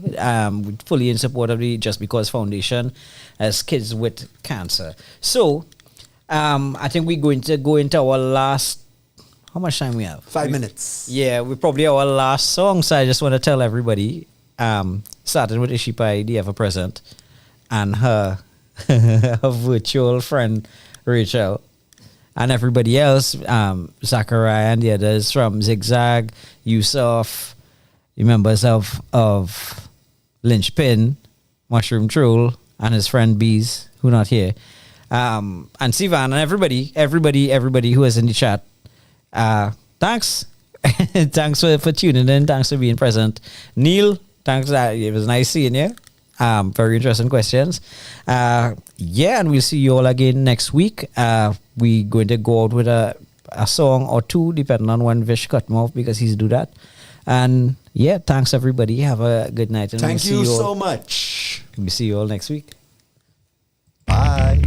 Fully in support of the Just Because Foundation as kids with cancer. So I think we're going to go into our last. How much time we have? 5 minutes. Yeah, we're probably our last song. So I just want to tell everybody, starting with Ishipai, the ever present, and her virtual friend Rachel, and everybody else, Zachariah and the others from Zigzag, Yusuf, the members of Lynchpin, Mushroom Troll, and his friend Bees, who not here, and Sivan and everybody who is in the chat. Thanks. Thanks for tuning in. Thanks for being present. Neil, thanks. It was nice seeing you. Very interesting questions. And we'll see you all again next week. We're going to go out with a song or two, depending on when Vish cut me off, because he's do that. And thanks everybody. Have a good night. And Thank you so much. We'll see you all next week. Bye.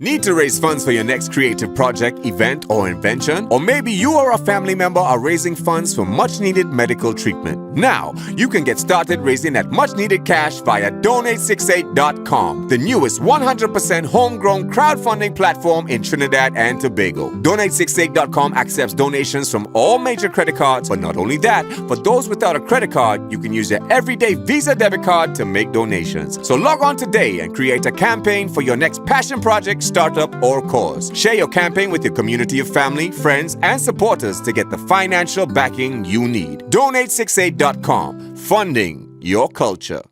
Need to raise funds for your next creative project, event, or invention? Or maybe you or a family member are raising funds for much needed medical treatment. Now, you can get started raising that much needed cash via Donate68.com, the newest 100% homegrown crowdfunding platform in Trinidad and Tobago. Donate68.com accepts donations from all major credit cards, but not only that, for those without a credit card, you can use your everyday Visa debit card to make donations. So log on today and create a campaign for your next passion project, startup, or cause. Share your campaign with your community of family, friends, and supporters to get the financial backing you need. Donate68.com, funding your culture.